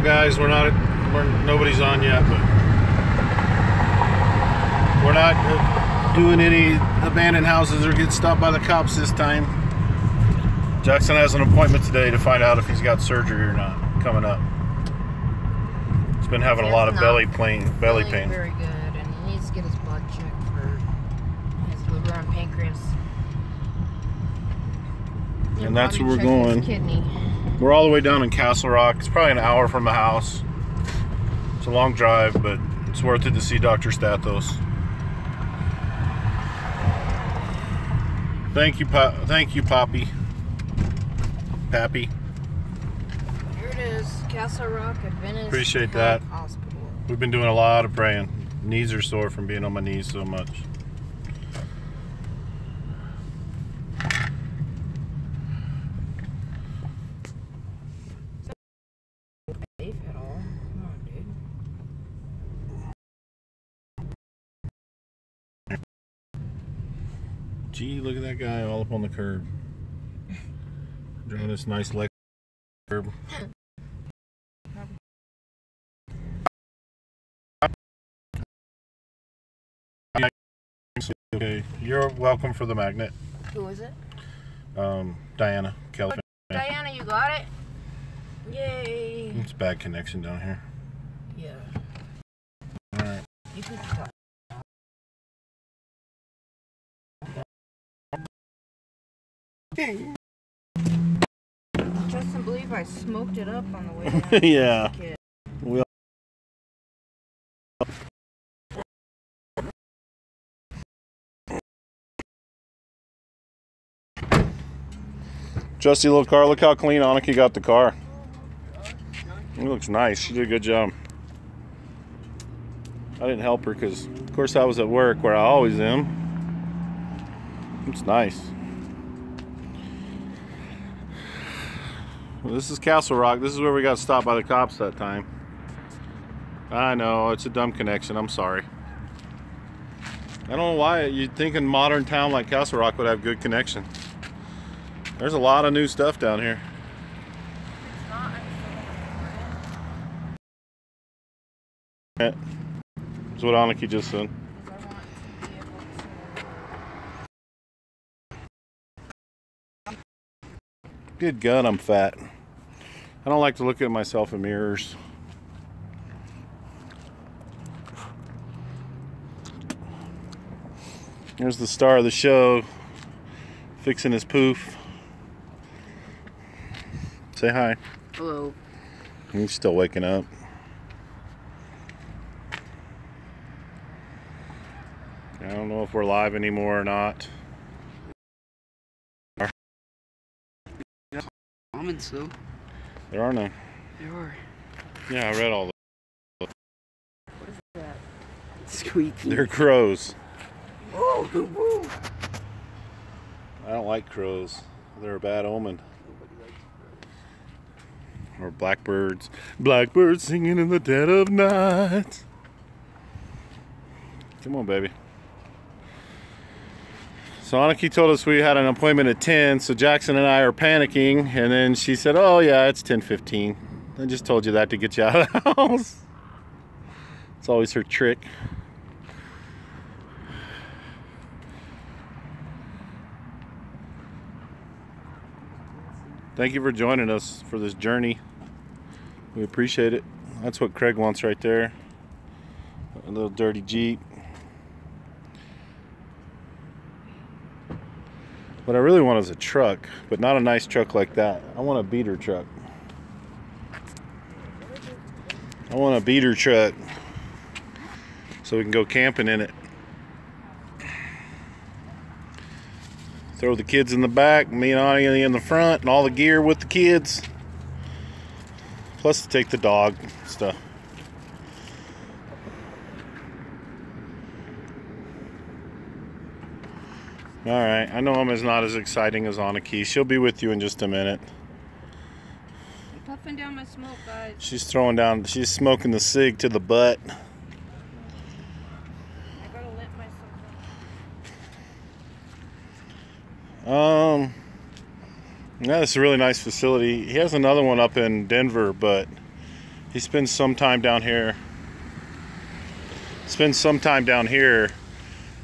guys, nobody's on yet, but we're not doing any abandoned houses or get stopped by the cops this time. Jackson has an appointment today to find out if he's got surgery or not coming up. He's been having a lot of belly pain. Very good, and he needs to get his blood checked for his liver and pancreas. And that's where we're going. Kidney. We're all the way down in Castle Rock. It's probably an hour from the house. It's a long drive, but it's worth it to see Dr. Stathos. Thank you, Poppy. Pappy. Here it is, Castle Rock Adventist Appreciate that. Hospital. We've been doing a lot of praying. Knees are sore from being on my knees so much. Safe at all. Come on, dude. Gee, look at that guy all up on the curb. Driving this nice leg curb. Okay, you're welcome for the magnet. Who is it? Diana Kelly. Diana, you got it? Yay! It's a bad connection down here. Yeah. Alright. You could talk. Justin, believe I smoked it up on the way down. Yeah. We Trusty little car. Look how clean Annika got the car. It looks nice. She did a good job. I didn't help her because, of course, I was at work where I always am. It's nice. Well, this is Castle Rock. This is where we got stopped by the cops that time. I know, it's a dumb connection. I'm sorry. I don't know why you'd think a modern town like Castle Rock would have good connection. There's a lot of new stuff down here. That's what Annika just said. Good God, I'm fat. I don't like to look at myself in mirrors. Here's the star of the show, fixing his poof. Say hi. Hello. He's still waking up. I don't know if we're live anymore or not. Comments though. There are none. There are. Yeah, I read all those. What is that? Squeaky. They're crows. Oh, woo. I don't like crows. They're a bad omen. Or blackbirds. Blackbirds singing in the dead of night. Come on, baby. So Annika told us we had an appointment at 10, so Jackson and I are panicking, and then she said, oh yeah, it's 10:15. I just told you that to get you out of the house. It's always her trick. Thank you for joining us for this journey. We appreciate it. That's what Craig wants right there. A little dirty Jeep. What I really want is a truck, but not a nice truck like that. I want a beater truck. I want a beater truck so we can go camping in it. Throw the kids in the back, me and Ani in the front, and all the gear with the kids. Plus to take the dog stuff. Alright, I know I'm not as exciting as Annika. She'll be with you in just a minute. I'm puffing down my smoke, guys. She's smoking the cig to the butt. I gotta lit myself up. Yeah, this is a really nice facility. He has another one up in Denver, but He spends some time down here.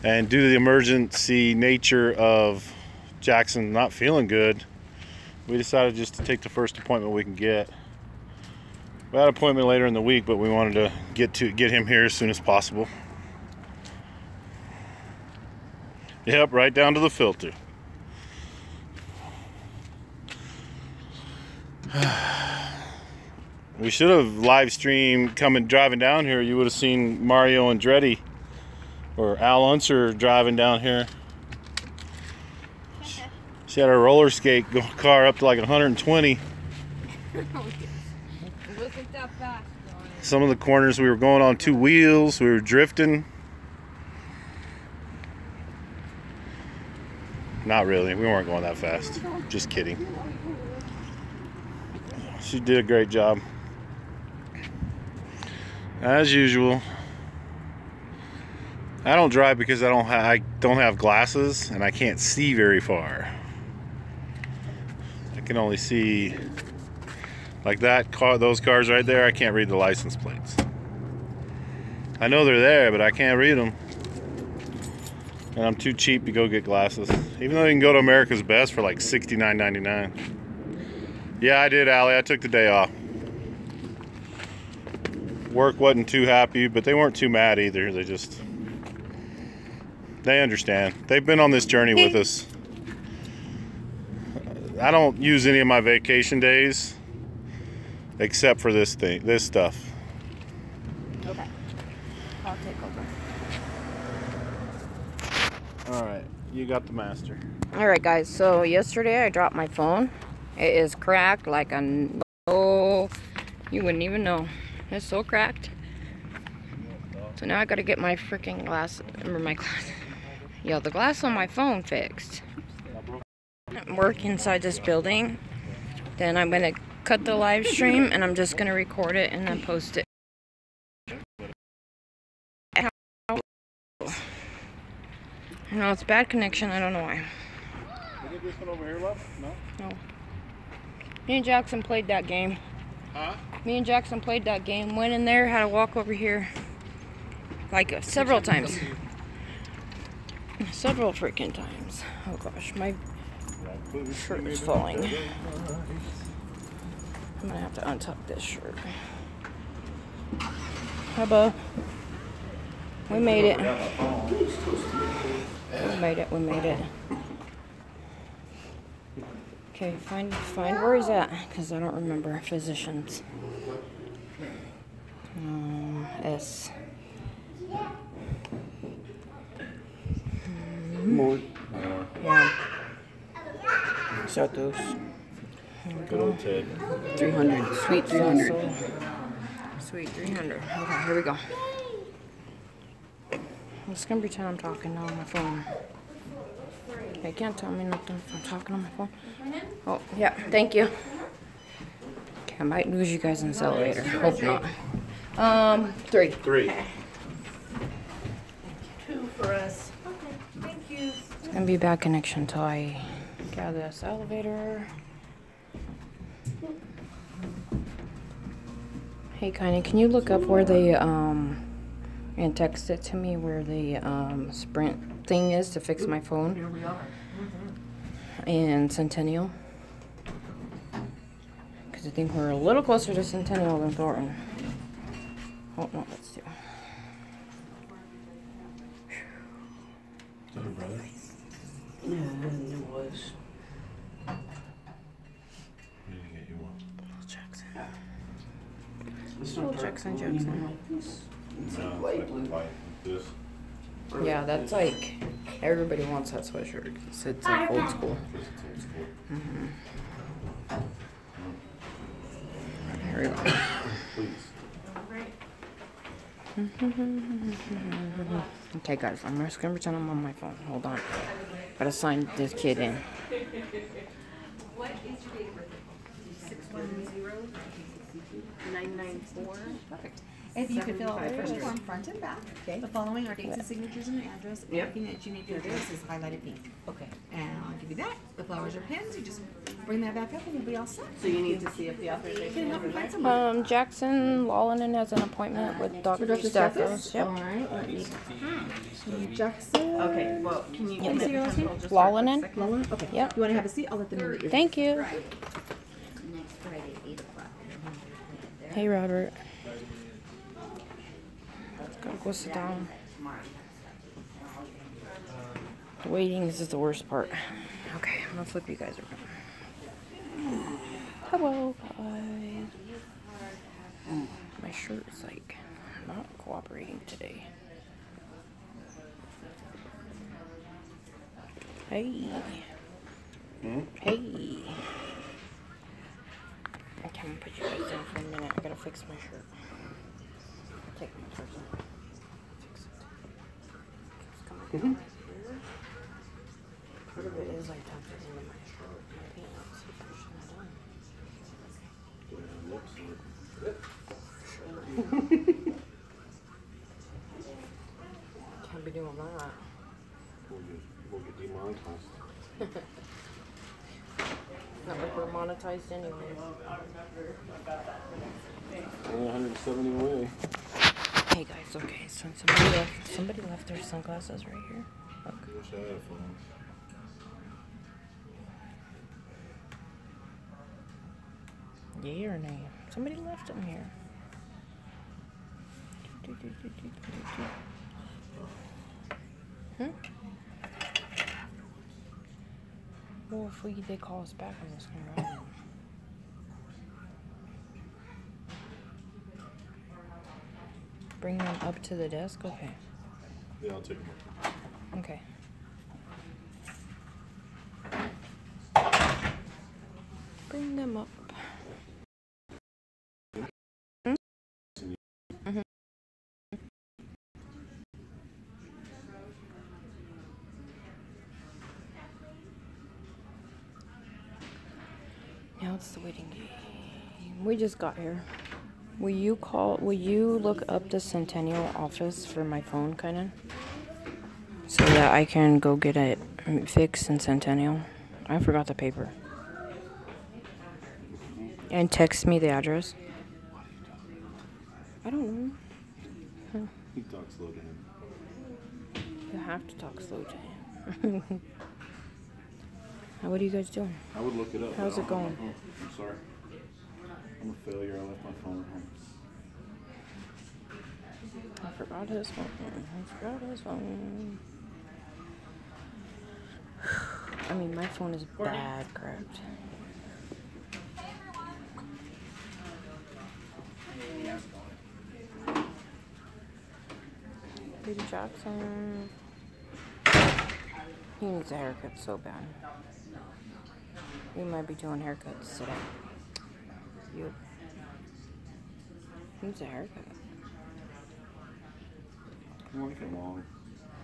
And due to the emergency nature of Jackson not feeling good, we decided just to take the first appointment we can get. We had an appointment later in the week, but we wanted to get him here as soon as possible. Yep, right down to the filter. We should have live streamed driving down here. You would have seen Mario Andretti or Al Unser driving down here. She had her roller skate car up to like 120. Wasn't that fast, Some of the corners we were going on 2 wheels. We were drifting. Not really. We weren't going that fast. Just kidding. She did a great job. As usual. I don't drive because I don't have glasses and I can't see very far. I can only see like that car, those cars right there. I can't read the license plates. I know they're there, but I can't read them. And I'm too cheap to go get glasses. Even though you can go to America's Best for like $69.99. Yeah, I did, Allie. I took the day off. Work wasn't too happy, but they weren't too mad either. They understand. They've been on this journey with us. I don't use any of my vacation days except for this stuff. Okay. I'll take over. Alright, you got the master. Alright guys, so yesterday I dropped my phone. It is cracked like oh, you wouldn't even know. It's so cracked. So now I gotta get my freaking glass, yeah, the glass on my phone fixed. Work inside this building. Then I'm gonna cut the live stream and I'm just gonna record it and then post it. No, it's bad connection. I don't know why. Did this one over here, love? No? No. Me and Jackson played that game. Huh? Me and Jackson played that game. Went in there, had to walk over here. Like several times. Several freaking times. Oh gosh, my shirt is falling. I'm gonna have to untuck this shirt. Hubba. We made it. We made it. Okay, find where he's at, because I don't remember. Physicians. S. More. Yeah. Santos. Good old Ted. 300. Sweet 300. Sweet 300. Okay, here we go. It's gonna pretend I'm talking now on my phone. They can't tell me nothing if I'm talking on my phone. Oh, yeah, thank you. Okay, I might lose you guys in this elevator. Hope not. 3. 3. 2 for us. Okay, thank you. It's gonna be a bad connection until I get out of this elevator. Hey, Kinda, can you look up where the, and text it to me where the, Sprint thing is to fix my phone? Here we are. And Centennial. Because I think we're a little closer to Centennial than Thornton. Oh, no, let's do. Is that her brother? Yeah, it was. We need to get you one. Jackson. It's Oh, not dark Jackson, blue Jackson. anymore. It's No, like light blue. like this. Yeah, that's like, everybody wants that sweatshirt. It's like old school. This is old school. Here we go. Please. Okay, guys, I'm just gonna pretend I'm on my phone. Hold on. Gotta sign this kid in. What is your date of birth? 610? 994. Perfect. If you could fill out the first form front and back. Okay. The following are dates and signatures and the address. Yep. Everything that you need to address is highlighted pink. Okay. And I'll give you that. The flowers are pins. You just bring that back up and you'll be all set. So you need to see if the authorization Can is help me find right. someone. Jackson Lawlinen has an appointment with Dr. Stackos. All Yep. right. Let me. Jackson. Okay. Well, can you Let me see your last name. Lawlinen. Lola? Okay. Yep. You want to have a seat? I'll let them know that you're Thank you. Next Friday, 8 o'clock. Hey, Robert. Gotta go sit down. Waiting is the worst part. Okay, I'm gonna flip you guys around. Hello, guys. My shirt is like not cooperating today. Hey. Hey. Okay, I'm gonna put you guys in for a minute. I gotta fix my shirt. Take my purse off. Fix it. It's coming down right here. Part of it is I tucked it into my shirt, my pants. Pushing it in. Can't be doing that. We'll get demonetized. Not like we're monetized anyway. Only 170 away. Hey guys, okay, so somebody left their sunglasses right here. Look. Wish I had a phone. Yay or nay? Somebody left them here. Well, if they call us back, I'm just gonna grab them. Bring them up to the desk? Okay. Yeah, I'll take them. Okay. Bring them up. Now it's the waiting game. We just got here. Will you look up the Centennial office for my phone, kinda? So that I can go get it fixed in Centennial. I forgot the paper. And text me the address. I don't know. He talks slow to him. You have to talk slow to him. What are you guys doing? I would look it up. How's but I it don't have going? my phone. I'm sorry. I'm a failure. I left my phone at home. I forgot his phone. I mean, my phone is bad cracked. Baby Jackson. He needs a haircut so bad. We might be doing haircuts today. Yep. He needs a haircut. I like it long.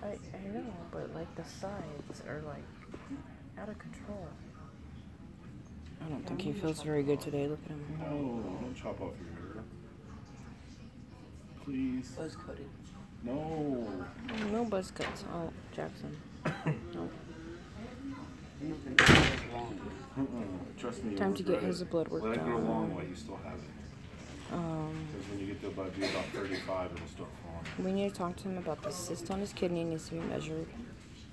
I know, but like the sides are like out of control. I don't think he feels very good today. Look at him. No, don't chop off your hair. Please. Buzz coated. No. No buzz cuts. Oh, Jackson. No. Nothing is wrong. Trust me. you'll Time to get regret his it. blood work Let it grow done. long while you still have it. Because when you get to about 35, it'll start falling. We need to talk to him about the cyst on his kidney. It needs to be measured.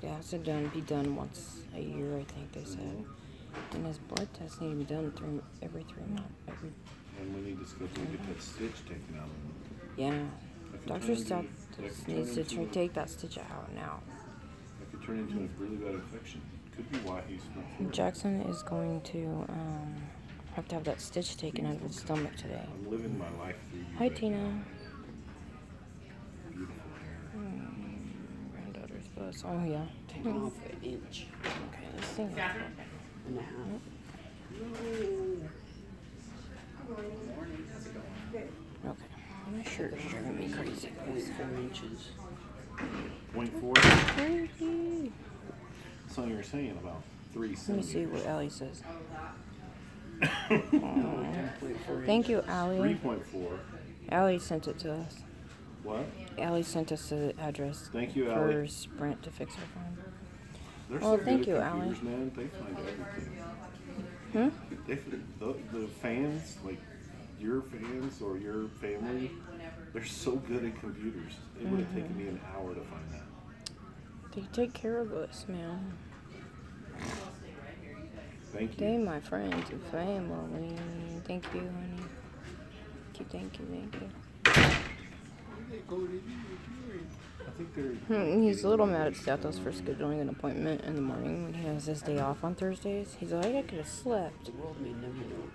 It has to be done once a year, I think they said. And his blood tests need to be done every 3 months. And we need to schedule to get that stitch taken out of him. Yeah. That could Dr. turn into- Stott that could turn needs to into- take that stitch out now. That could turn into a really bad infection. Could be why he's not feeling. Jackson is going to have to have that stitch taken out of his stomach today. I'm living my life through you. Hi, right Tina. now. Beautiful hair. Granddaughter's bus. Oh, yeah. Taken off an inch Okay, this thing is and a half. okay. My shirt is driving me crazy. 0.4 inches. 0.4. Crazy. That's all you were saying about 3 Let me see centimeters. what Allie says. Thank you, Allie. 3.4. Allie sent it to us. What? Allie sent us the address Thank you, for Allie. Sprint to fix our phone. They're Well, so thank good you, at Allie. computers, man. They find everything. Hmm? The fans, like your fans or your family, they're so good at computers. It would have taken me an hour to find that. They take care of us, man. Thank They, you. my friends and family. Thank you, honey. Thank you. I think they're. He's a little mad at Stathos for scheduling an appointment in the morning when he has his day off on Thursdays. He's like, I could have slept. The world may never know.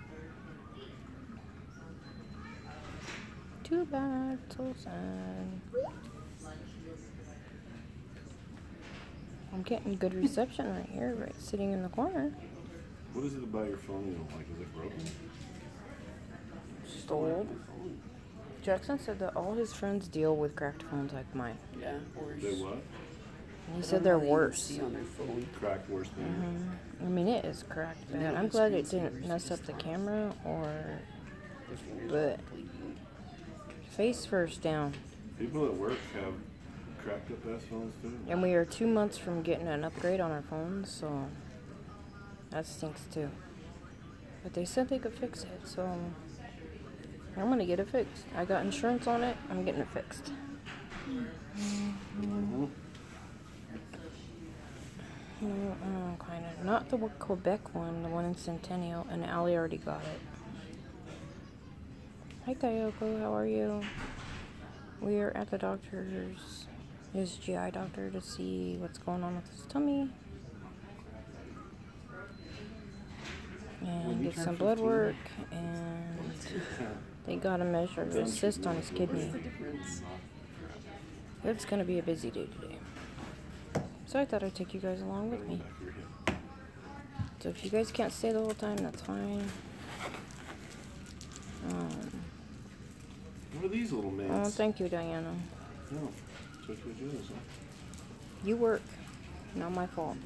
Too bad, so sad. I'm getting good reception right here, right sitting in the corner. What is it about your phone you don't like? Is it broken? Stole. Jackson said that all his friends deal with cracked phones like mine. Yeah, worse. They what? He said they're worse. See on their phone. Cracked worse than I mean, it is cracked bad. I'm glad it didn't mess up the camera or. But. Face first down. people at work have cracked up ass phones too. And we are 2 months from getting an upgrade on our phones, so. That stinks too. But they said they could fix it, so. I'm gonna get it fixed. I got insurance on it. I'm getting it fixed. No, kind of. Not the Quebec one, the one in Centennial, and Allie already got it. Hi, Kayoko. How are you? We are at the doctor's, his GI doctor, to see what's going on with his tummy. And get some blood work, and they got a measure of a cyst on his kidney. It's going to be a busy day today. So I thought I'd take you guys along with me. So if you guys can't stay the whole time, that's fine. What are these little Oh, mints? thank you, Diana. No, that's what you do, huh? You work. Not my fault.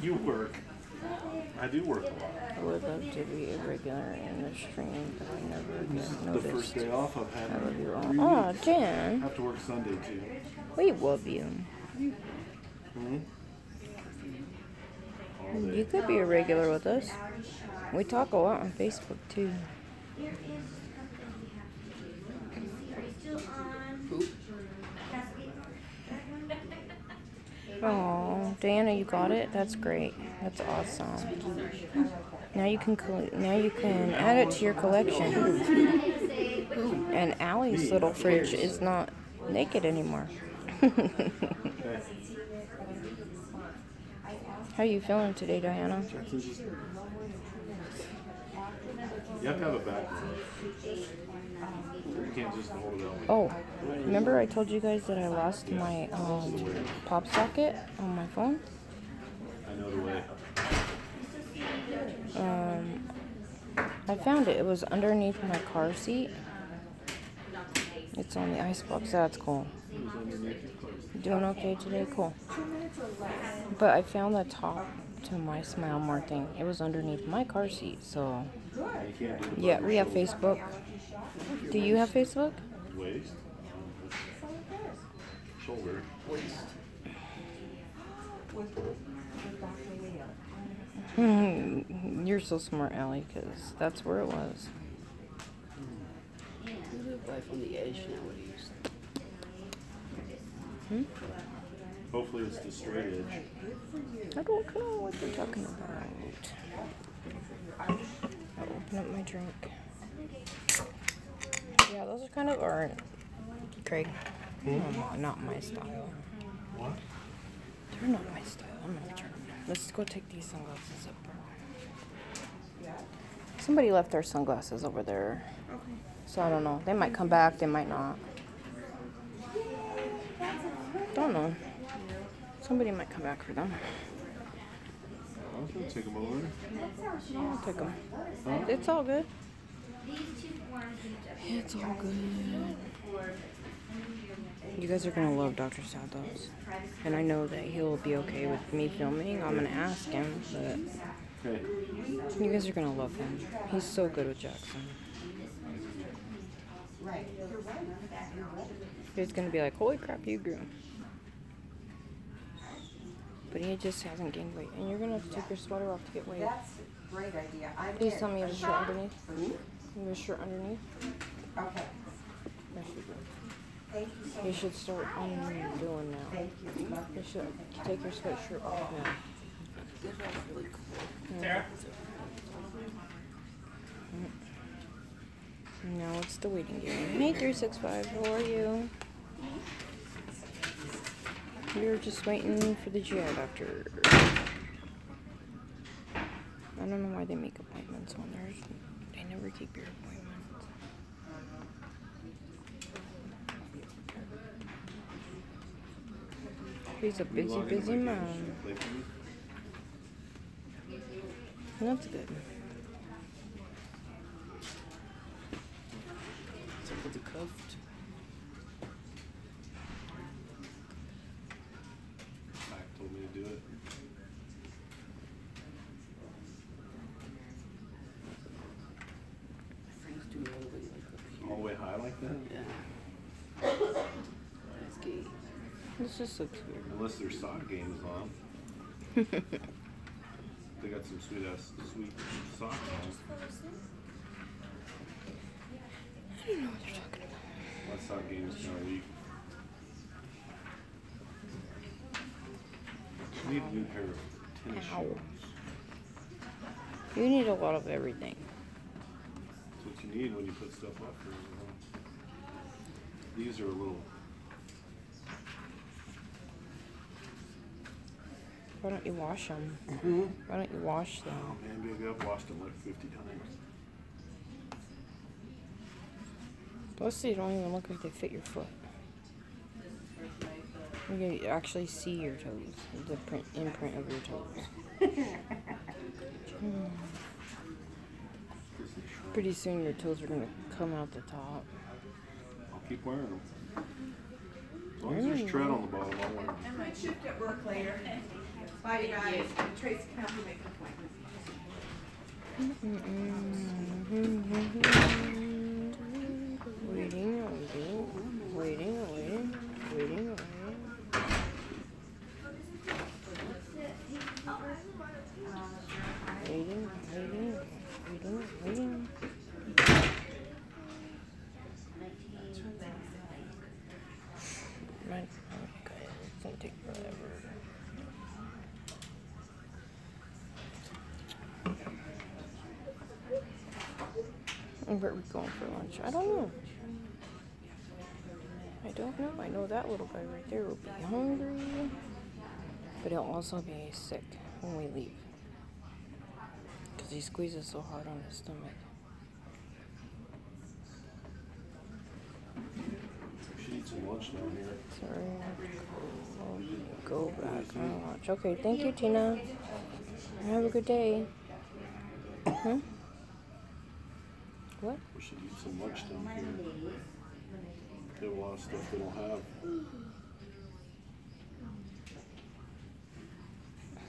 You work. I do work a lot. I would love to be a regular in the stream, but I never This is get the noticed. first day off I've had. I love you in 3 all. weeks. Oh, Jan. I have to work Sunday too. We love you. Hmm? All day. You could be a regular with us. We talk a lot on Facebook too. Oh, Diana, you got it. That's great. That's awesome. Now you can add it to your collection. And Allie's little fridge is not naked anymore. How you feeling today, Diana? You have to have a background. You can't just hold it out. Oh, remember I told you guys that I lost my pop socket on my phone? I know the way. I found it. It was underneath my car seat. It's on the icebox. That's cool. You doing okay today? Cool. But I found the top to my Smile More thing. It was underneath my car seat, so... You can't do the Yeah, we have Facebook. Do you have Facebook? waist. Shoulder. You're so smart, Allie, because that's where it was. We live life on the edge nowadays. Hopefully it's the straight edge. I don't know what you're talking about. I'll open up my drink. Yeah, those are kind of our Craig. Not my style. What? They're not my style. I'm not turning. Let's go take these sunglasses up. Somebody left their sunglasses over there. So I don't know. They might come back. They might not. Don't know. Somebody might come back for them. I was gonna take them over. I'll take them. Huh? It's all good. It's all good. You guys are gonna love Dr. Santos. And I know that he'll be okay with me filming. I'm gonna ask him, but Okay. You guys are gonna love him. He's so good with Jackson. He's gonna be like, holy crap, you grew. But he just hasn't gained weight. And you're gonna have to take your sweater off to get weight. That's a great idea. Please tell me you have a shirt underneath. You have a shirt underneath? Okay. Yes, you do. Thank you so You much. should start undoing now. Thank you. You should take your sweatshirt off now. This one's really cool. Now it's the waiting game. Hey 365, how are you? We're just waiting for the GI doctor. I don't know why they make appointments when they never keep your appointments. He's a busy, busy man. That's good. So put the cuffed. Mike told me to do it. My friends do all the way like up here. All the way high like that? Yeah. That's gay. This just looks weird. Unless their sock game is on. They got some sweet socks on. I don't know what they're talking about. My sock game is kind of weak. I need a new pair of tennis Ow. shoes. You need a lot of everything. That's what you need when you put stuff up here. These are a little. Why don't you wash them? Mm-hmm. Why don't you wash them? Oh man, baby, I've washed them like 50 times. Plus, they don't even look like they fit your foot. You can actually see your toes, the imprint of your toes. Pretty soon, your toes are gonna come out the top. I'll keep wearing them. As long as there's tread on the bottom, I'll wear them. I might shift at work later. Bye, you guys. Tracy can help you make an appointment. Waiting, waiting, waiting, waiting, waiting, waiting. Waiting, waiting, waiting, waiting. Right, okay, it's gonna take forever. And where are we going for lunch? I don't know. I don't know. I know that little guy right there will be hungry. But he'll also be sick when we leave. Because he squeezes so hard on his stomach. We should eat some lunch down here. Sorry. I'll go back on lunch. Okay, thank you, Tina. Have a good day. Huh? What? We should eat some lunch down here. They have a lot of stuff they don't have.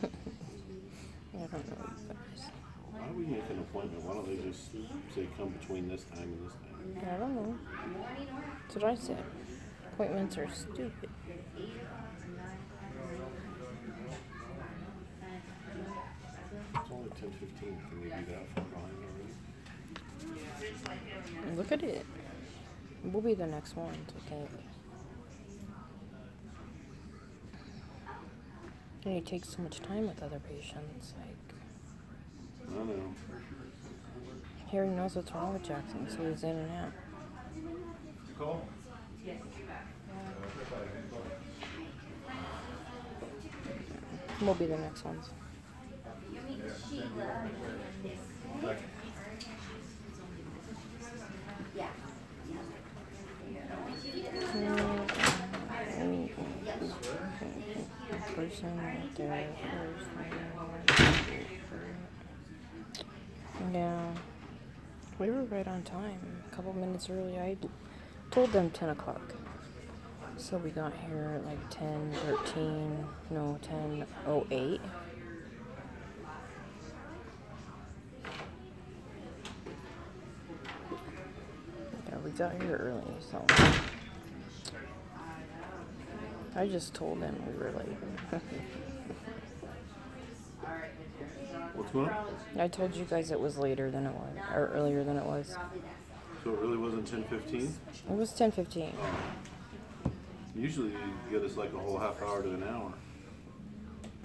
I don't know, you guys. Why do we make an appointment? Why don't they just say come between this time and this time? I don't know. That's what I said. Appointments are stupid. It's only 10:15. Can they be that far behind already? Look at it. We'll be the next ones, I think. And he takes so much time with other patients. Like, I don't know. Harry knows what's wrong with Jackson, so he's in and out. Call? We'll be the next ones. Person right there. Yeah. We were right on time. A couple minutes early. I told them 10 o'clock. So we got here at like 10:13. No, 10:08. He's out here early, so I just told him we were late. What's going on? I told you guys it was later than it was, or earlier than it was. So it really wasn't 10:15? It was 10:15. Usually you get us like a whole half hour to an hour.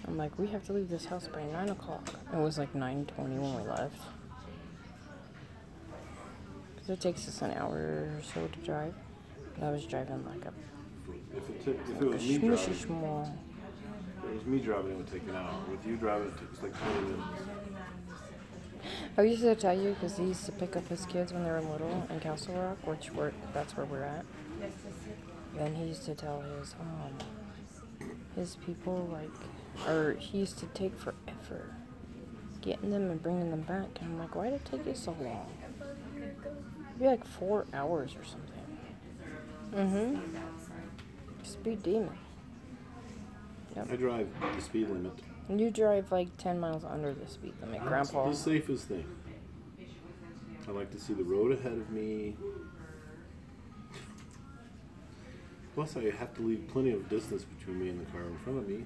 I'm like, we have to leave this house by 9 o'clock. It was like 9:20 when we left. Because it takes us an hour or so to drive. And I was driving like a If it was me smushy driving, small. if it was me driving, it would take an hour. With you driving, it takes like 20 minutes. I used to tell you because he used to pick up his kids when they were little in Castle Rock, that's where we're at. Then he used to tell his people or he used to take forever getting them and bringing them back. And I'm like, why did it take you so long? It'd be like 4 hours or something. Speed demon. I drive the speed limit. You drive like 10 miles under the speed limit, Grandpa. It's the safest thing. I like to see the road ahead of me. Plus, I have to leave plenty of distance between me and the car in front of me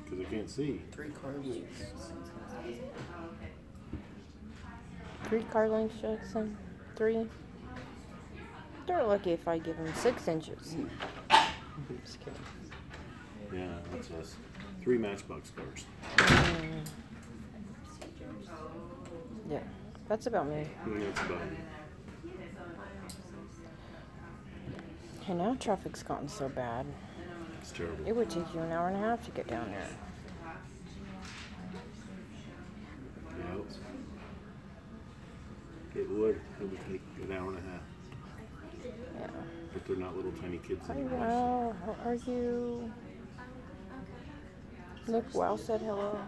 because I can't see. 3 car lengths. 3 car lengths, Jackson? 3? They're lucky if I give him 6 inches. Just kidding. Yeah, that's us. 3 Matchbox cars. Yeah, that's about me. And that's about it. And now traffic's gotten so bad. It's terrible. It would take you an hour and a half to get down there. Yep. It would take an hour and a half. Yeah. But they're not little tiny kids Hi, anymore. Wow. How are you? Look, Wow said hello.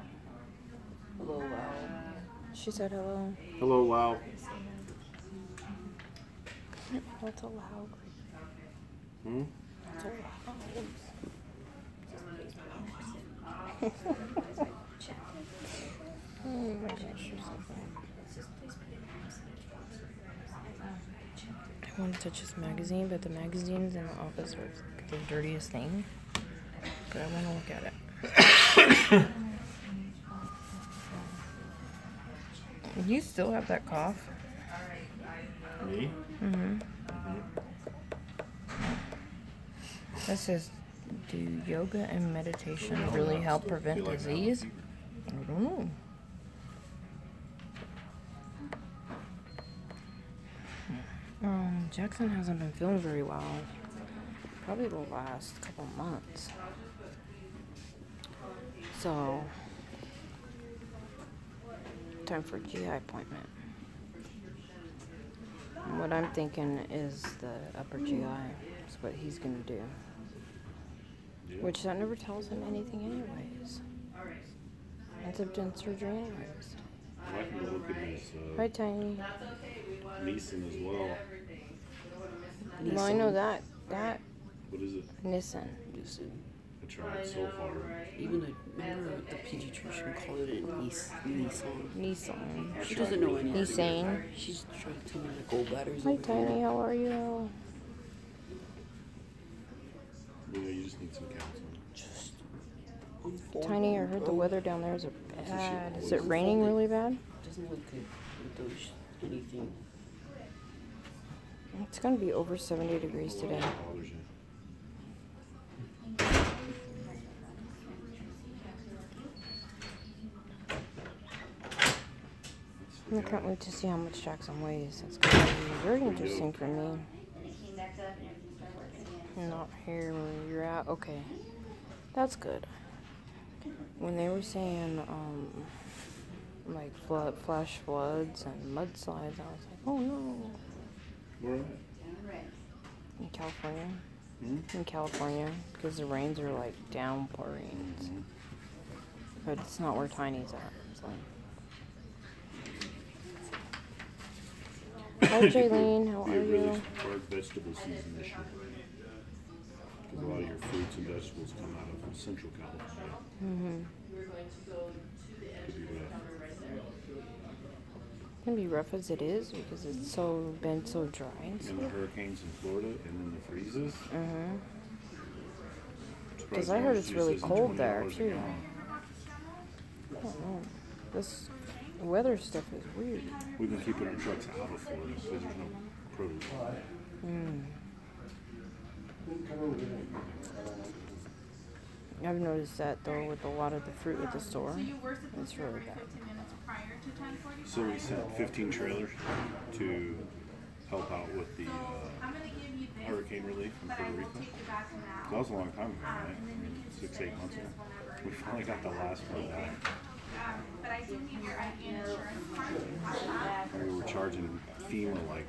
Hello, wow. She said hello. Hello, wow. What's a loud? Hmm? What's a loud? My gosh, you're so funny. I want to touch this magazine, but the magazines in the office are like the dirtiest thing. But I want to look at it. You still have that cough? Me? This says, do yoga and meditation really help prevent disease? I don't know. Jackson hasn't been feeling very well. Probably the last couple months. So, time for GI appointment. And what I'm thinking is the upper GI is what he's gonna do. Yeah. Which that never tells him anything anyways. Ends up doing surgery anyways. I can go look at his Hi, Tiny. Nissan as well. Well, I know that What is it? Nissan. Listen, I tried so far. even remember the pediatrician called it a Nissan. Nissan. She doesn't know anything. Nissan. She's trying to tell me the gallbladder's Hi, over Tiny. here. How are you? You know, you just need some counseling. Just Tiny, I heard the weather down there is bad. Is it raining really bad? doesn't look good with those anything. It's gonna be over 70 degrees today. Bothers you. I can't wait to see how much Jackson weighs. It's gonna be very interesting for me. Not here where you're at. Okay, that's good. When they were saying like flash floods and mudslides, I was like, oh no. Where? In California. Hmm? In California, because the rains are like downpourings. But it's not where Tiny's at. So. Hi, Jaylene. How Be are a really you? hard vegetable season this year. Because a lot of your fruits and vegetables come out of Central California. Could be rough. gonna be rough as it is because it's been so dry and stuff. And the hurricanes in Florida, and then the freezes. Because I heard it's really cold there $20 a too. gallon. I don't know. This weather stuff is weird. We've been keeping our trucks out of Florida because there's no produce. I've noticed that though with a lot of the fruit at the store. It's really bad. So we sent 15 trailers to help out with the hurricane relief in Puerto Rico. That was a long time ago, right? 6-8 months ago. We finally got the last one back. We were charging FEMA like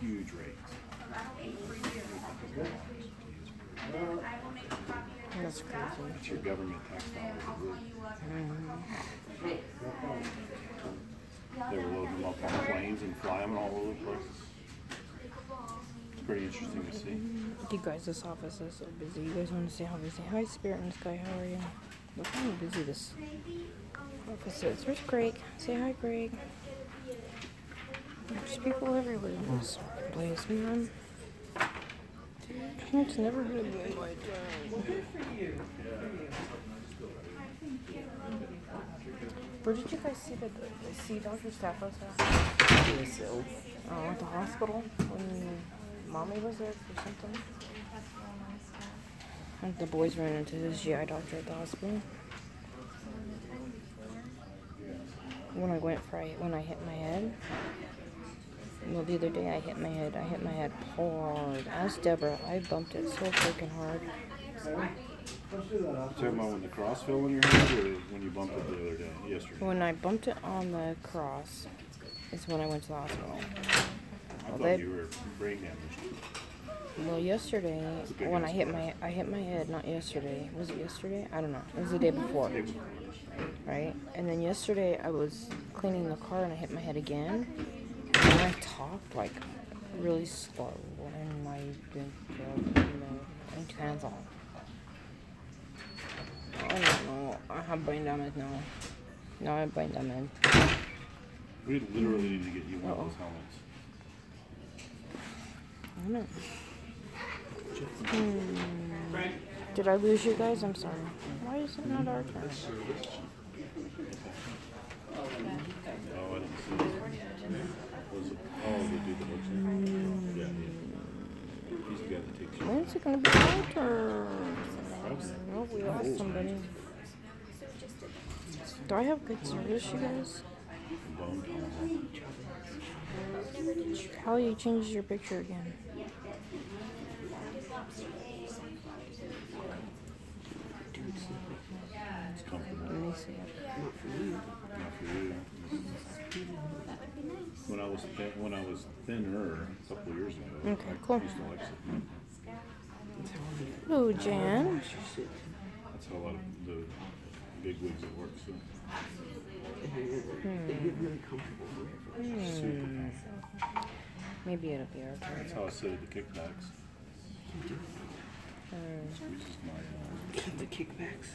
huge rates. That's crazy. It's your government tax dollars. They were loading them up on planes and flying them all over the place. It's pretty interesting to see. You guys, this office is so busy. You guys want to see how busy? Hi, Spirit in the Sky. How are you? Look how busy this office is. Where's Greg? Say hi, Greg. There's people everywhere in this place, man. It's never gonna be my time. Where did you guys see the see Dr. Stafford's house? Oh, at the hospital when Mommy was there for something. And the boys ran into his GI doctor at the hospital. When I hit my head. Well, the other day I hit my head hard. Ask Deborah. I bumped it so freaking hard. You talking about when the cross fell in your head, or when you bumped it the other day, yesterday? When I bumped it on the cross, is when I went to the hospital. I thought you were brain damaged. Well, yesterday when I hit my head, not yesterday. Was it yesterday? I don't know. It was the day before, right? And then yesterday I was cleaning the car and I hit my head again. And I talked like really slow, and I didn't feel, and hands on. I don't know. I have brain damage now. No, I have brain damage. We literally need to get you one of those helmets. I don't know. Did I lose you guys? I'm sorry. Why is it not our turn? Oh, I didn't see it. Oh, they do the books. Yeah. He's the guy that takes you. When is it going to be my turn? Oh, we lost somebody. Do I have good service, you guys? How you change your picture again? It's comfortable. Let me see it. Not for you. When I was thinner a couple of years ago, Okay, I cool. used to like it. Hello, Jan. That's how a lot of the big wigs at work so. They get really comfortable forever. Super comfortable. Maybe it'll be our turn. That's how I sit at the kickbacks. Squeezes my The kickbacks.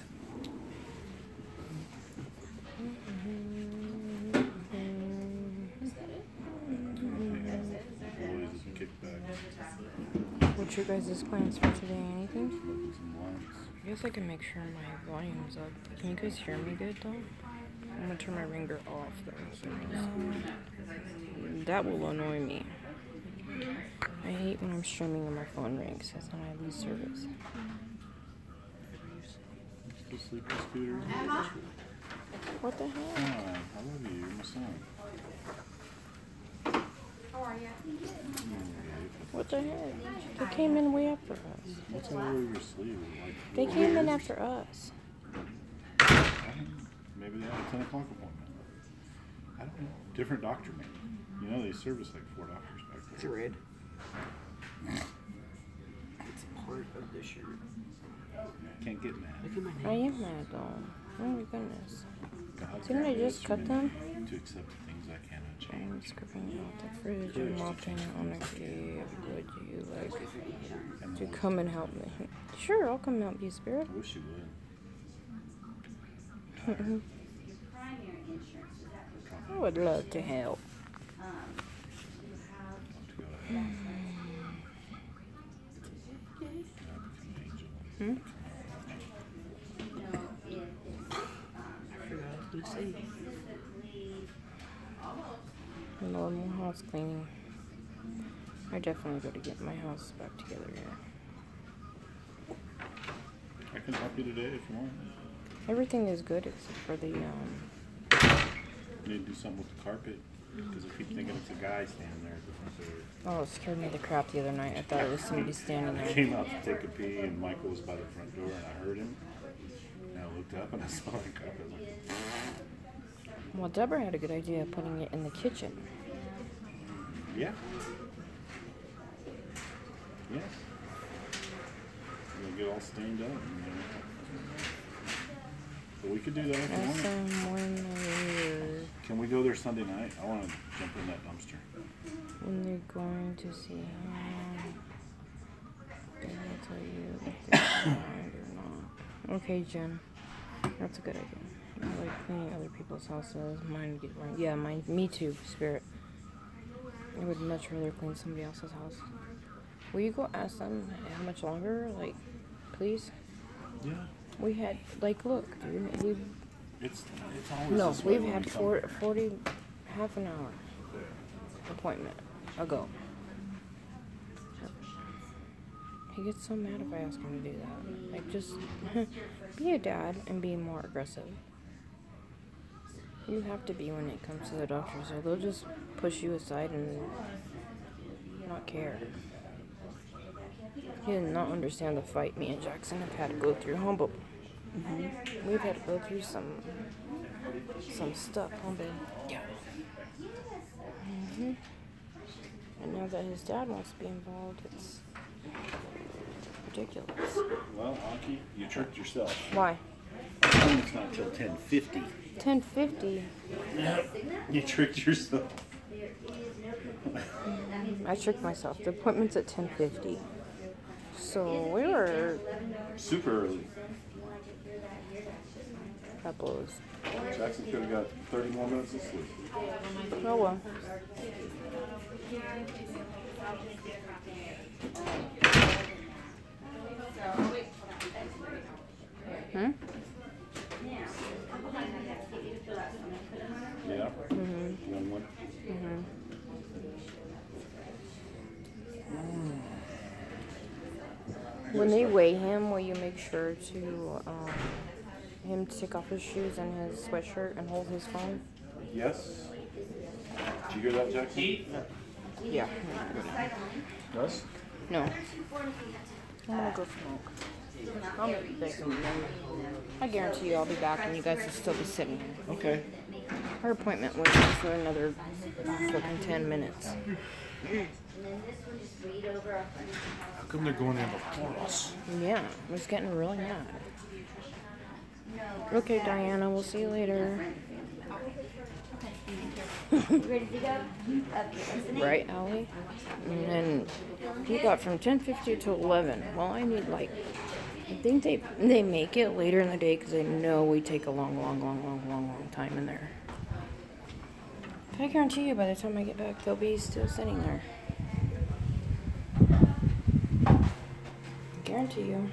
boys at the kickbacks. What's your guys' plans for today? Anything? Smoking some blunts. I guess I can make sure my volume's up. Can you guys hear me good though? I'm gonna turn my ringer off though. That will annoy me. I hate when I'm streaming and my phone rings because then I lose service. Go sleep with Scooter. What the hell? I love you. You're my son. What the heck? They came in way after us. What's all over your sleeve? Like, They came in after us. maybe they had a 10 o'clock appointment. I don't know. Different doctor, maybe. You know, they service like 4 doctors back It's there. red. It's part of the shirt. Can't get mad. Look at my I nails. am mad though. Oh my goodness. God's Didn't I grace just cut me them? To accept the things I cannot change. I'm scrubbing out the fridge and mopping on the cave. Would you like to come and help me? Sure, I'll come help you, Spirit. I wish you would. I would love to help. Hmm? You see. Normal house cleaning. I definitely got to get my house back together here. I can help you today if you want. Everything is good except for the You need to do something with the carpet because I keep thinking it's a guy standing there at the front door. Oh, it scared me the crap the other night. I thought it was somebody standing I there. came out to take a pee and Michael was by the front door and I heard him. And I looked up and I saw the carpet. I was like, Well, Deborah had a good idea of putting it in the kitchen. yeah. Yes. It'll get all stained up. So we could do that if you want. Can we go there Sunday night? I want to jump in that dumpster. When they're going to see him, they will tell you if they're married or not. Okay, Jen. That's a good idea. I like cleaning other people's houses. Mine get right. Yeah, mine. Me too, Spirit. I would much rather clean somebody else's house. Will you go ask them how much longer? Like, please? Yeah. We had, like, look, dude. We've, It's always no, this way we've when had we come. 40, half an hour appointment ago. He gets so mad if I ask him to do that. Like, just be a dad and be more aggressive. You have to be when it comes to the doctors, or they'll just push you aside and not care. He did not understand the fight me and Jackson have had to go through, huh, but we've had to go through some stuff, huh, babe? Yeah. And now that his dad wants to be involved, it's ridiculous. Well, Aki, you tricked yourself. Why? It's not till 10:50. 10:50. You tricked yourself. I tricked myself. The appointment's at 10:50. So we were Super early. that blows. Jackson could have got 30 more minutes of sleep. Oh well. Hmm? Yeah. One. When they weigh him, will you make sure to him to take off his shoes and his sweatshirt and hold his phone? Yes. Did you hear that, Jackson? Yeah. Yes. No. I'm gonna go smoke. I'll make bacon. I guarantee you I'll be back and you guys will still be sitting here. Okay. Her appointment was for another fucking 10 minutes. How come they're going in before us? Yeah, I was getting really mad. Okay, Diana, we'll see you later. Ready to go? Okay, listening. Right, Allie? And then he got from 10:50 to 11. Well, I need like, I think they make it later in the day because they know we take a long time in there. But I guarantee you by the time I get back, they'll be still sitting there. Guarantee you.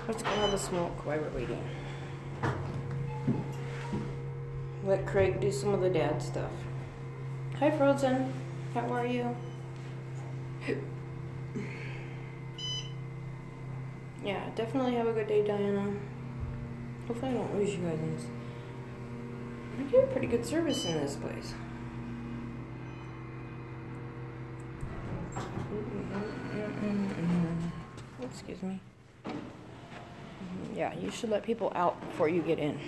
Let's go have a smoke while we're waiting. Let Craig do some of the dad stuff. Hi, Frozen. How are you? Yeah, definitely have a good day, Diana. Hopefully I don't lose you guys in this. I get pretty good service in this place. Excuse me. Yeah, you should let people out before you get in.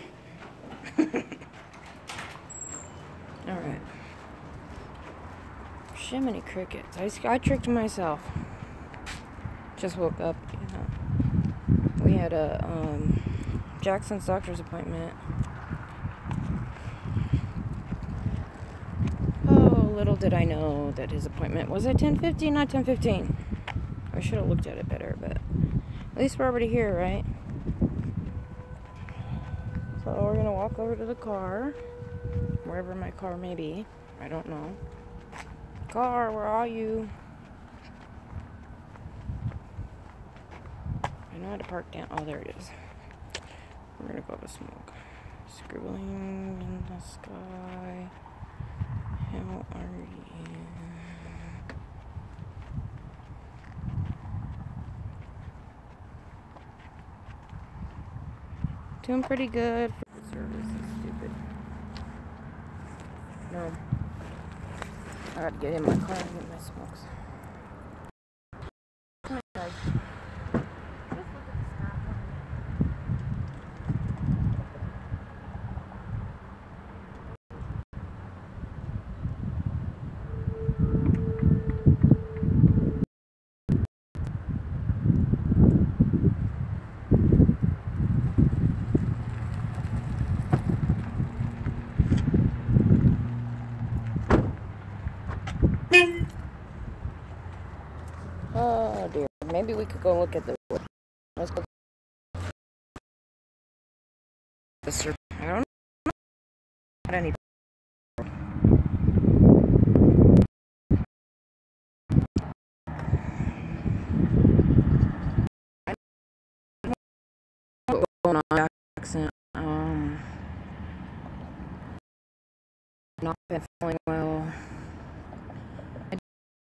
Alright. Shiminy crickets. I tricked myself. Just woke up, you know. We had a Jackson's doctor's appointment. Oh, little did I know that his appointment was at 10:50, not 10:15. I should have looked at it better, but at least we're already here, right? So we're gonna walk over to the car, wherever my car may be. I don't know. Car, where are you? I know how to park down. Oh, there it is. We're gonna go have a smoke. Scribbling in the sky. How are you? Doing pretty good. Service is stupid. No. I gotta get in my car and get my smokes. Come on, guys. Oh dear. Maybe we could go look at the. Let's go. I don't know. Not any. Going on accent. Not been feeling well. I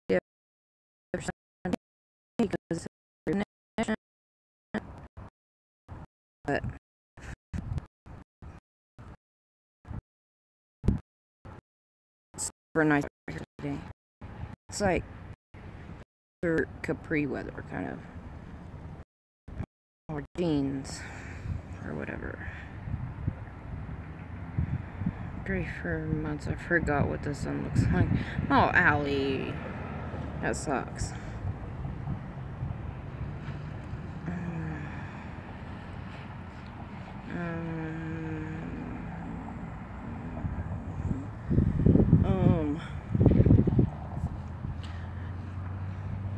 did because but it's super nice here today. It's like Capri weather, kind of, or jeans, or whatever. Gray for months. I forgot what the sun looks like. Oh, Allie, that sucks.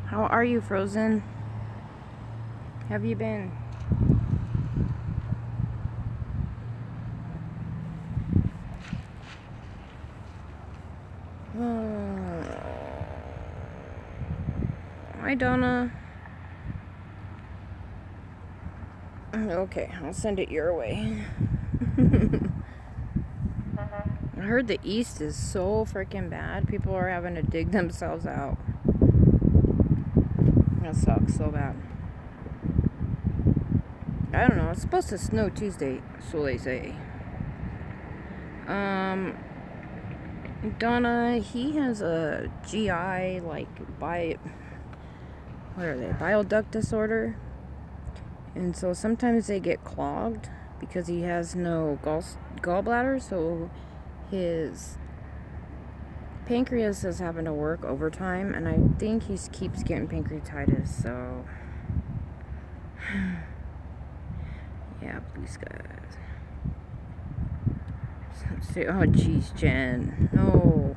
How are you, Frozen? Have you been? Hi, Donna. Okay, I'll send it your way. I heard the east is so freaking bad. People are having to dig themselves out. That sucks so bad. I don't know. It's supposed to snow Tuesday, so they say. Donna, he has a GI, like, what are they? Bioduct disorder. And so sometimes they get clogged because he has no gallbladder, so his pancreas is having to work overtime, and I think he keeps getting pancreatitis, so yeah, blue skies. Oh jeez, Jen, no.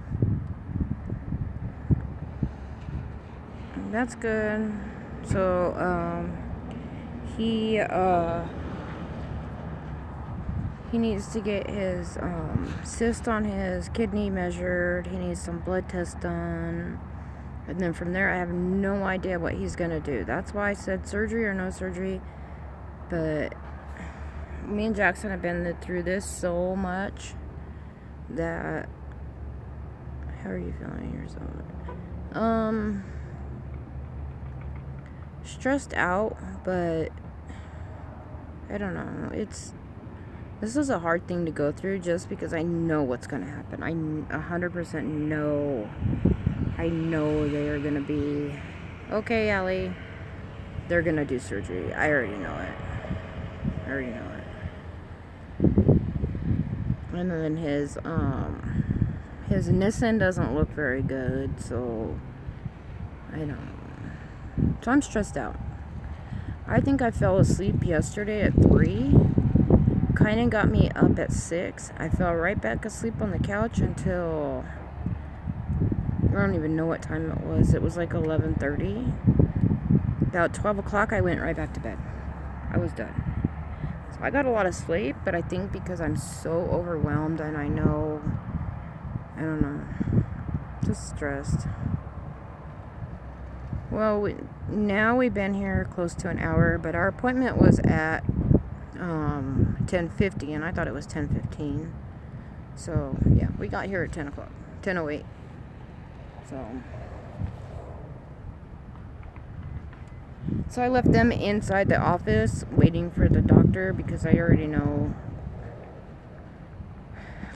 That's good. So he needs to get his cyst on his kidney measured. He needs some blood tests done. And then from there, I have no idea what he's going to do. That's why I said surgery or no surgery. But me and Jackson have been through this so much that... How are you feeling yourself? Stressed out, but I don't know. This is a hard thing to go through just because I know what's going to happen. I 100% know. I know they are going to be... Okay, Allie. They're going to do surgery. I already know it. And then his Nissan doesn't look very good, so I don't know. So I'm stressed out. I think I fell asleep yesterday at 3. Kind of got me up at 6. I fell right back asleep on the couch until... I don't even know what time it was. It was like 11:30. About 12 o'clock, I went right back to bed. I was done. So I got a lot of sleep, but I think because I'm so overwhelmed and I know I don't know. Just stressed. Well, now we've been here close to an hour, but our appointment was at 10:50, and I thought it was 10:15. So, yeah, we got here at 10 o'clock. 10:08. So I left them inside the office waiting for the doctor because I already know.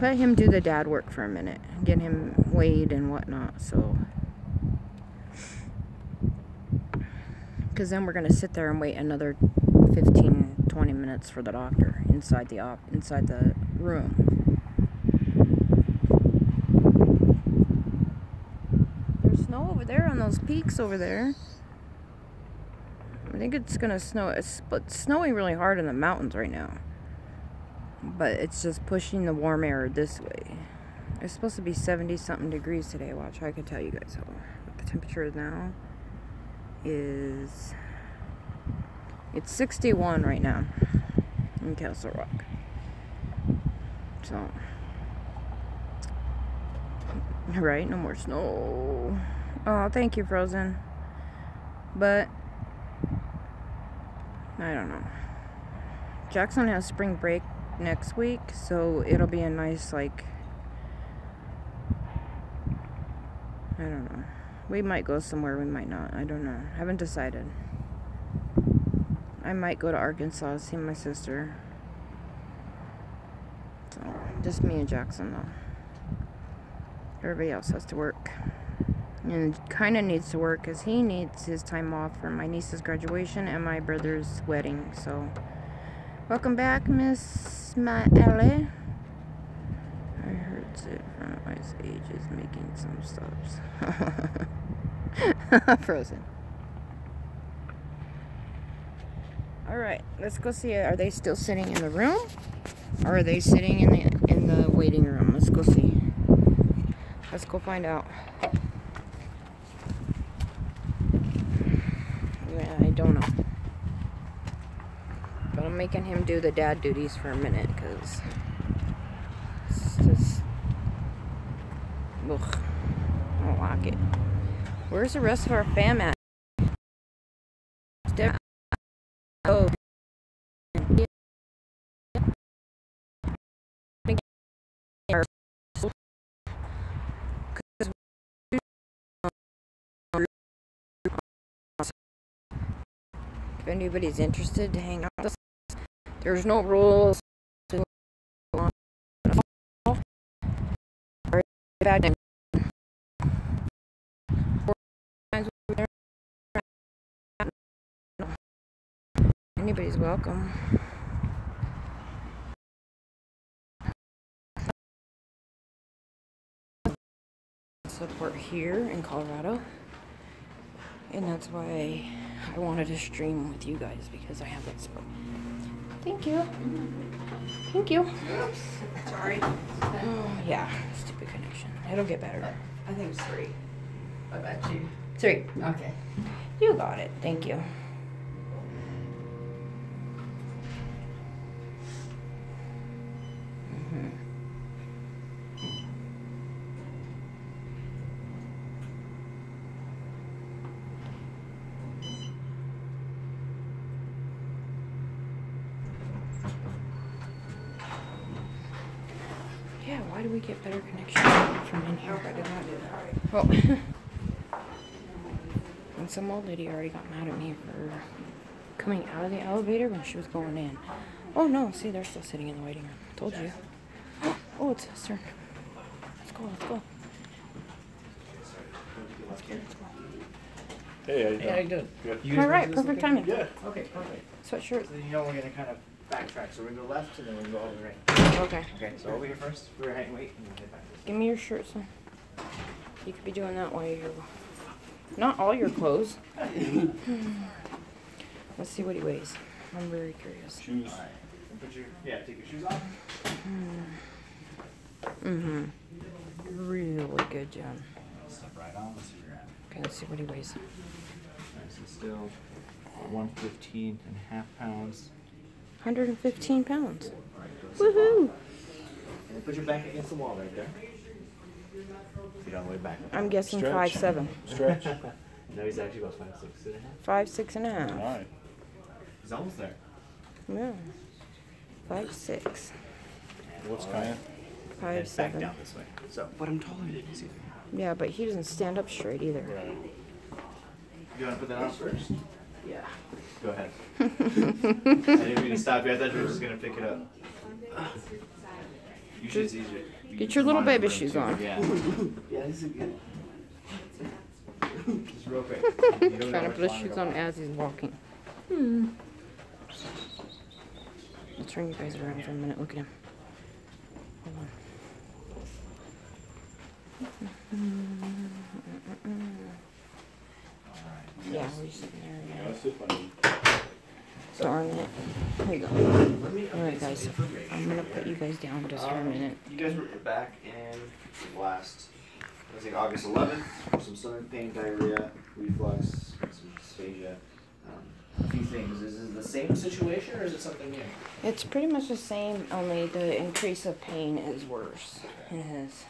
Let him do the dad work for a minute, get him weighed and whatnot. So, because then we're gonna sit there and wait another 15-20 minutes for the doctor inside the room. There's snow over there on those peaks over there. I think it's gonna snow. It's snowing really hard in the mountains right now. But it's just pushing the warm air this way. It's supposed to be 70-something degrees today. Watch, I can tell you guys what the temperature is now. It's 61 right now in Castle Rock. So, right, no more snow. Oh, thank you, Frozen. But I don't know. Jackson has spring break next week, so it'll be a nice, like, I don't know. We might go somewhere, we might not. I don't know. Haven't decided. I might go to Arkansas to see my sister. So, just me and Jackson, though. Everybody else has to work. And kind of needs to work because he needs his time off for my niece's graduation and my brother's wedding. So, welcome back, Miss Maelle. I heard it from Ice Age is making some stops. Frozen. Alright, let's go see. Are they still sitting in the room? Or are they sitting in the waiting room? Let's go see. Let's go find out. Yeah, I don't know. But I'm making him do the dad duties for a minute because it's just, ugh, I don't like it. Where's the rest of our fam at? Oh. If anybody's interested to hang out with us, there's no rules. Anybody's welcome. Support here in Colorado, and that's why I wanted to stream with you guys because I have that support. Thank you. Thank you. Oops. Sorry. Oh, yeah, stupid connection. It'll get better. I think it's 3. I bet you. 3. Okay. You got it. Thank you. Yeah, why do we get better connection from in here? I did not do that. Well, and some old lady already got mad at me for coming out of the elevator when she was going in. Oh no, see, they're still sitting in the waiting room. Told you. Oh, it's his turn. Let's go, let's go. Let's go, let's go. Hey, how you doing? Hey, how you doing? Good. You guys All right, ready to perfect listen? timing. Yeah. Okay, perfect. Sweatshirt. So you know we're gonna kind of backtrack. So we're gonna go left and then we're gonna go all the way right. Okay. Okay, so over here first. We're hang wait and we'll head back this way. Give me your shirt, son. You could be doing that while you're... Not all your clothes. Let's see what he weighs. I'm very curious. Shoes. Alright. Put your take your shoes off. Mm-hmm. Really good, John. Step right on. Let's see where you're at. Okay, let's see what he weighs. Alright, so still 115.5 pounds. 115 pounds. Alright, go sit Woohoo! and then put your back against the wall right there. Feet on the way back. I'm guessing Stretch. 5'7". Stretch. No, he's actually about 5'6.5". 5'6.5". All right. He's almost there. Yeah. 5'6". What's All right. Kyan? And back 5'7". down this way. So, But I'm taller than you. Yeah, but he doesn't stand up straight either. Right. you want to put that on first? Yeah. Go ahead. I didn't mean to stop you. I thought you were just going to pick it up. Usually it's easier. Get your little Monitor baby them shoes too. on. Yeah. Yeah, this is good. Just real quick. You don't know Trying to which put his one shoes go on on. as he's walking. I'll turn you guys around for a minute. Look at him. Hold on. Yeah, we're sitting there. Yeah, that's it, buddy. Darn it. Here you go. Let me Alright update guys, some food ratings I'm gonna here. put you guys down just for a minute. You guys were back in last, I think August 11th. Some stomach pain, diarrhea, reflux, some dysphagia. A few things. Is it the same situation or is it something new? It's pretty much the same, only the increase of pain is worse in his,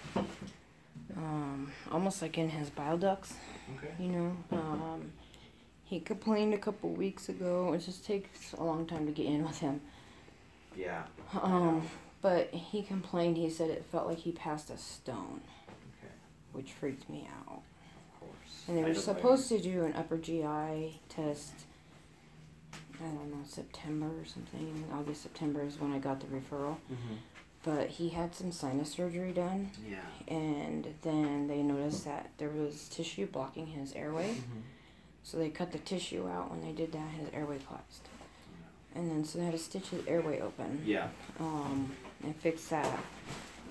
almost like in his bile ducts, Okay. you know. He complained a couple weeks ago. It just takes a long time to get in with him. Yeah. But he complained, he said it felt like he passed a stone, Okay. which freaked me out. Of course. And they I were don't blame supposed to do an upper GI test, I don't know, September or something. August, September is when I got the referral. you. Mhm. But he had some sinus surgery done, Yeah. and then they noticed that there was tissue blocking his airway. So they cut the tissue out. When they did that, his airway collapsed. And then so they had to stitch his airway open. Yeah. And fix that.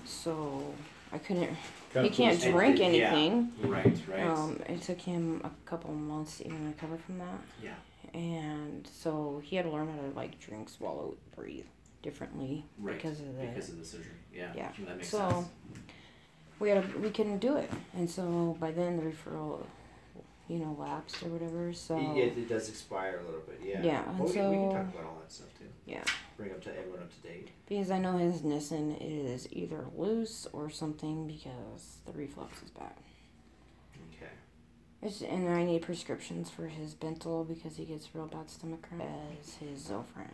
So I couldn't. Kinda He can't And drink did- yeah. anything. Right. Right. It took him a couple months to even recover from that. yeah. And so he had to learn how to like drink, swallow, breathe differently Right. because of the surgery. Yeah. yeah. That makes So sense. we couldn't do it, and so by then the referral, you know, lapsed or whatever. So It does expire a little bit. Yeah. Yeah, Well, we can so- talk about all that stuff too. yeah, Bring everyone up to date. because I know his Nissen is either loose or something because the reflux is bad. Okay. And I need prescriptions for his Bentyl because he gets real bad stomach cramp, as his Zofran.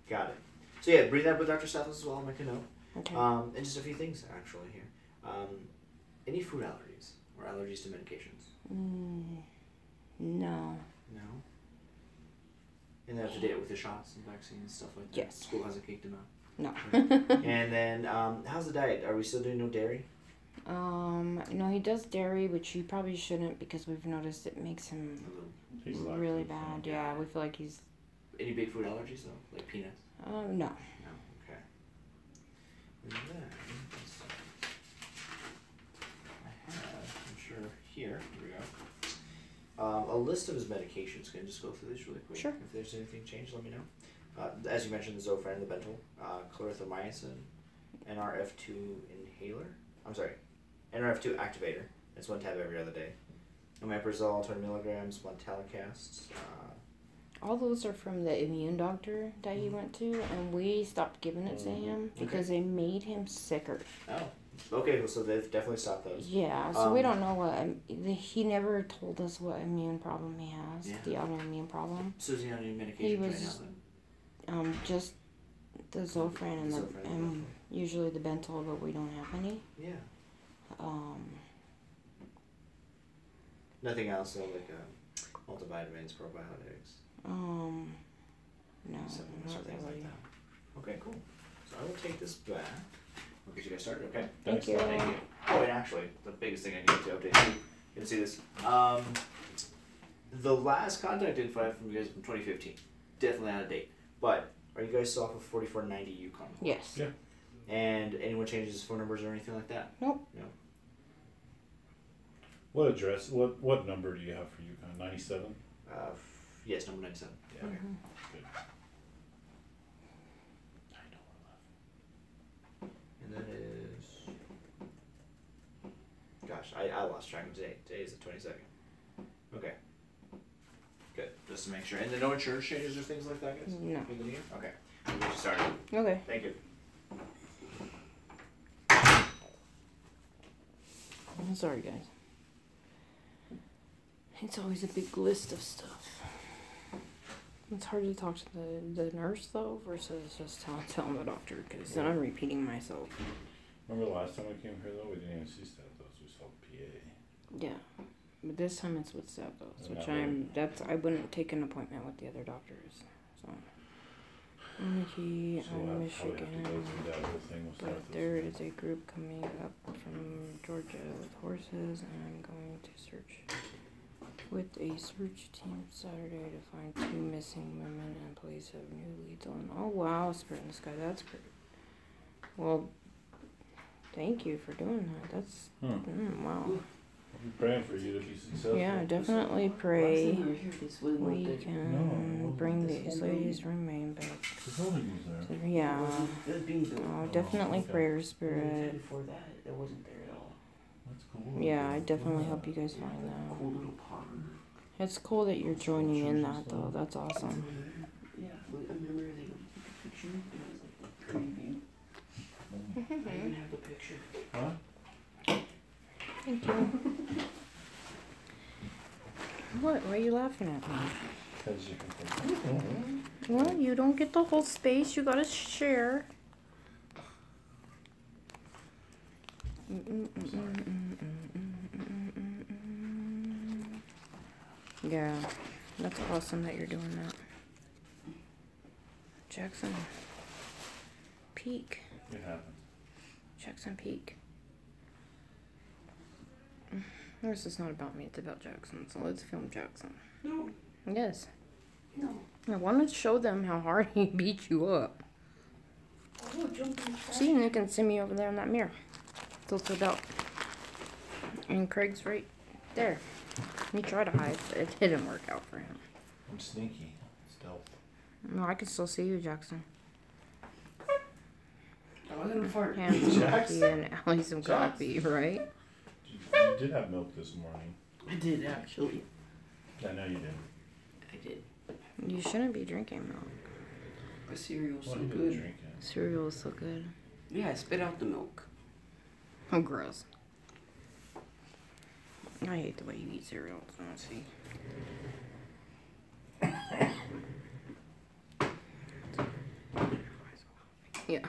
Got it. So yeah, bring that up with Dr. Stathos as well. I'll make a note. Okay. And just a few things actually here. Any food allergies or allergies to medications? No. No. And then up to date with the shots and vaccines and stuff like that. Yes. School hasn't kicked him out. No. And then how's the diet? Are we still doing no dairy? No, he does dairy, which he probably shouldn't because we've noticed it makes him A little. He's really lactose, bad. Yeah, we feel like he's. Any big food allergies though, like peanuts? No. No. Okay. And then let's see. I have, I'm sure here we go. A list of his medications. Can I just go through this really quick? Sure. If there's anything changed, let me know. As you mentioned, the Zofran, the Bentyl, clarithromycin, NRF2 inhaler. I'm sorry, NRF2 activator. It's 1 tab every other day. Omeprazole, 20 milligrams, 1 telecast. All those are from the immune doctor that he went to, and we stopped giving it to him because they made him sicker. Oh, okay. Well, so they've definitely stopped those. Yeah, so we don't know what. He never told us what immune problem he has, Yeah. the autoimmune problem. So is he on any medications He right was- now then? Just the Zofran and Zofran, and usually the Bentyl, but we don't have any. Yeah. Nothing else though, like multivitamins, probiotics, No, supplements, or not things really. like that. Okay, cool. So I will take this back. We'll get you guys started. Okay. Thank you. Thank you. Oh, and actually, the biggest thing I need to update you. You can see this. The last contact info I have from you guys is from 2015. Definitely out of date. But are you guys still off of 4490 Yukon? Yes. Yeah. And anyone changes phone numbers or anything like that? Nope. No. What address? What number do you have for Yukon? 97. Yes, number 97. Yeah. Okay. Good. And that is. Gosh, I lost track of today. Today is the 22nd. Okay. Good. Just to make sure. And then no insurance changes or things like that, guys? No. For the new year? Okay. We'll get you started. Okay. Thank you. I'm sorry, guys. It's always a big list of stuff. It's hard to talk to the nurse, though, versus just telling the doctor, because then I'm repeating myself. Remember the last time we came here, though? We didn't even see Stathos. We saw PA. Yeah. But this time it's with Stathos, And which that I wouldn't take an appointment with the other doctors. So, Mickey, So we'll I'm have to probably have to Michigan. go through that whole thing with But Stathos. there is a group coming up from Georgia with horses, and I'm going to search with a search team Saturday to find 2 missing women and police have new leads on. Oh wow, Spirit in the Sky, that's great. Well, thank you for doing that. That's wow. I'll be praying for you to be successful. Yeah, definitely Last pray time we were here, this wasn't we like can bring these ladies to remain back. The building was there. Yeah. It was being built. Oh, definitely okay. prayer And Spirit. before that, it wasn't there at all. That's cool. Yeah, I definitely hope you guys find that. Cool little pond. It's cool that you're joining in that though. That's awesome. Yeah, I remember they took a picture and it was like creepy. I even have the picture. Huh? Thank you. What? Why are you laughing at me? Because you can think. Well, you don't get the whole space. You gotta share. Yeah, that's awesome that you're doing that. Jackson Peak. It happens. Jackson Peak. This is not about me, it's about Jackson, so let's film Jackson. No, Yes. no. I want to show them how hard he beat you up. Oh, jump in the trash. See, and you can see me over there in that mirror. Tilted out. And Craig's right there. He tried to hide, but it didn't work out for him. I'm sneaky. Stealth. No, I can still see you, Jackson. I wasn't a fart. Hands Jackson? and Allie some coffee, right? You did have milk this morning. I did actually. I know you did. I did. You shouldn't be drinking milk. The cereal's Well, so you didn't good. drink it. Cereal is so good. Yeah, I spit out the milk. Oh, gross. I hate the way you eat cereal. So let's see. Yeah.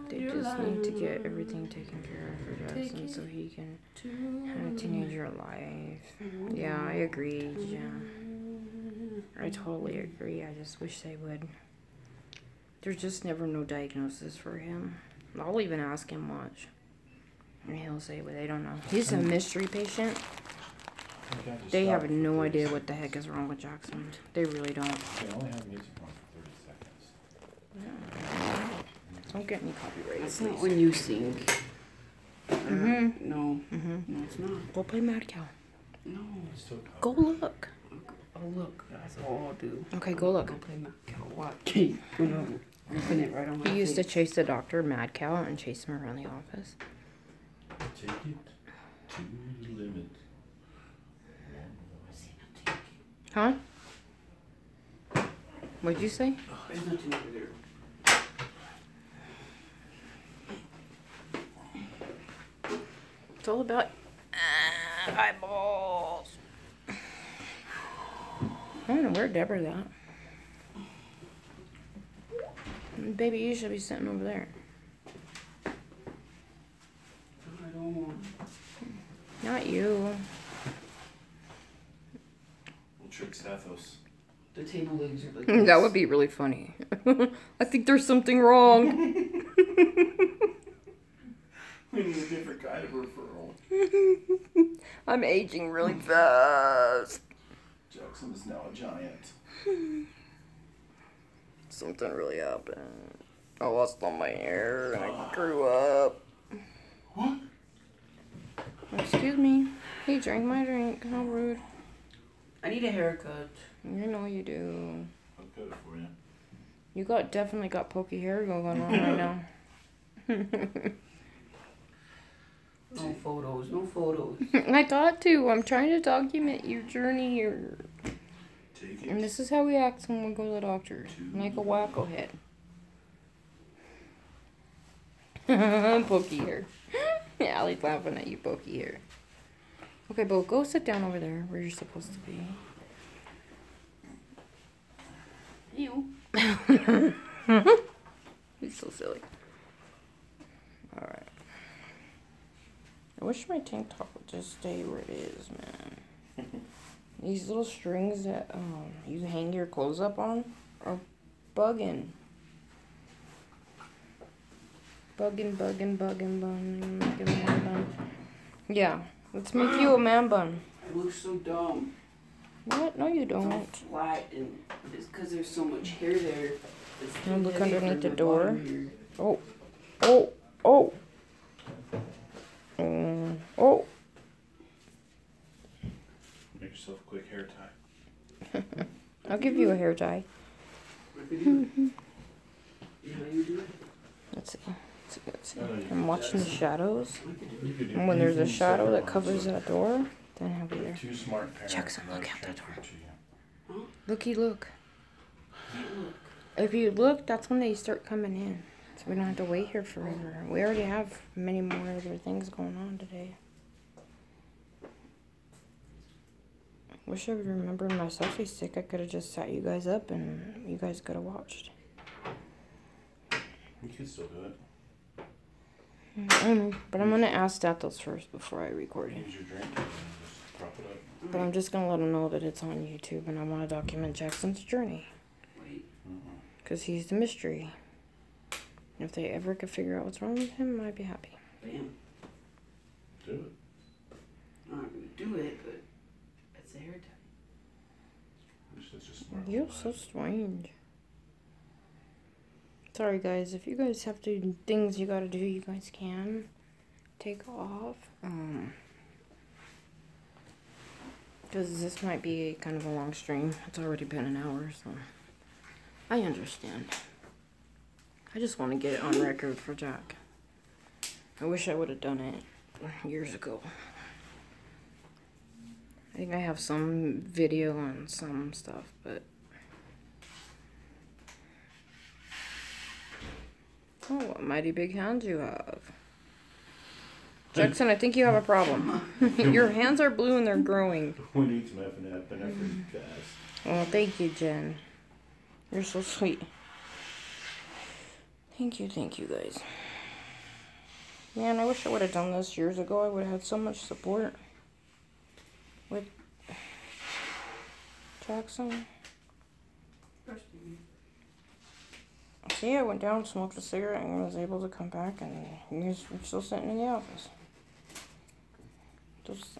They just need to get everything taken care of for Jackson so he can have a teenager life. Yeah, I agree. Yeah. I totally agree. I just wish they would. There's just never no diagnosis for him. I'll even ask him much. And he'll say, well, they don't know. He's a mystery patient. You can't just They stop have for no 30 idea seconds. what the heck is wrong with Jackson. They really don't. You can only have music on for 30 seconds. Don't get me copyrighted, That's not please. when you sing. Mhm. No. Mhm. No, it's not. Go play Mad Cow. No. It's still Go look. Oh, look. That's all I'll do. Okay, go look. Go play my cow. Watch. I'm gonna open it right on my He used to face. chase the doctor, Mad Cow, and chase him around the office. Take it to the limit. Huh? What'd you say? There's nothing over there. It's all about eyeballs. I don't know where Deborah's at. Baby, you should be sitting over there. I don't want. Not you. We'll trick Stathos. The table legs are like That would be really funny. I think there's something wrong. We need a different kind of referral. I'm aging really fast. Jackson is now a giant. Something really happened. I lost all my hair and I grew up. What? Excuse me. He drank my drink. How rude. I need a haircut. You know you do. I'll cut it for you. You definitely got pokey hair going on right now. No photos. No photos. I got to. I'm trying to document your journey here. Take And it. this is how we act when we go to the doctor. Like a wacko head. Pokey hair. Yeah, Allie's laughing at you, Pokey, here. Okay, Bo, go sit down over there where you're supposed to be. You. He's so silly. Alright. I wish my tank top would just stay where it is, man. These little strings that you hang your clothes up on are bugging. Bugging. Yeah, let's make you a man bun. I look so dumb. What? No, you It's all don't. flat, and it's because there's so much hair there. It's too Now look heavy for underneath the my door. bottom here. Oh. Oh. Make yourself a quick hair tie. I'll give you a hair tie. What if I do it? You know how you do it? Let's see. I'm watching the shadows. You could do And when there's a anything shadow that except covers one. that door, then I'll be there. Two smart parents. Jackson, and look that'll out that transfer door. to you. Looky, look. Look. If you look, that's when they start coming in. So we don't have to wait here forever. We already have many more other things going on today. Wish I would remember my selfie stick. I could have just sat you guys up and you guys could have watched. You could still do it. I don't know, but I'm gonna ask Stathos first before I record it. Use your drink and just prop it up. But I'm just gonna let him know that it's on YouTube and I want to document Jackson's journey. Wait. Because he's the mystery. If they ever could figure out what's wrong with him, I'd be happy. Bam. Do it. I'm not gonna do it, but it's a hair tie. Wish that's just smart. You're so strange. Sorry guys, if you guys have to things you gotta do, you guys can take off. Because this might be kind of a long stream. It's already been an hour, so I understand. I just want to get it on record for Jack. I wish I would have done it years ago. I think I have some video on some stuff, but oh, what mighty big hands you have. Jackson, I think you have a problem. Your hands are blue and they're growing. We need some epinephrine fast. Oh, thank you, Jen. You're so sweet. Thank you, guys. Man, I wish I would have done this years ago. I would have had so much support with Jackson. See, I went down, smoked a cigarette, and was able to come back, and you guys were still sitting in the office. Those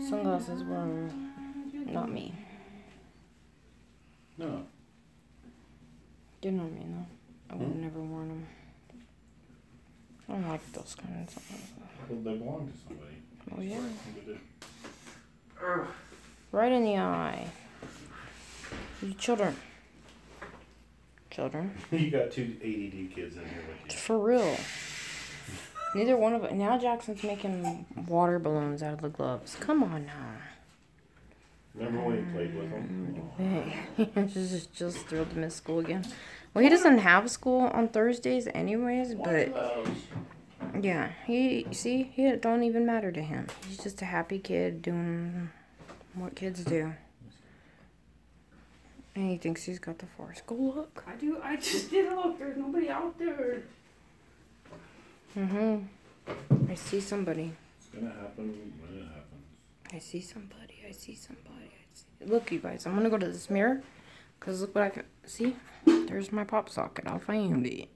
sunglasses were not me. No. You know me, though. I would have never worn them. I don't like those kind of sunglasses. Well, they belong to somebody. Oh, yeah. What they do. Right in the eye. You children. You got two ADD kids in here with you. For real. Neither one of them. Now Jackson's making water balloons out of the gloves. Come on now. Remember when you played with them? Hey, just thrilled to miss school again. Well, he doesn't have school on Thursdays anyways, but yeah, he don't even matter to him. He's just a happy kid doing what kids do. And he thinks he's got the force. Go look. I do. I just did look. There's nobody out there. I see somebody. It's gonna happen when it happens. I see somebody. Look, you guys, I'm gonna go to this mirror. Because look what I can see. There's my pop socket. I found it.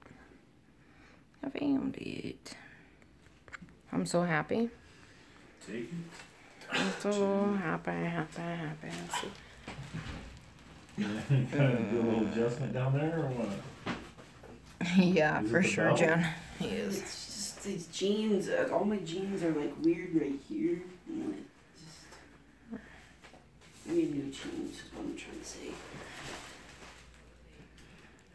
I'm so happy. Take it. I'm so happy. Let's see. You kind of do a little adjustment down there or what? Yeah, Is it for the sure, belt? Jen. He It's is. just these jeans. All my jeans are like weird right here. And it just. I need new jeans. Is what I'm trying to say.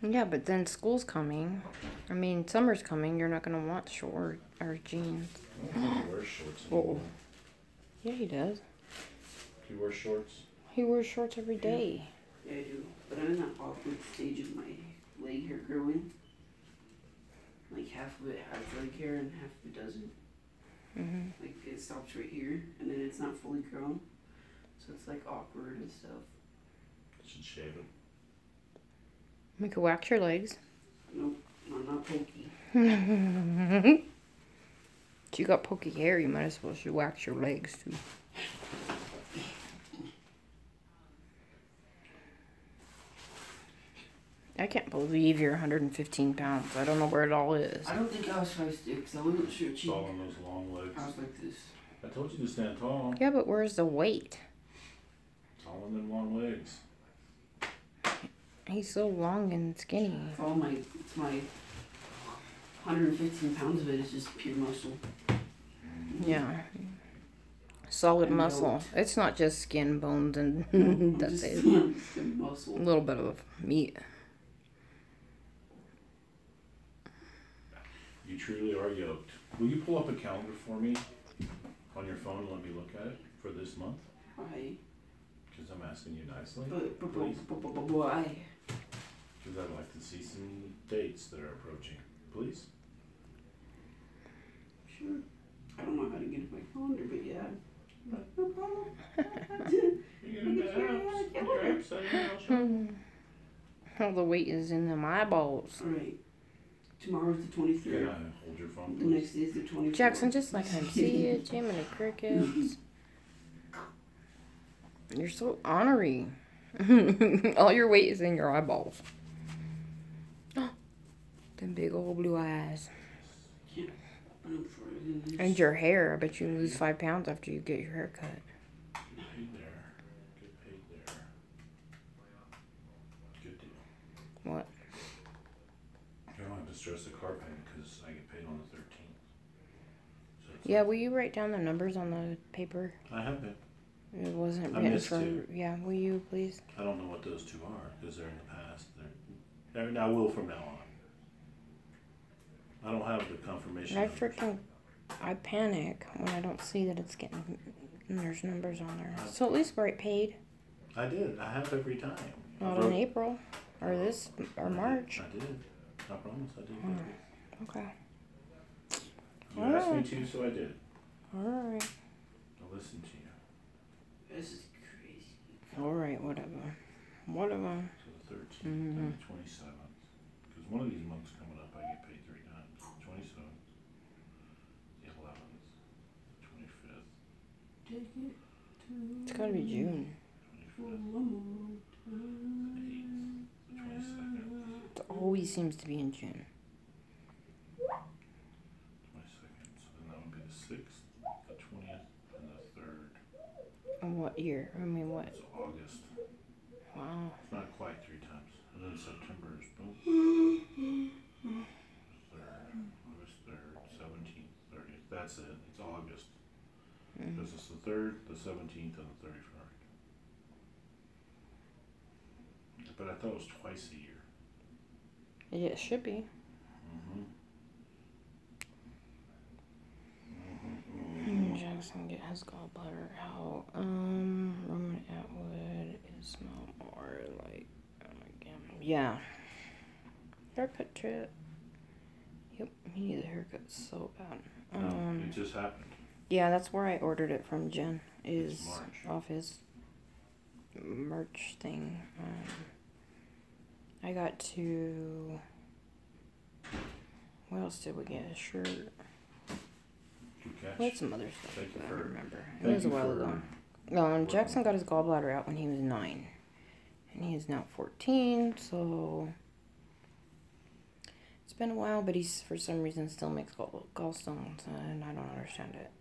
Yeah, but then school's coming. I mean, summer's coming. You're not gonna want short or jeans. I don't think he wears shorts anymore. Yeah, he does. He wears shorts. He wears shorts every day. Yeah, I do. But I'm in that awkward stage of my leg hair growing. Like half of it has leg hair and half of it doesn't. Mhm. Like it stops right here, and then it's not fully grown, so it's like awkward and stuff. Should shave it. We could wax your legs. Nope, I'm not pokey. You got pokey hair, you might as well should wax your legs too. I can't believe you're 115 pounds. I don't know where it all is. I don't think I was 5'6", I wasn't sure It's cheap. all on those long legs. I was like this. I told you to stand tall. Yeah, but where's the weight? It's all on them long legs. He's so long and skinny. It's all my, it's my 115 pounds of it is just pure muscle. Yeah. Solid And muscle. yoked. It's not just skin, bones, and that's Just it. the muscle. A little bit of meat. You truly are yoked. Will you pull up a calendar for me on your phone and let me look at it for this month? Why? Because I'm asking you nicely. Why? Because I'd like to see some dates that are approaching. Please? Sure. I don't know how to get in my calendar, but yeah. No problem. All the weight is in them eyeballs. Alright. Tomorrow's the Can 23rd. I hold your phone, The please? next day is the 24th. Jackson, just let him see it. Jiminy Crickets. You're so ornery. All your weight is in your eyeballs. Them big old blue eyes. And your hair. I bet you lose 5 pounds after you get your hair cut. Paid there. Get paid there. Good deal. What? You don't have to stress the car payment because I get paid on the 13th. So it's Yeah, will you write down the numbers on the paper? I have been. It wasn't I written missed for. two. Yeah, will you please? I don't know what those two are because they're in the past. I will from now on. I don't have the confirmation. I panic when I don't see that it's getting. And there's numbers on there. So at least write paid. I did. I have every time. Not in April. Or this. Or March. I did. I promise I did. Okay. You asked me to, so I did. Alright. I listened to you. This is crazy. Alright, whatever. Whatever. So the 13th and the 27th. Because one of these months coming up, I get paid 3 times. 27th, the 11th, 25th, Take it to It's gotta be June. 25th, the 8th, the 22nd, It always seems to be in June. 22nd. So then that would be the 6th, the 20th, and the 3rd. And what year? I mean, what? It's August. Wow. It's not quite 3 times. And then September is boom. 3rd, August 3rd, 17th, 30th. That's it. It's August. Because it's the 3rd, the 17th, and the 31st. But I thought it was twice a year. Yeah, it should be. Jackson get his gallbladder out. Roman Atwood is not more like again. Yeah. Haircut trip. Yep, he needs a haircut so bad. No, it just happened. Yeah, that's where I ordered it from. Jen is March. off his merch thing. I got to. What else did we get? A shirt. Good catch. We had some other stuff. Thank you I for- don't remember. It thank was a you while for ago. No, and Jackson got his gallbladder out when he was 9, and he is now 14. So it's been a while, but he's for some reason still makes gallstones, and I don't understand it.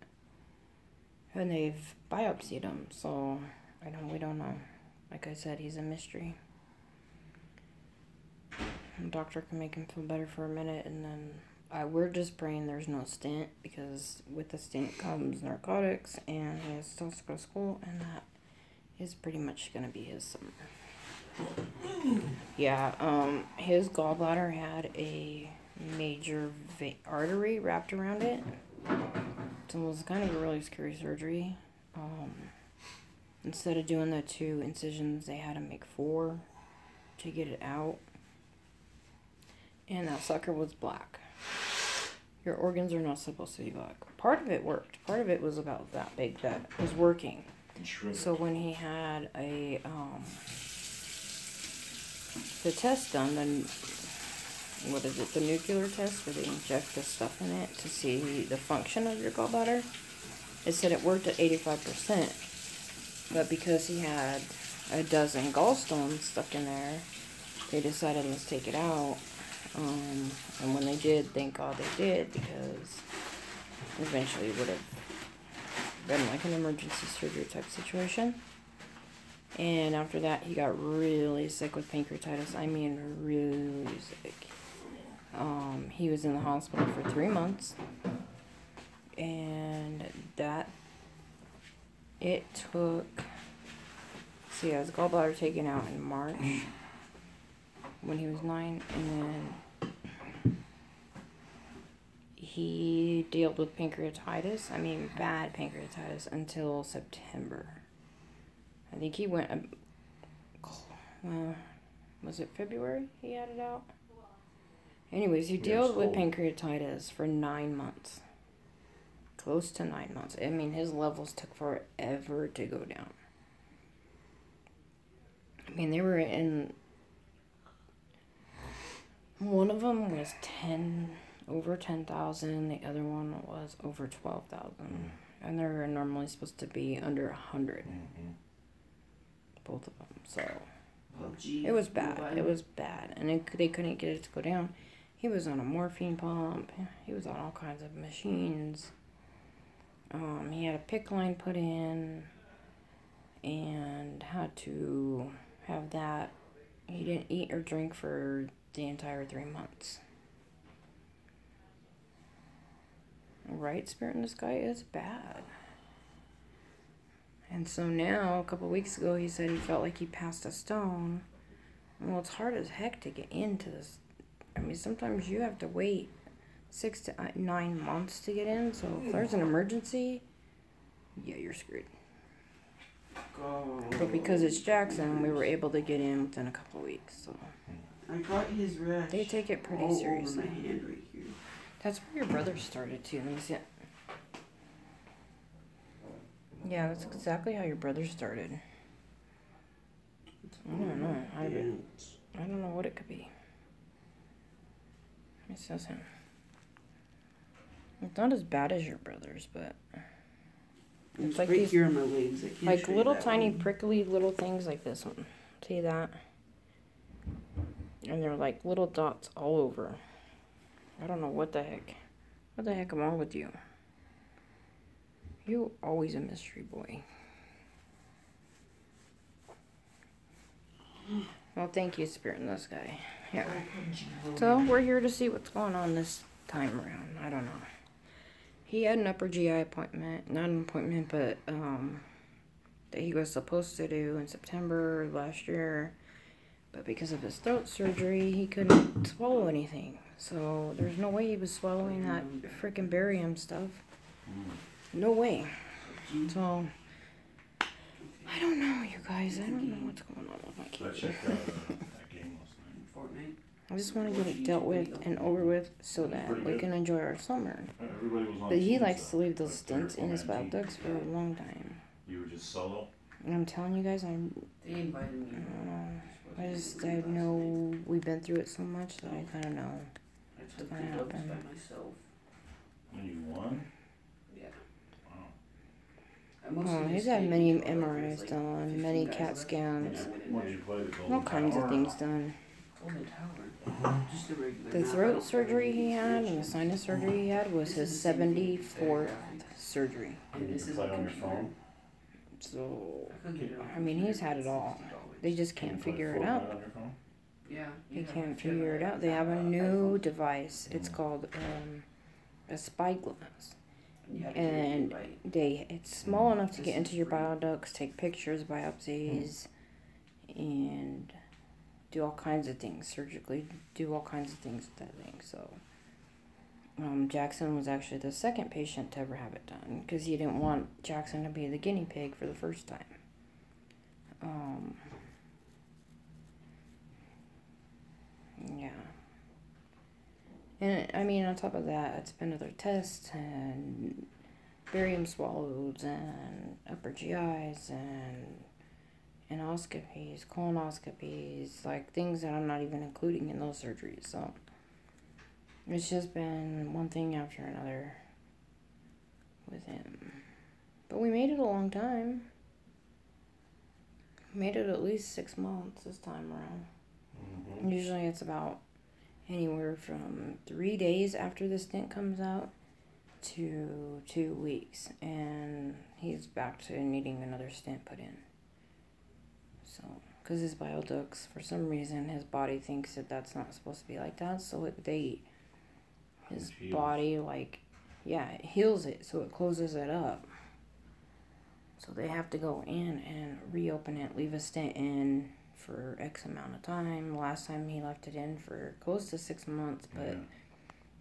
And they've biopsied him, so we don't know. Like I said, he's a mystery. The doctor can make him feel better for a minute, and then we're just praying there's no stent, because with the stent comes narcotics, and he still has to go to school, and that is pretty much gonna be his summer. Yeah, his gallbladder had a major artery wrapped around it, so it was kind of a really scary surgery. Instead of doing the 2 incisions, they had to make 4 to get it out. And that sucker was black. Your organs are not supposed to be black. Part of it worked. Part of it was about that big that was working. So when he had the test done, then what is it, the nuclear test where they inject the stuff in it to see the function of your gallbladder, it said it worked at 85%. But because he had a dozen gallstones stuck in there, they decided, let's take it out. And when they did, thank God they did, because eventually it would have been like an emergency surgery type situation. And after that, he got really sick with pancreatitis. I mean, really sick. He was in the hospital for 3 months. And it took, see, his gallbladder taken out in March when he was 9, and then he dealt with pancreatitis, I mean bad pancreatitis, until September. I think he went, was it February he had it out? Anyways, he dealt with pancreatitis for 9 months. Close to 9 months. I mean, his levels took forever to go down. I mean, they were in, one of them was over 10,000. The other one was over 12,000. And they're normally supposed to be under 100. Both of them. So it was bad. It was bad. And they couldn't get it to go down. He was on a morphine pump. He was on all kinds of machines. He had a PICC line put in and had to have that. He didn't eat or drink for the entire 3 months. Right, Spirit in the Sky is bad. And so now, a couple weeks ago, he said he felt like he passed a stone. Well, it's hard as heck to get into this. I mean, sometimes you have to wait 6 to 9 months to get in. So if there's an emergency, yeah, you're screwed. But because it's Jackson, we were able to get in within a couple weeks. So I got his rash. they take it pretty all seriously. over my hand right here. That's where your brother started too. Let me see it. Yeah, that's exactly how your brother started. I don't know. I don't know what it could be. It says him. It's not as bad as your brother's, but it's like right these, here on my legs. I can't like show you little that tiny one. prickly little things like this one. See that? And they're like little dots all over. I don't know what the heck. What the heck am wrong with you? You always a mystery boy. Well, thank you, Spirit in the Sky. Yeah. So, we're here to see what's going on this time around. I don't know. He had an upper GI appointment. Not an appointment, but, that he was supposed to do in September last year. But because of his throat surgery, he couldn't swallow anything. So, there's no way he was swallowing that freaking barium stuff. No way. So, I don't know, you guys. I don't know what's going on with my kid. I checked out that game last night. Fortnite. I just want to get it dealt with and over with so that we can enjoy our summer. Everybody was on But he team, likes so to leave those that's stints in his bile 34, ducts for a long time. You were just solo? And I'm telling you guys, They invited me. I know we've been through it so much that I kind of know. I took gonna the dubs by happen. myself. And you won? Yeah. Wow. I mostly Oh, he's just had stayed many until, like, MRIs there's, like, done, 15 many guys CAT left, scans, and I went in What there. did you play? The Golden all kinds of Tower? things done. Golden Tower. Just a regular The map. I throat don't surgery he have had any and the sinus surgery he had was his This is the same thing. 74th surgery. And You this can is play a on your computer. phone? So, I could get it on I mean, he's computer. had it all. They just Can can't you play figure it Fortnite out. on your phone? Yeah. They yeah, can't yeah, figure it out. They have a new device. It's called a spyglass. You had to get an And invite. it's small enough to get into your bile ducts, take pictures, biopsies, and do all kinds of things surgically. Do all kinds of things with that thing. So, Jackson was actually the second patient to ever have it done because he didn't want Jackson to be the guinea pig for the first time. Yeah. And I mean, on top of that, it's been other tests and barium swallows and upper GIs and endoscopies, colonoscopies, like things that I'm not even including in those surgeries. So it's just been one thing after another with him. But we made it a long time. Made it at least 6 months this time around. Mm-hmm. Usually it's about anywhere from 3 days after the stent comes out to 2 weeks, and he's back to needing another stent put in. So, because his bile ducts, for some reason, his body thinks that that's not supposed to be like that, so his body, like, yeah, it heals it, so it closes it up. So they have to go in and reopen it, leave a stent in for X amount of time. Last time he left it in for close to 6 months, but Yeah.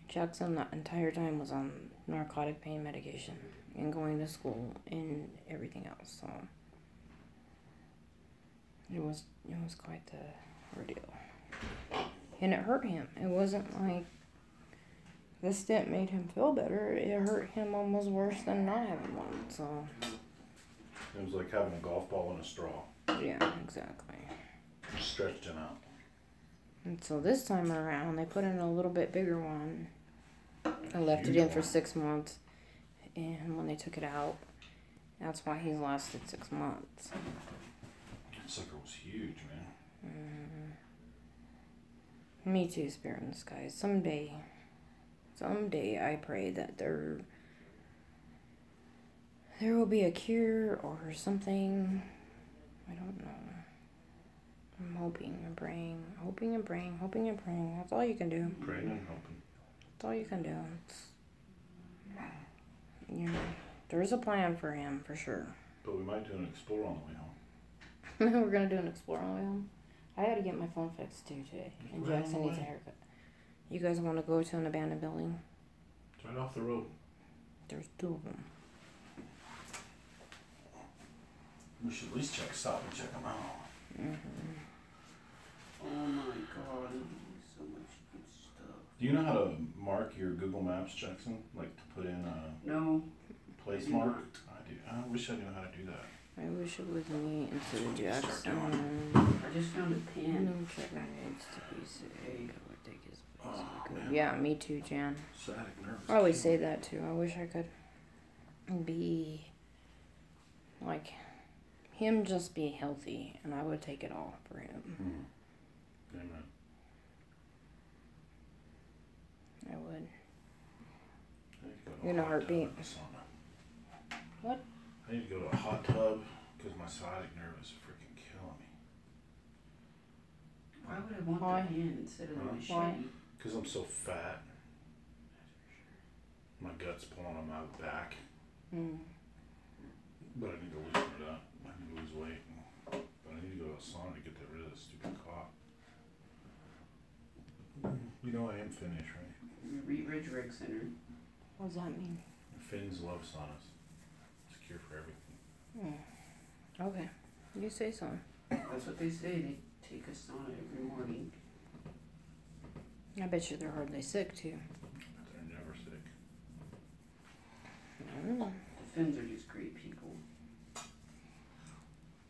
Jackson that entire time was on narcotic pain medication and going to school and everything else. So it was quite the ordeal, and it hurt him. It wasn't like the stent made him feel better. It hurt him almost worse than not having one. So It was like having a golf ball in a straw. yeah, exactly. Stretched him out. And so this time around, they put in a little bit bigger one. I left it in for 6 months, and when they took it out, that's why he's lasted 6 months. That sucker was huge, man. Me too, Spirit in the Sky. Someday I pray that there will be a cure or something. I don't know. I'm hoping and praying. That's all you can do. Praying and hoping. That's all you can do. There's a plan for him, for sure. But we might do an explore on the way home. We're going to do an explore on the way home. I had to get my phone fixed too today. And Right on Jackson the needs a way. haircut. You guys want to go to an abandoned building? It's right off the road. There's 2 of them. We should at least stop and check them out. Oh my god, so much good stuff. Do you know how to mark your Google Maps, Jackson? Like to put in a No, place I do mark? not. I do. I wish I knew how to do that. I wish it was me instead of Jackson. I just found a pen. No Trevor needs to be sick. I would take his place. Yeah, me too, Jan. Sciatic nervous. I always say that too. I wish I could be like him, just be healthy, and I would take it all for him. Amen. I would. I need to go to In a hot heartbeat. tub and sauna. What? I need to go to a hot tub because my sciatic nerve is freaking killing me. Why would I want Why? the pen instead of the Huh? machete? Why? Because I'm so fat. My gut's pulling on my back. But I need to loosen it up. I need to lose weight. But I need to go to a sauna to get rid of this stupid cough. You know I am Finnish, right? Ridge Rec Center. What does that mean? Finns love saunas. It's a cure for everything. Okay, you say so. That's what they say. They take a sauna every morning. I bet you they're hardly sick too. But they're never sick. I don't know. The Finns are just great people.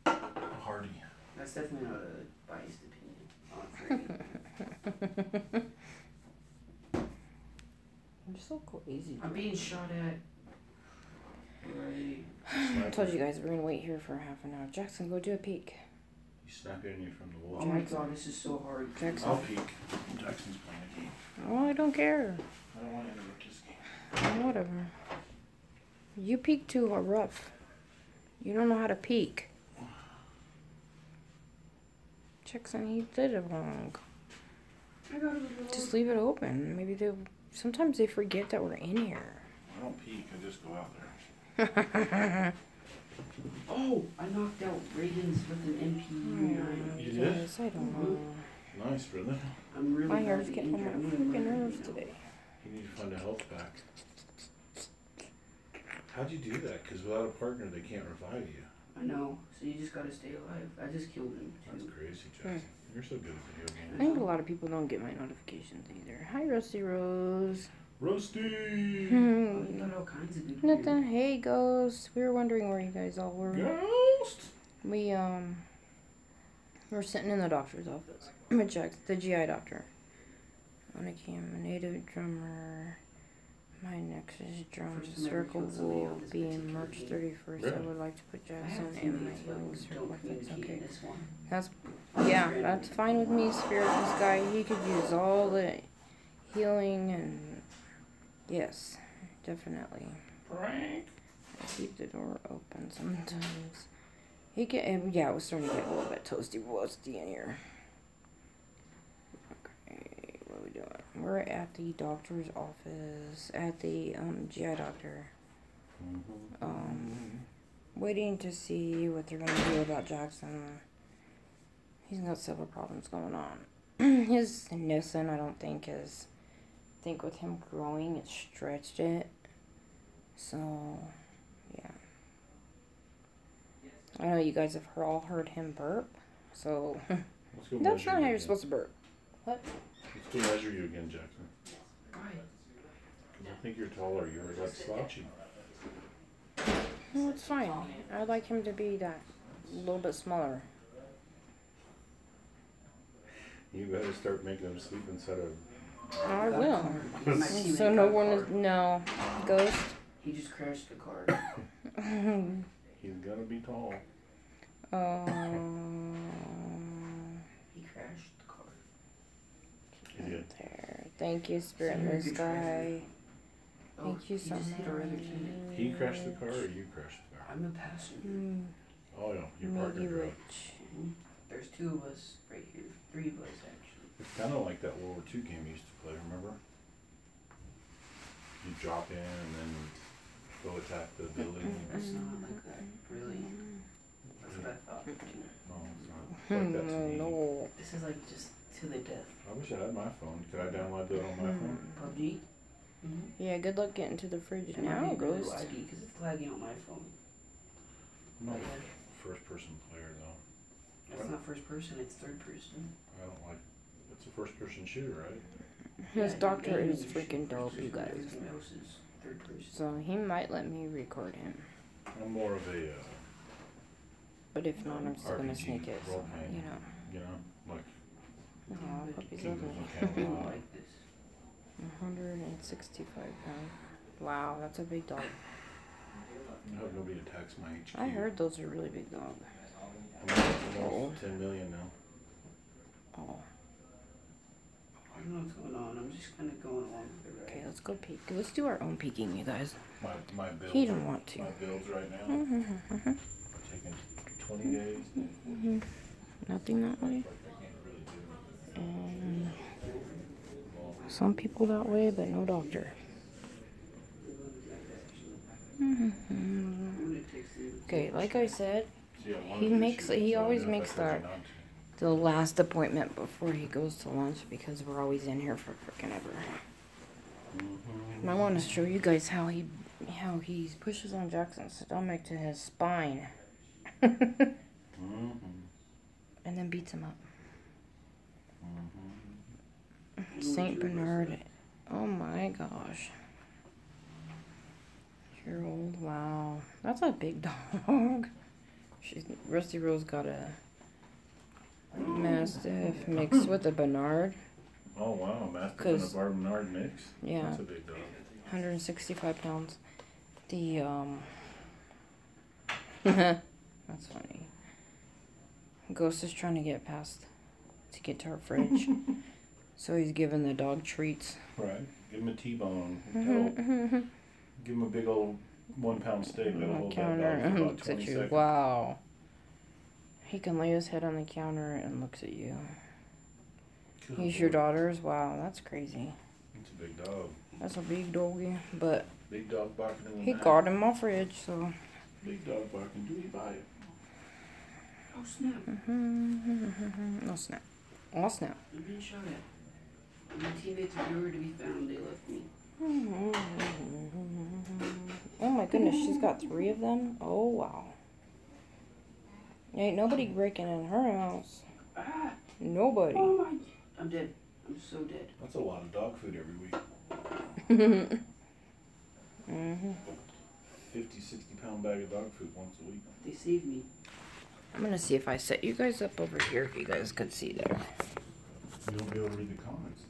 Hardy. That's definitely not a biased opinion. Not You're so crazy. I'm being shot at. Right. I told you guys we're gonna wait here for half an hour. Jackson, go do a peek. He's snapping at you from the wall. Oh my god, this is so hard. Jackson. I'll peek. Jackson's playing a game. Oh, I don't care. I don't want to interrupt this game. Whatever. You peek too rough. You don't know how to peek. Jackson, he did it wrong. I got it. Just leave it open. Maybe sometimes they forget that we're in here. I don't peek. I just go out there. Oh, I knocked out Reagan's with an MP9. You did? Yes, I don't know. Nice, brother. I'm really My hair's badly getting on my injured. I'm freaking gonna murder nerves you. today. You need to find a health pack. How'd you do that? Because without a partner, they can't revive you. I know. So you just gotta stay alive. I just killed him That's too. crazy, Jackson. You're so good at video I games. think a lot of people don't get my notifications either. Hi, Rusty Rose. Rusty! Oh, you got all kinds of good Nothing. Hey, Ghost. We were wondering where you guys all were. Ghost! We're sitting in the doctor's office with Jack, the GI doctor. On a cam, a native drummer. My next drum First time I ever circle killed somebody will on this be in particular March game. 31st. I Really? would like to put I have Jackson in my teammates, but healing we circle don't if that's communicate okay. in this one. That's yeah, that's fine with me, Spirit. This guy, he could use all the healing and yes, definitely. I keep the door open sometimes. He can, yeah, it was starting to get a little bit toasty roasty in here. Okay, what are we doing? We're at the doctor's office, at the GI doctor. Waiting to see what they're gonna do about Jackson. He's got several problems going on. His Nissen, I don't think is. I think with him growing, it stretched it. So, yeah. I know you guys have all heard him burp. So, Let's go that's measure not you how you're again. supposed to burp. What? Let's go measure you again, Jackson. Why? 'Cause I think you're taller. You're like slouchy. No, it's fine. I'd like him to be that a little bit smaller. You better start making him sleep inside of. I Got a will. car. My teammate So got no a one car. is no ghost. He just crashed the car. He's gonna be tall. He crashed the car. Idiot. There. Thank you, Spirit Very in the good sky. Oh, Thank you he so just much. hit our other teammate. He crashed the car or you crashed the car? I'm a passenger. Oh, yeah. Your Make partner you drove. rich. There's two of us right here. Three of us actually. It's kind of like that World War II game you used to play, remember? You drop in and then go attack the building. It's not like that, really. That's what I thought too. No, it's not. It's like that to me. No. This is like just to the death. I wish I had my phone. Could I download that on my phone? PUBG? Yeah, good luck getting to the fridge It now, might be a Ghost. little ID because it's lagging on my phone. I'm not But yeah, a first person player though. it's not first person, it's third person. I don't like. It's a first person shooter, right? His Yeah, doctor aim is and shoot freaking first dope, you person, guys. Everything else is third person. So he might let me record him. I'm more of a, But if not, I'm still gonna RPG sneak it. So, role playing. you know. you know, like Oh, puppy's Kingdoms lovely. of I don't Camelot. like this. 165 pounds. Wow, that's a big dog. I hope nobody attacks my HQ. I heard those are really big dogs. I'm almost 10 million now. Oh, I don't know what's going on. I'm just kind of going along with the okay, ride. let's go peek. Let's do our own peeking, you guys. My bills. He don't want to. My bills right now. are taking 20 days. Nothing that way. Like I can't really do. And some people that way, but no doctor. I'm gonna text him. Okay, like I said, See, I wanted He to makes- shoot he so I always knew if I makes told you that- not to. the last appointment before he goes to lunch because we're always in here for frickin' ever. And I want to show you guys how he pushes on Jackson's stomach to his spine and then beats him up. Saint Bernard. Oh my gosh. Year old. Wow. That's a big dog. Rusty Rose got a Mastiff mixed with a Bernard. Oh wow, Mastiff and a 'Cause- Bar Bernard mix. Yeah. That's a big dog. 165 pounds. The, that's funny. Ghost is trying to get to our fridge. So he's giving the dog treats. Right. Give him a T-bone. Give him a big old 1 pound steak. That'll On the hold that counter dog for and about looks at 20 you. seconds. Wow. He can lay his head on the counter and looks at you. Good He's your Lord. daughter's? Wow, that's crazy. It's a big dog. That's a big doggy. But Big dog barking in the he night. got him off fridge, so. Big dog barking. Do we buy it? Oh snap! No snap. Oh snap. I'm being shot at. My teammates are nowhere to be found. They left me. Oh my goodness, she's got 3 of them? Oh wow. Ain't nobody breaking in her house. Nobody. Oh my. I'm dead. I'm so dead. That's a lot of dog food every week. Mm-hmm. 50, 60-pound bag of dog food once a week. They saved me. I'm gonna see if I set you guys up over here if you guys could see there. You won't be able to read the comments.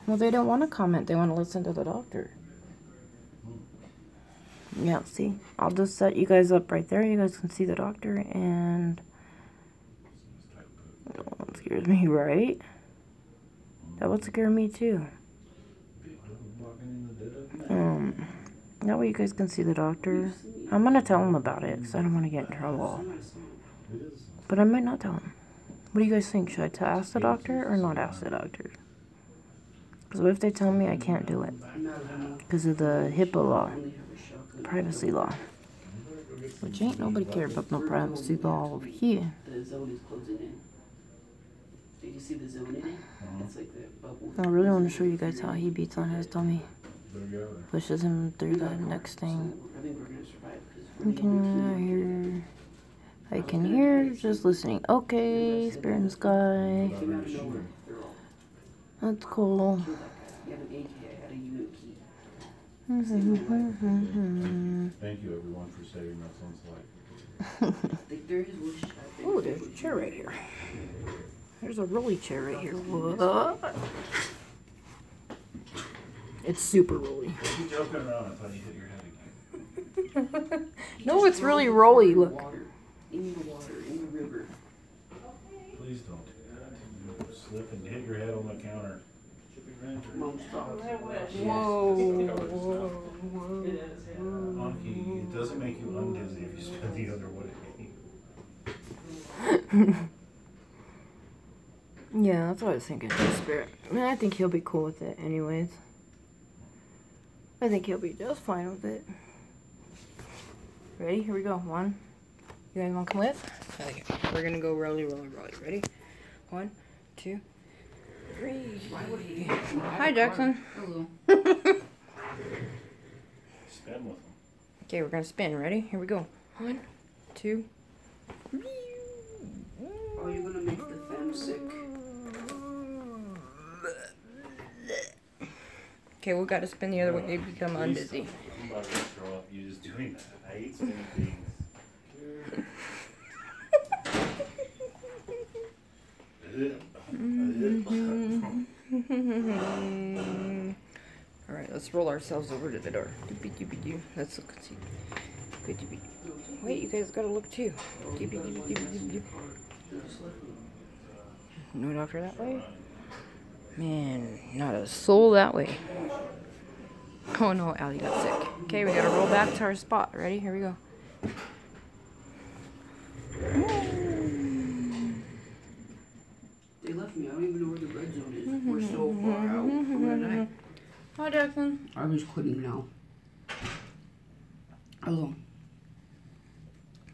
Well, they don't want to comment. They want to listen to the doctor. Yeah, see? I'll just set you guys up right there. You guys can see the doctor and... Oh, that scares me, right? That would scare me too. That way you guys can see the doctor. I'm gonna tell him about it because I don't want to get in trouble. But I might not tell him. What do you guys think? Should I ask the doctor or not ask the doctor? Because what if they tell me I can't do it? Because of the HIPAA law. Privacy law. Which ain't nobody care about no privacy law over here. The zone is closing in. Did you see the zone in it? It's like the bubble. I really want to show you guys how he beats on his tummy. Pushes him through the next thing. I think we're gonna survive I can hear just listening. Okay, spirit in the sky. That's cool. You have an AK, I had a UMP. Thank you, everyone, for saving my son's life. There is wood shop. Oh, there's a chair right here. There's a rolly chair right here. What? It's super rolly. You're joking around. I thought you hit your head again. No, it's really rolly. Look. In the water, in the river. Please don't do that. You slip and hit your head on the counter. Mom, stop. Whoa. Monkey, it doesn't make you undizzy if you spin the other way. Yeah, that's what I was thinking. Spirit. I mean, I think he'll be cool with it anyways. I think he'll be just fine with it. Ready? Here we go. One. You guys want to come with? Okay. We're going to go rolly, rolly, rolly. Ready? 1, 2, 3. Hi, Jackson. Hello. Spin with them. Okay, we're going to spin. Ready? Here we go. 1, 2, 3. Oh, you're gonna make the fam sick. Okay, we got to spin the other way to become undizzy. I'm about to throw up you just doing that. I hate spinning things. Alright, let's roll ourselves over to the door. Let's look and see. Wait, you guys gotta look too. No doctor that way? Man, not a soul that way. Oh no, Allie got sick. Okay, we gotta roll back to our spot. Ready? Here we go. They left me. I don't even know where the red zone is. We're so far out. I'm gonna die. Hi, Jackson. I was quitting now. Hello.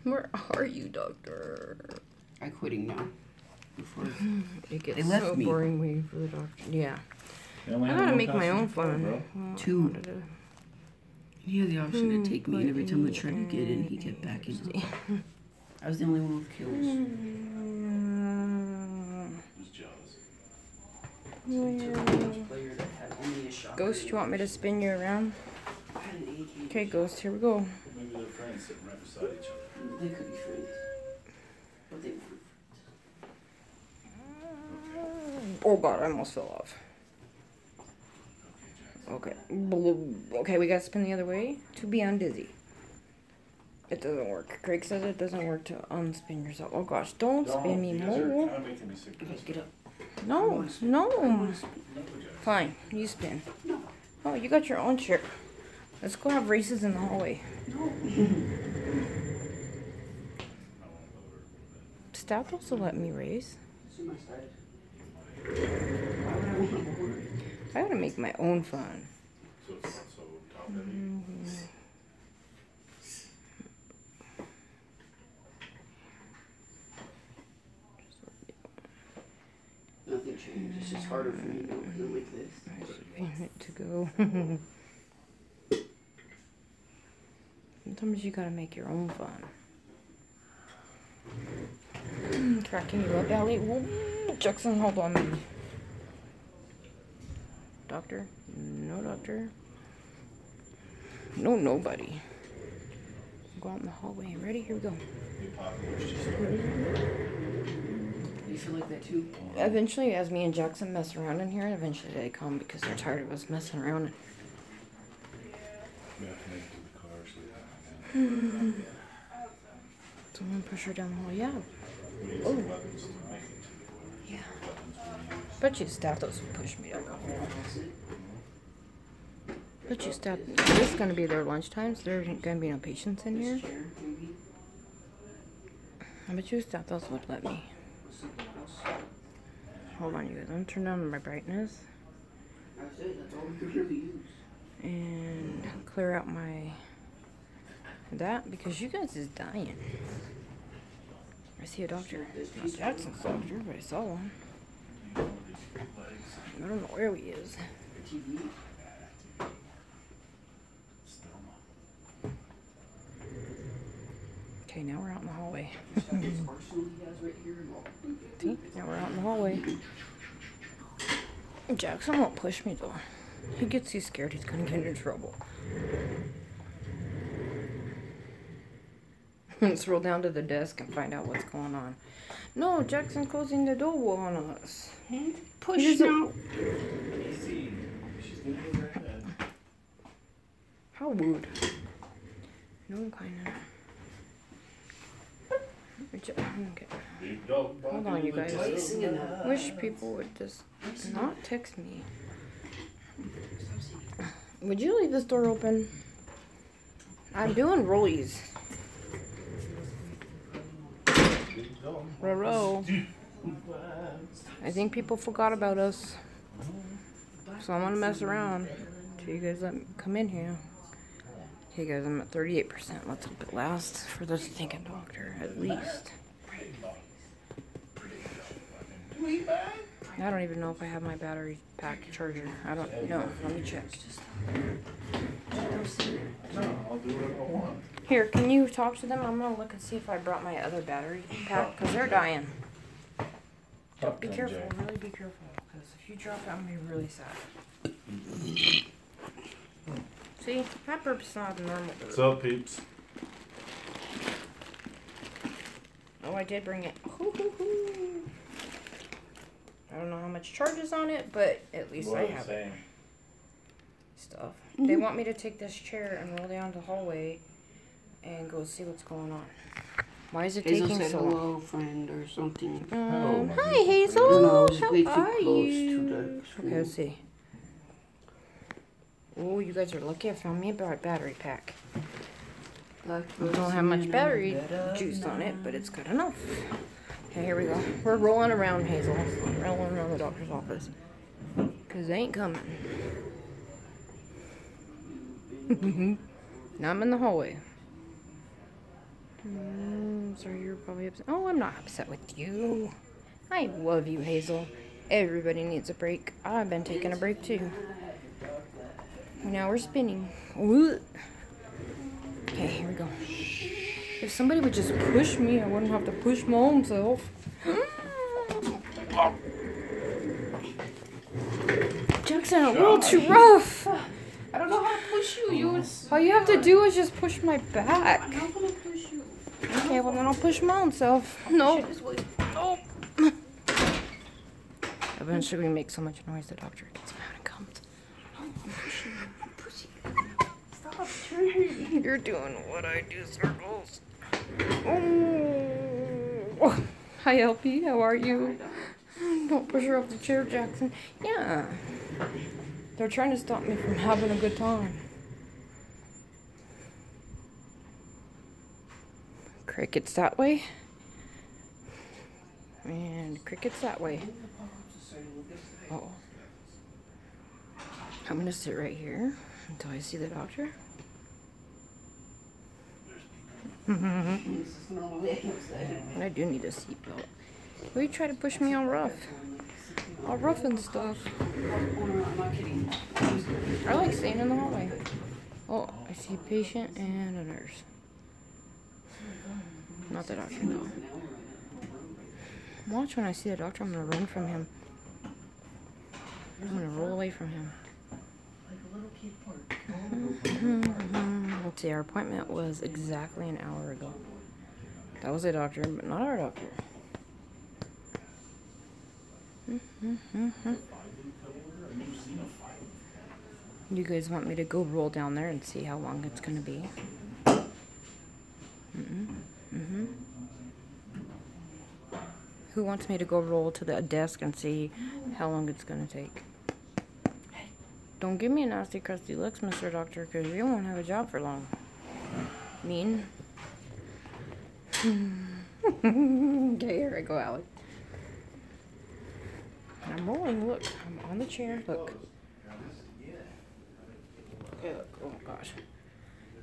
Where are you, doctor? I'm quitting now. Before It gets They left so me. boring waiting for the doctor. Yeah. You only I have gotta one make my own costume, bro. fun. Two. He had the option to take me, and every time I tried to get in, he kept backing up. I was the only one with kills. Who's jealous? So he took a bench player that had only a shot. Ghost, you want me to spin you around? I had an AK. Okay, Ghost, here we go. Maybe they're friends sitting right beside each other. They could be friends. But they weren't friends. Oh god, I almost fell off. Okay. Okay, we gotta spin the other way to be undizzy. It doesn't work. Craig says it doesn't work to unspin yourself. Oh gosh, don't spin me You guys are more. kind of making me sick. Okay, get up. No, no. Fine, you spin. Oh, you got your own chair. Let's go have races in the hallway. Stout also let me race. See my side. I gotta make my own fun. So it's not so top heavy. Nothing changed. It's just harder for me now because I'm like this. To go. Sometimes you gotta make your own fun. cracking you up, Allie? Whoa, Jackson, hold on, baby. Doctor? No doctor. No nobody. Go out in the hallway. Ready? Here we go. You feel like that too? Eventually, as me and Jackson mess around in here, eventually they come because they're tired of us messing around. Someone push her down the hall. Yeah. Oh. Yeah. Bet you staff those who push me down the hall. Bet you staff. This is gonna be their lunch times. There ain't gonna be no patients in here. I bet you staff those would let me. Hold on, you guys. I'm gonna turn down my brightness and clear out my that because you guys is dying. I see a doctor. Not Jackson's doctor, but I saw one. I don't know where he is. Okay, now we're out in the hallway. See? Now we're out in the hallway. Jackson won't push me though. He gets too scared he's gonna get in trouble. Let's roll down to the desk and find out what's going on. No, Jackson closing the door on us. Push out. How rude. No kind of. Okay. Hold on, you guys. Wish people would just not text me. Would you leave this door open? I'm doing rollies. Row. I think people forgot about us. So I'm gonna mess around till you guys let me come in here. Okay guys, I'm at 38%. Let's hope it lasts for this thinking doctor, at least. I don't even know if I have my battery pack charger. I don't know. Let me check. Here, can you talk to them? I'm gonna look and see if I brought my other battery pack, because they're dying. Be careful, really be careful, because if you drop it, I'm gonna be really sad. See, that burp's not a normal burp. What's up, peeps? Oh, I did bring it. I don't know how much charge is on it, but at least I have it. Stuff. They want me to take this chair and roll down the hallway and go see what's going on. Why is it Hazel taking said so hello, long? friend, or something. Hi, Hazel. No, it's way too How are close you? to the screen. Okay, let's see. Oh, you guys are lucky I found me a battery pack. I don't have much battery juice on it, but it's good enough. Okay, here we go. We're rolling around, Hazel. Rolling around the doctor's office. Because they ain't coming. Now I'm in the hallway. Sorry, you're probably upset. Oh, I'm not upset with you. I love you, Hazel. Everybody needs a break. I've been taking a break too. Now we're spinning. Ooh. Okay, here we go. If somebody would just push me, I wouldn't have to push my own self. Jackson, a little too rough. I don't know how to push you. All you have to do is just push my back. I'm not gonna push you. Okay, well then I'll push my own self. No. Nope. Eventually we make so much noise the doctor gets mad and comes. Stop turning. You're doing what I do, circles. Oh. Hi, LP. How are you? Don't push her off the chair, Jackson. Yeah. They're trying to stop me from having a good time. Crickets that way. And crickets that way. Uh-oh. I'm going to sit right here until I see the doctor. I do need a seatbelt. Will you try to push me all rough? All rough and stuff. I like staying in the hallway. Oh, I see a patient and a nurse. Not the doctor, though. Watch when I see the doctor, I'm gonna run from him. I'm gonna roll away from him. Let's see, our appointment was exactly an hour ago. That was a doctor, but not our doctor. You guys want me to go roll down there and see how long it's gonna be? Who wants me to go roll to the desk and see how long it's gonna take? Don't give me nasty, crusty looks, Mr. Doctor, because you won't have a job for long. Mean. Okay, here I go, Alec. I'm rolling. Look, I'm on the chair. Look. Okay, look. Oh gosh.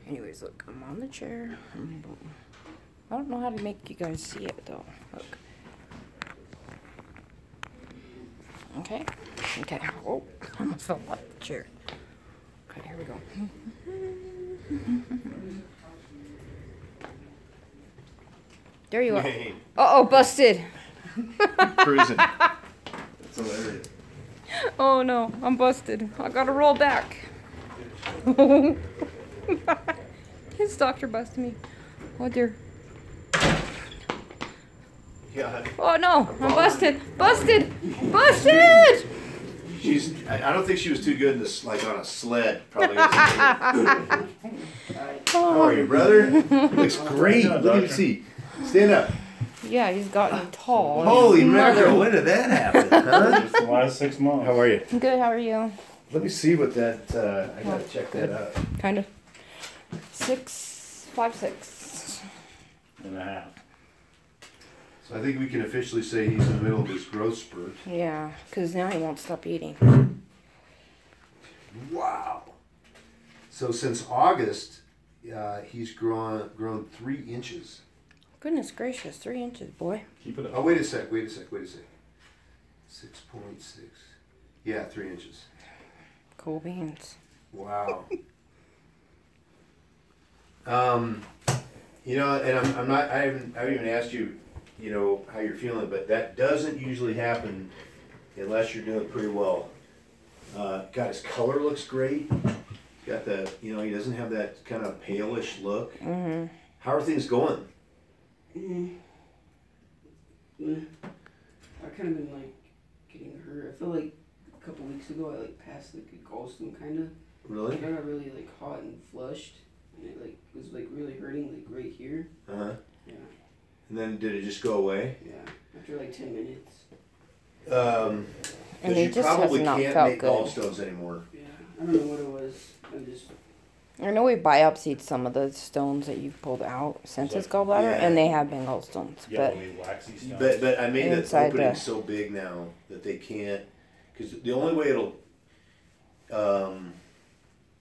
Anyways, look, I'm on the chair. I don't know how to make you guys see it though. Look. Okay. Okay. Oh, I almost fell off the chair. Okay, here we go. There you are. Hey. Uh-oh, busted. Cruising. That's hilarious. Oh no, I'm busted. I gotta roll back. His doctor busted me. Oh dear. Yeah. Oh no, I'm busted. Busted. Busted! I don't think she was too good in this, like on a sled. Probably. How are you, brother? Looks great. Let me see. Stand up. Yeah, he's gotten tall. Holy mackerel! When did that happen? Huh? Just the last 6 months. How are you? Good, how are you? Let me see what that. I gotta check that out. Kind of. 5'6". And a half. So I think we can officially say he's in the middle of his growth spurt. Yeah, because now he won't stop eating. Wow. So since August, he's grown 3 inches. Goodness gracious, 3 inches, boy. Keep it up. Oh, wait a sec. 6.6. Yeah, 3 inches. Cool beans. Wow. You know, and I'm not. I haven't even asked you, you know, how you're feeling, but that doesn't usually happen unless you're doing pretty well. God, his color looks great. He's got the, you know, he doesn't have that kind of palish look. Mm-hmm. How are things going? I've kind of been like getting hurt. I feel like a couple weeks ago I like passed like a gallstone kind of. Really? I got really like hot and flushed, and it like was like really hurting like right here. Uh-huh. Yeah. And then did it just go away? Yeah. After like 10 minutes. And Because he you just has probably not can't felt make good. gallstones anymore. Yeah. I don't know what it was. I just. I know we biopsied some of the stones that you've pulled out since his gallbladder, Yeah. and they have been gallstones. But Yellowy, waxy stuff. But I made the Inside opening the- so big now that they can't, because the only way it'll,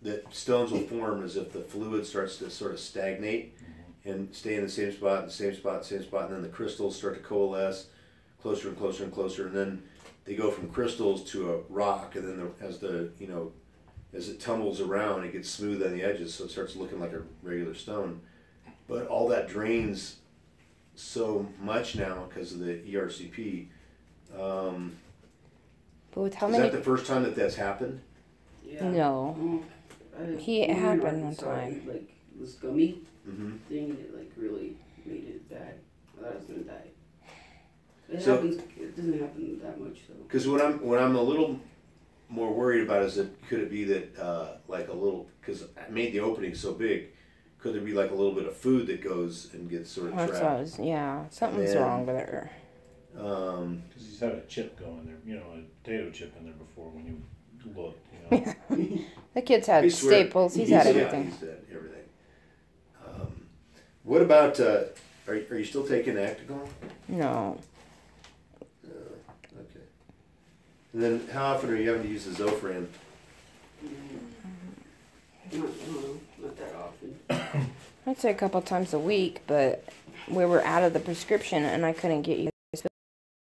that stones will form is if the fluid starts to sort of stagnate and stay in the same spot, and then the crystals start to coalesce closer and closer and closer, and then they go from crystals to a rock, and then as it tumbles around, it gets smooth on the edges, so it starts looking like a regular stone. But all that drains so much now because of the ERCP. but with how Is many? that the first time that that's happened? Yeah. No. It happened one It time. like this gummy Mm-hmm. thing, and it like really made it bad. I thought I was gonna die. It So- happens. It doesn't happen that much though. Because what I'm a little more worried about is that could it be that like a little, because I made the opening so big, could there be like a little bit of food that goes and gets sort of That's what I trapped? was, yeah, something's then- wrong with her. Because he's had a chip going there, you know, a potato chip in there before when you looked, you know. The kid's had I swear, staples. He's had yeah, everything. he's had everything. What about, are you still taking Actigol? No. Okay. And then how often are you having to use the Zofran? Not that often. I'd say a couple times a week, but we were out of the prescription and I couldn't get you guys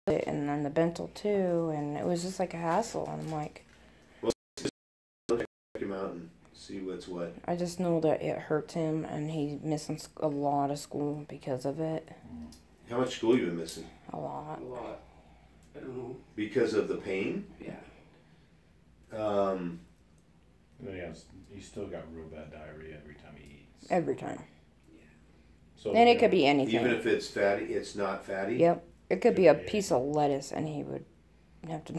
to it, and then the Bentyl too, and it was just like a hassle. And I'm like, Check him out and see what's what. I just know that it hurts him and he's missing a lot of school because of it. How much school you been missing? A lot. A lot. I don't know. Because of the pain? Yeah. He's still got real bad diarrhea every time he eats. Every time. So, And it could be anything. Even if it's fatty, it's not fatty? Yep. It could be a piece of lettuce and he would have to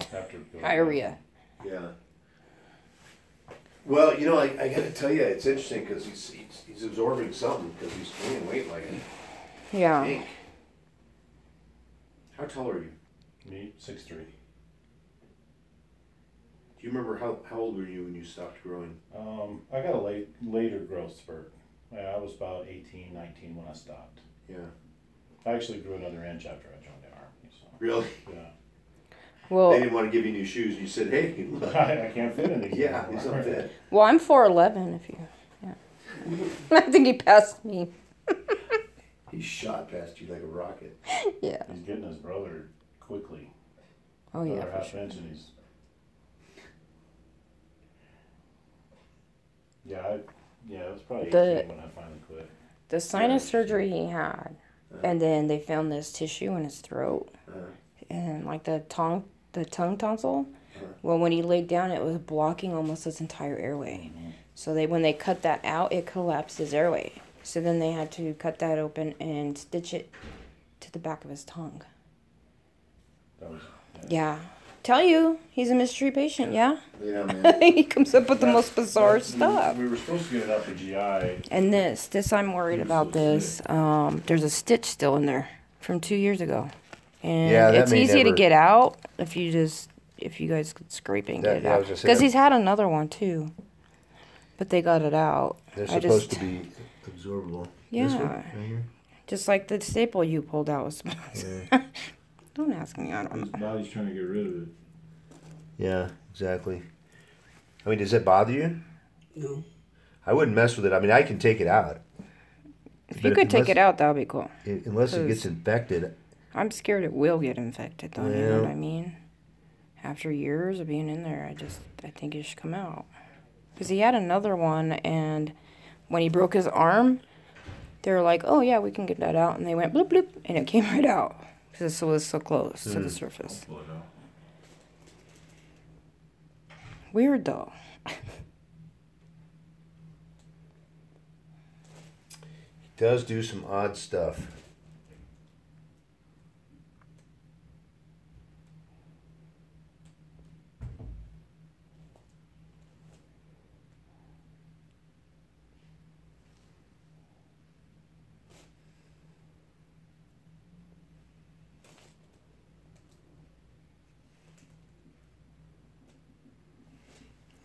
diarrhea. Yeah. Well, you know, I got to tell you, it's interesting because he's absorbing something because he's gaining weight like a Yeah. tank. How tall are you? Me, 6'3". Do you remember how old were you when you stopped growing? I got a later growth spurt. I was about 18, 19 when I stopped. Yeah. I actually grew another inch after I joined the Army. So. Really? Yeah. Well, They didn't want to give you new shoes. You said, hey, look. I can't fit in these. Yeah, anymore. these don't fit. well, I'm 4'11", if you, yeah. I think he passed me. He shot past you like a rocket. Yeah. He's getting his brother quickly. Oh, yeah, Another for half sure. inch and he's... Yeah, it was probably 18 when I finally quit. The sinus surgery he had, and then they found this tissue in his throat, and like the tongue tonsil. Well, when he laid down, it was blocking almost his entire airway. So when they cut that out, it collapsed his airway. So then they had to cut that open and stitch it to the back of his tongue. That was, Yeah. Tell you, he's a mystery patient, yeah? Yeah, man. He comes up with the most bizarre stuff. We were supposed to get it out for GI. And this I'm worried about this. There's a stitch still in there from 2 years ago. And Yeah, that it's may easy to never- get out if you guys could scrape it and That- get it yeah, I out. was gonna say Because that- he's had another one too. But they got it out. They're I supposed just- to be absorbable. Yeah. This one, right here? Just like the staple you pulled out was supposed Yeah. Don't ask me, I don't His know. body's trying to get rid of it. Yeah, exactly. I mean, does it bother you? No. I wouldn't mess with it. I mean, I can take it out. If But you could take unless- it out, that would be cool. Unless it gets 'Cause- infected. I'm scared it will get infected, though. You know Yeah. what I mean? After years of being in there, I think it should come out. Because he had another one, and when he broke his arm, they were like, oh, yeah, we can get that out. And they went bloop, bloop, and it came right out. Because it was so close to the surface. Pull it out. Weird, though. He does do some odd stuff.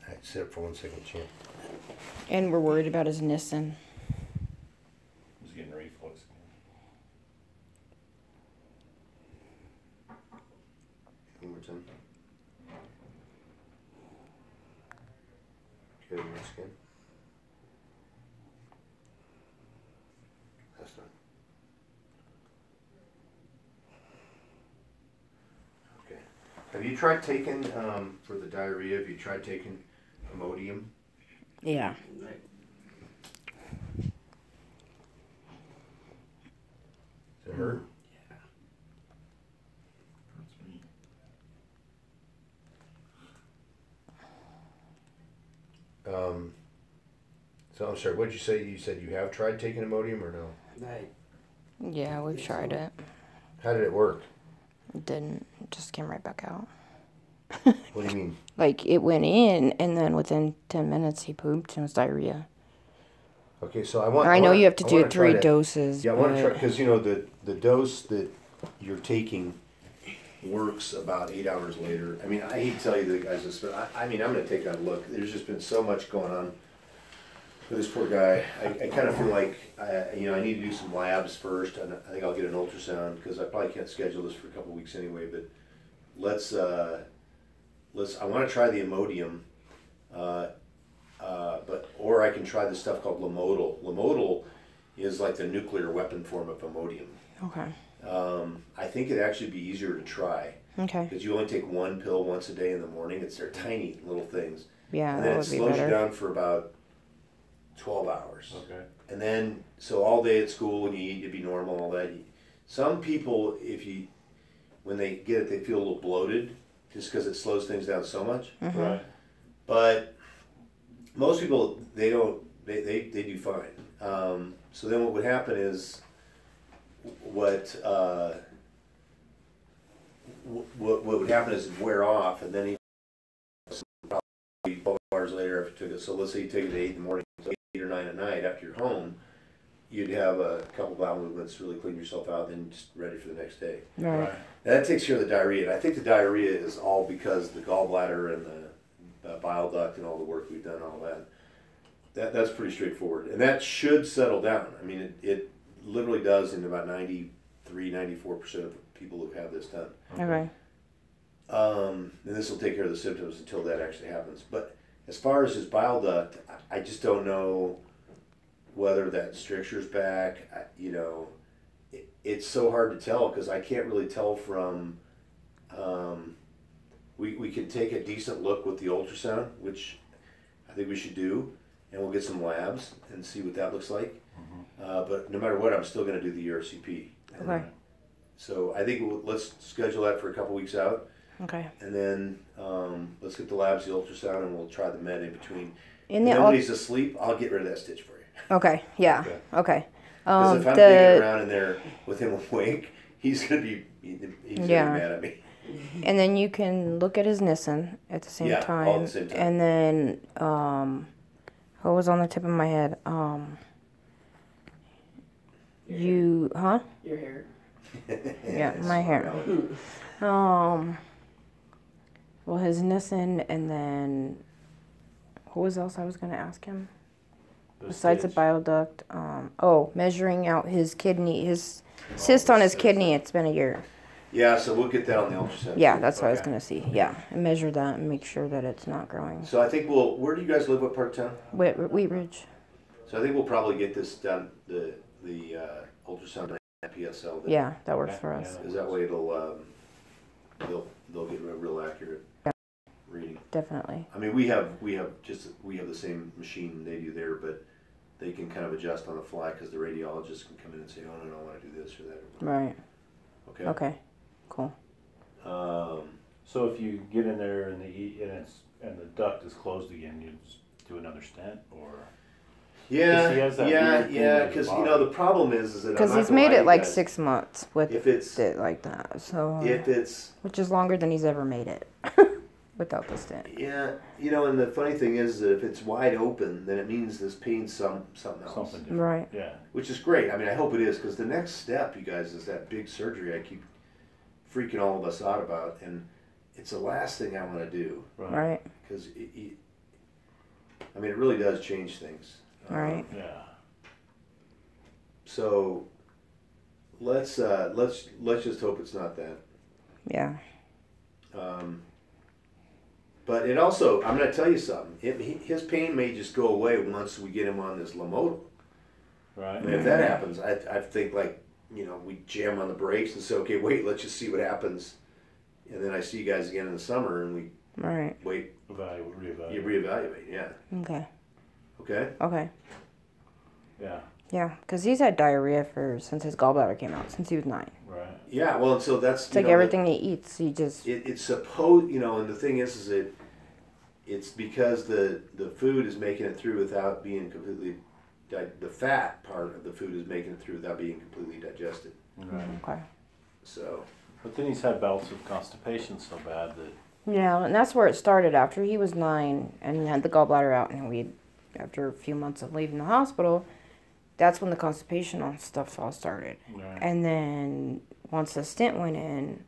All right, sit up for 1 second, champ. And we're worried about his Nissen. He's getting reflux again. One more time. Good, once again. That's not. Okay. Have you tried taking, for the diarrhea, have you tried taking Imodium? Yeah. Right. Does it hurt? Hurts me. So I'm sorry, what did you say? You said you have tried taking Imodium or no? Right. Yeah, we've tried it. How did it work? It didn't. It just came right back out. What do you mean? Like, it went in, and then within 10 minutes, he pooped and it was diarrhea. Okay, so I want. I know wanna- you have to I do wanna it try 3 doses. Yeah, I want to but- try because you know the dose that you're taking works about 8 hours later. I mean, I hate to tell you the guys this, but I mean, I'm going to take a look. There's just been so much going on with this poor guy. I kind of feel like I need to do some labs first, and I think I'll get an ultrasound because I probably can't schedule this for a couple weeks anyway. But let's. I want to try the Imodium. Or I can try this stuff called Lamodal. Lamodal is like the nuclear weapon form of Imodium. Okay. I think it'd actually be easier to try Okay. because you only take 1 pill once a day in the morning. They're tiny little things, Yeah, and that then it would be slows you better. down for about 12 hours. Okay. And then so all day at school when you eat, you'd be normal, all that. Some people, when they get it, they feel a little bloated just because it slows things down so much. Right. But most people, they don't, they do fine. So then what would happen is what would happen is it'd wear off, and then probably 12 hours later after you took it. So let's say you take it at 8 in the morning, so 8 or 9 at night after you're home, you'd have a couple bowel movements, really clean yourself out, then just ready for the next day. Right. Now, that takes care of the diarrhea. And I think the diarrhea is all because the gallbladder and the bile duct and all the work we've done, all that. That's pretty straightforward. And that should settle down. I mean, it literally does in about 93, 94% of people who have this done. Okay. And this will take care of the symptoms until that actually happens. But as far as his bile duct, I just don't know whether that stricture's back. It's so hard to tell because I can't really tell from. We can take a decent look with the ultrasound, which I think we should do, and we'll get some labs and see what that looks like. But no matter what, I'm still going to do the ERCP. Okay. So I think let's schedule that for a couple weeks out. Okay. And then let's get the labs, the ultrasound, and we'll try the med in between. In And then when he's asleep, I'll get rid of that stitch for you. Okay. Yeah. Okay. Because if I'm digging around in there with him awake, he's gonna be mad at me. And then you can look at his Nissen at the same time. All at the same time. And then what was on the tip of my head? Your hair. Yeah, my hair. Well, his Nissen, and then what was else I was gonna ask him? Besides the bile duct, measuring out his kidney, his cyst on his kidney. It's been a year. Yeah, so we'll get that on the ultrasound. Yeah, that's what I was gonna see. Yeah, and measure that and make sure that it's not growing. So I think where do you guys live? What part of town? Wheat Ridge. So I think we'll probably get this done, the ultrasound at PSL. Yeah, that works for us. Because that way it'll, they'll get a real accurate reading. Definitely. I mean, we have the same machine they do there, but they can kind of adjust on the fly because the radiologist can come in and say, oh, no, I want to do this or that. Right. Okay. Okay. Cool. So if you get in there and the duct is closed again, you just do another stent, or? Yeah, he has that weird thing at the because bottom. the problem is that Because he's made it like 6 months with it like that. So which is longer than he's ever made it without the stent. Yeah, and the funny thing is that if it's wide open, then it means this pain's something else. Something different. Right. Yeah. Which is great. I mean, I hope it is, because the next step, you guys, is that big surgery I keep freaking all of us out about, and it's the last thing I want to do. Right. Because it really does change things. Right. Yeah. So let's just hope it's not that. Yeah. But it also, I'm going to tell you something. His pain may just go away once we get him on this Lamotil. Right. And if that happens, I think we jam on the brakes and say, okay, wait, let's just see what happens. And then I see you guys again in the summer and we wait. Reevaluate. You reevaluate, yeah. Okay. Okay? Okay. Yeah. Yeah, because he's had diarrhea since his gallbladder came out, since he was 9. Right. Yeah, well, so that's... It's like everything he eats, he just... It's supposed, and the thing is it's because the food is making it through without being completely... The fat part of the food is making it through without being completely digested. Right. Okay. So... But then he's had bouts of constipation so bad that... Yeah, and that's where it started after he was 9 and he had the gallbladder out, and after a few months of leaving the hospital, that's when the constipation on stuff all started. Right. And then once the stent went in,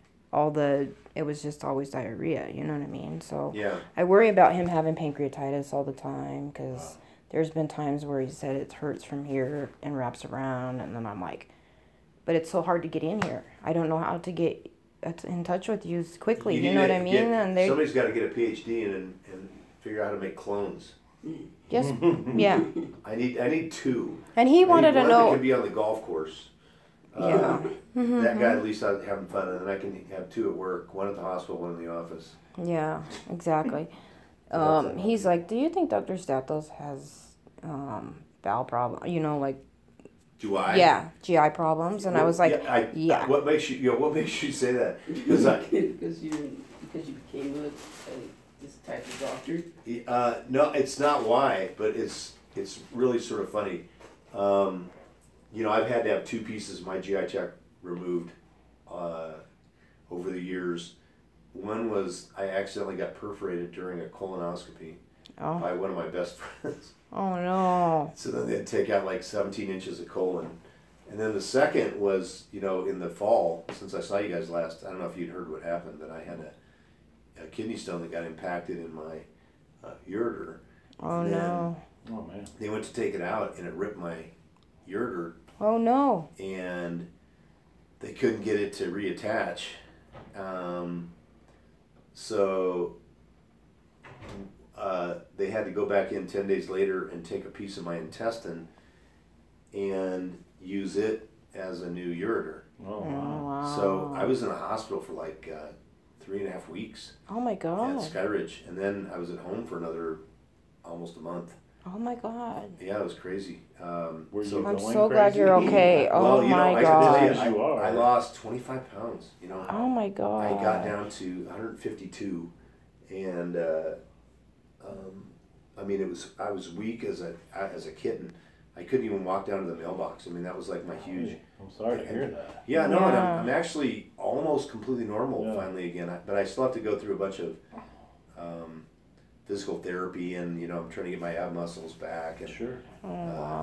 it was just always diarrhea, you know what I mean? So yeah. I worry about him having pancreatitis all the time, because there's been times where he said it hurts from here and wraps around, and then I'm like, but it's so hard to get in here. I don't know how to get in touch with you quickly, you know what I mean? Somebody's got to get a PhD and figure out how to make clones. Just, yeah. I need 2. And he wanted to one know. that could be on the golf course. Yeah. That guy, at least I'm having fun, and then I can have 2 at work, 1 at the hospital, 1 in the office. Yeah, exactly. He's like, do you think Dr. Stathos has bowel problem? Do I? Yeah, GI problems, and I was like, yeah. What makes you? What makes you say that? Because because you became this type of doctor. no, it's not why, but it's really sort of funny. You know, I've had to have 2 pieces of my GI tract removed over the years. One was I accidentally got perforated during a colonoscopy by one of my best friends. Oh no. So then they'd take out like 17 inches of colon. And then the second was, you know, in the fall, since I saw you guys last, I don't know if you'd heard what happened, but I had a kidney stone that got impacted in my ureter. Oh and no. Oh man. They went to take it out and it ripped my ureter. Oh no. And they couldn't get it to reattach. So they had to go back in 10 days later and take a piece of my intestine and use it as a new ureter. Oh wow. Wow. So I was in a hospital for like 3.5 weeks Oh my at god. Skyridge, and then I was at home for another almost a month. Oh my god. Yeah, it was crazy. Were you I'm going so glad crazy? you're okay. Oh Well, you know, my I can tell god. you, You are. I lost 25 pounds. You know, Oh my god. I got down to 152, and I mean, I was weak as a kitten. I couldn't even walk down to the mailbox. I mean, that was like my huge. I'm sorry to hear that. Yeah, no, and Yeah. I'm actually almost completely normal Yeah. finally again. But I still have to go through a bunch of physical therapy, and you know, I'm trying to get my ab muscles back, and Sure.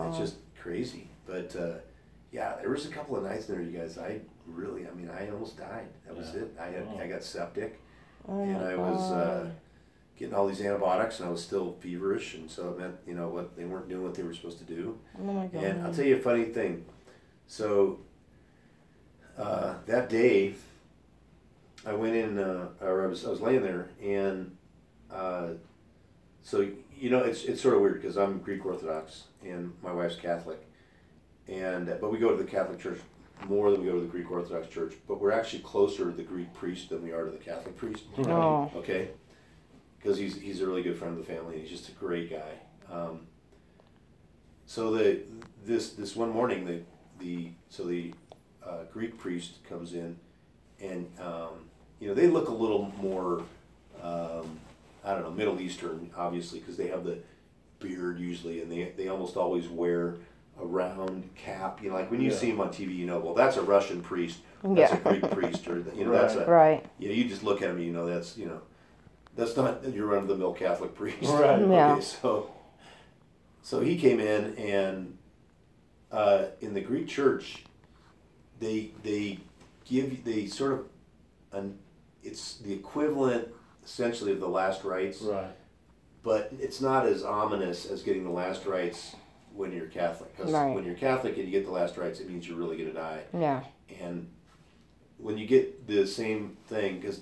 it's just crazy. But yeah, there was a couple of nights there, you guys. I almost died. That was Yeah. it. I got septic, Oh and my I was god. getting all these antibiotics, and I was still feverish, and so it meant, you know, what they weren't doing what they were supposed to do. Oh my god. And I'll tell you a funny thing. So that day, I went in, or I was laying there, and so you know, it's sort of weird because I'm Greek Orthodox and my wife's Catholic, and but we go to the Catholic Church more than we go to the Greek Orthodox Church, but we're actually closer to the Greek priest than we are to the Catholic priest. Oh. Okay, because he's a really good friend of the family, and he's just a great guy. So this one morning, the Greek priest comes in, and you know, they look a little more I don't know, Middle Eastern, obviously, because they have the beard usually, and they almost always wear a round cap. You know, like when you see them on TV, you know, well, that's a Russian priest, that's a Greek priest, or you know, that's a Right. you know, you just look at him, and you know, that's not your run-of-the-mill Catholic priest. Right. Yeah. Okay, so he came in, and in the Greek church, they sort of it's the equivalent essentially of the last rites, Right. but it's not as ominous as getting the last rites when you're Catholic. Because Right. when you're Catholic and you get the last rites, it means you're really going to die. Yeah. And when you get the same thing, because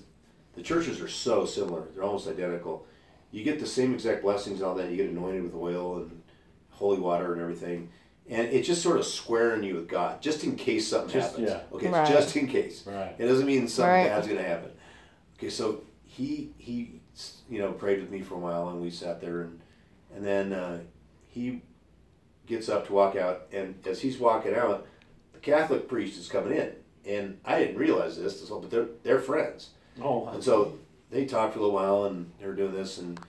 the churches are so similar, they're almost identical. You get the same exact blessings and all that. You get anointed with oil and holy water and everything. And it's just sort of squaring you with God, just in case something happens. Yeah. Okay, Right. just in case. Right. It doesn't mean something Right. bad's going to happen. Okay, so he you know, prayed with me for a while, and we sat there, and then he gets up to walk out, and as he's walking out, the Catholic priest is coming in, and I didn't realize this, but they're friends, Oh. and so they talked for a little while, and they were doing this, and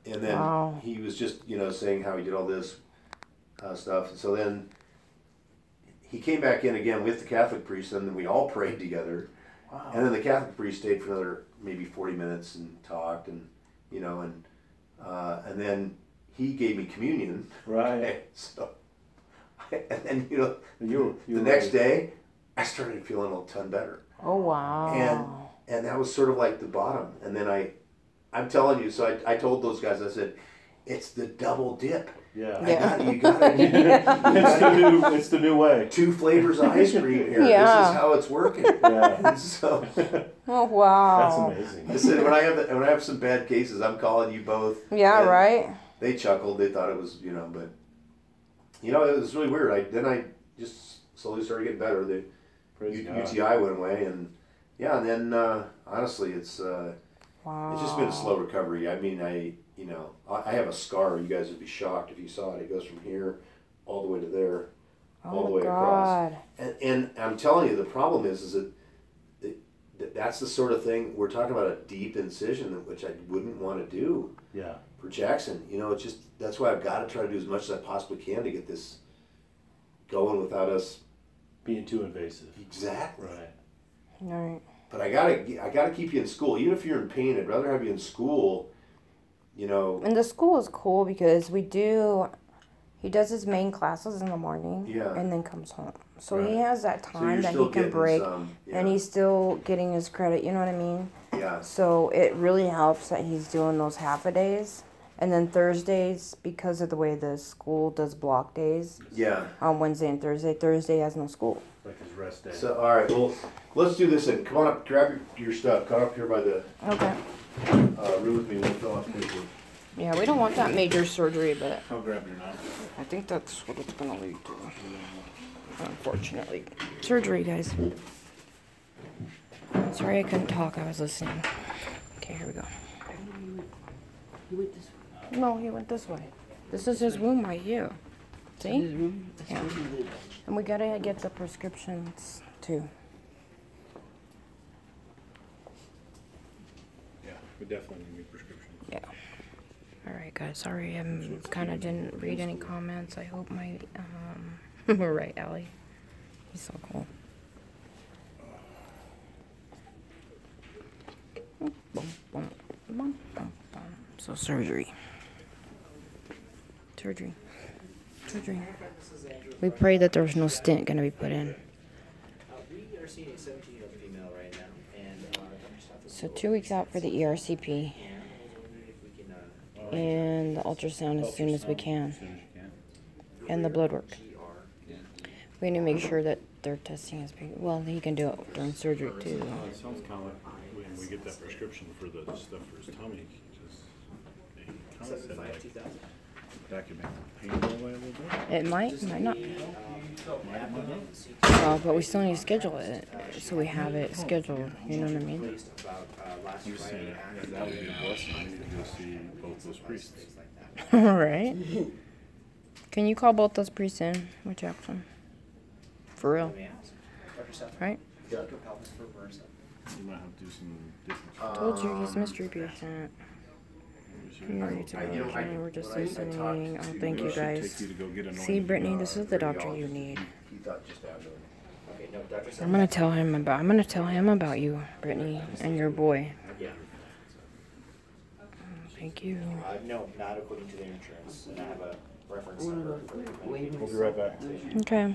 then Wow. he was just, you know, saying how he did all this stuff, and so then he came back in again with the Catholic priest, and then we all prayed together. Wow. And then the Catholic priest stayed for another maybe 40 minutes and talked, and you know, and then he gave me communion. Right. So, and then you know, You the next day, I started feeling a ton better, Oh wow. and that was sort of like the bottom. And then I'm telling you, so I told those guys, I said, it's the double dip. Yeah. Yeah. You got it. It's the new way. 2 flavors of ice cream here. Yeah. This is how it's working. Yeah. So. Oh wow. That's amazing. I said, when I have some bad cases, I'm calling you both. Yeah. And Right. They chuckled. They thought it was, you know, but you know, it was really weird. I just slowly started getting better. The Praise God. UTI went away, and yeah, and then honestly, it's Wow. just been a slow recovery. I mean, I have a scar. You guys would be shocked if you saw it. It goes from here all the way to there. all the Oh way across. God. And I'm telling you, the problem is that that's the sort of thing we're talking about, a deep incision, which I wouldn't want to do Yeah. for Jackson. You know, it's just that's why I've got to try to do as much as I possibly can to get this going without us Being too invasive. exactly. Right. All right. But I gotta keep you in school, even if you're in pain. I'd rather have you in school. You know. And the school is cool because he does his main classes in the morning. Yeah. And then comes home. So Right. he has that So time you're that still he can getting break. some, yeah. And he's still getting his credit, you know what I mean? Yeah. So it really helps that he's doing those half-a-days. And then Thursdays, because of the way the school does block days, Yeah. on Wednesday and Thursday, Thursday has no school. Like his rest day. So all right, well, let's do this. And come on up, grab your stuff. Come up here by the Okay. room with me. We'll fill out the paperwork. Yeah, we don't want that major surgery, but I'll grab your knife. I think that's what it's gonna lead to. Unfortunately. Surgery, guys. Sorry I couldn't talk, I was listening. Okay, here we go. You went this way. No, he went this way. This is his room right here. His See? room. That's Yeah. where he lives. And we gotta get the prescriptions too. Yeah, we definitely need prescriptions. Yeah. Alright guys, sorry I kinda didn't read any comments. I hope my, we're right, Allie. He's so cool. Boom, boom, boom, boom, boom. So surgery. Surgery. Surgery. We pray that there's no stint gonna be put in. We are seeing a 17-year-old female right now, and Dr. Stoff is So 2 weeks out for the ERCP and the ultrasound as soon as we can. As soon as you can. And the blood work. We need to make sure that their testing is being, well, he can do it during surgery too. It sounds kind of like when we get that prescription for the stuff for his tummy, they kind of said like that could make the pain go away a little bit. It might not. But we still need to schedule it, so we have it scheduled, you know what I mean? He was saying that would be a blessing. We need to go see both those priests. Right? Can you call both those priests in with Jackson? For real, right? You might have to do some different. Told you he's a mystery patient. We're just listening. Oh, thank you guys. See, Brittany, this is the doctor you need. He thought just after. I'm gonna tell him about you, Brittany, and your boy. Yeah. Thank you. No, not according to their insurance, and I have a reference number for the Wait a We'll minute. be right back. Okay.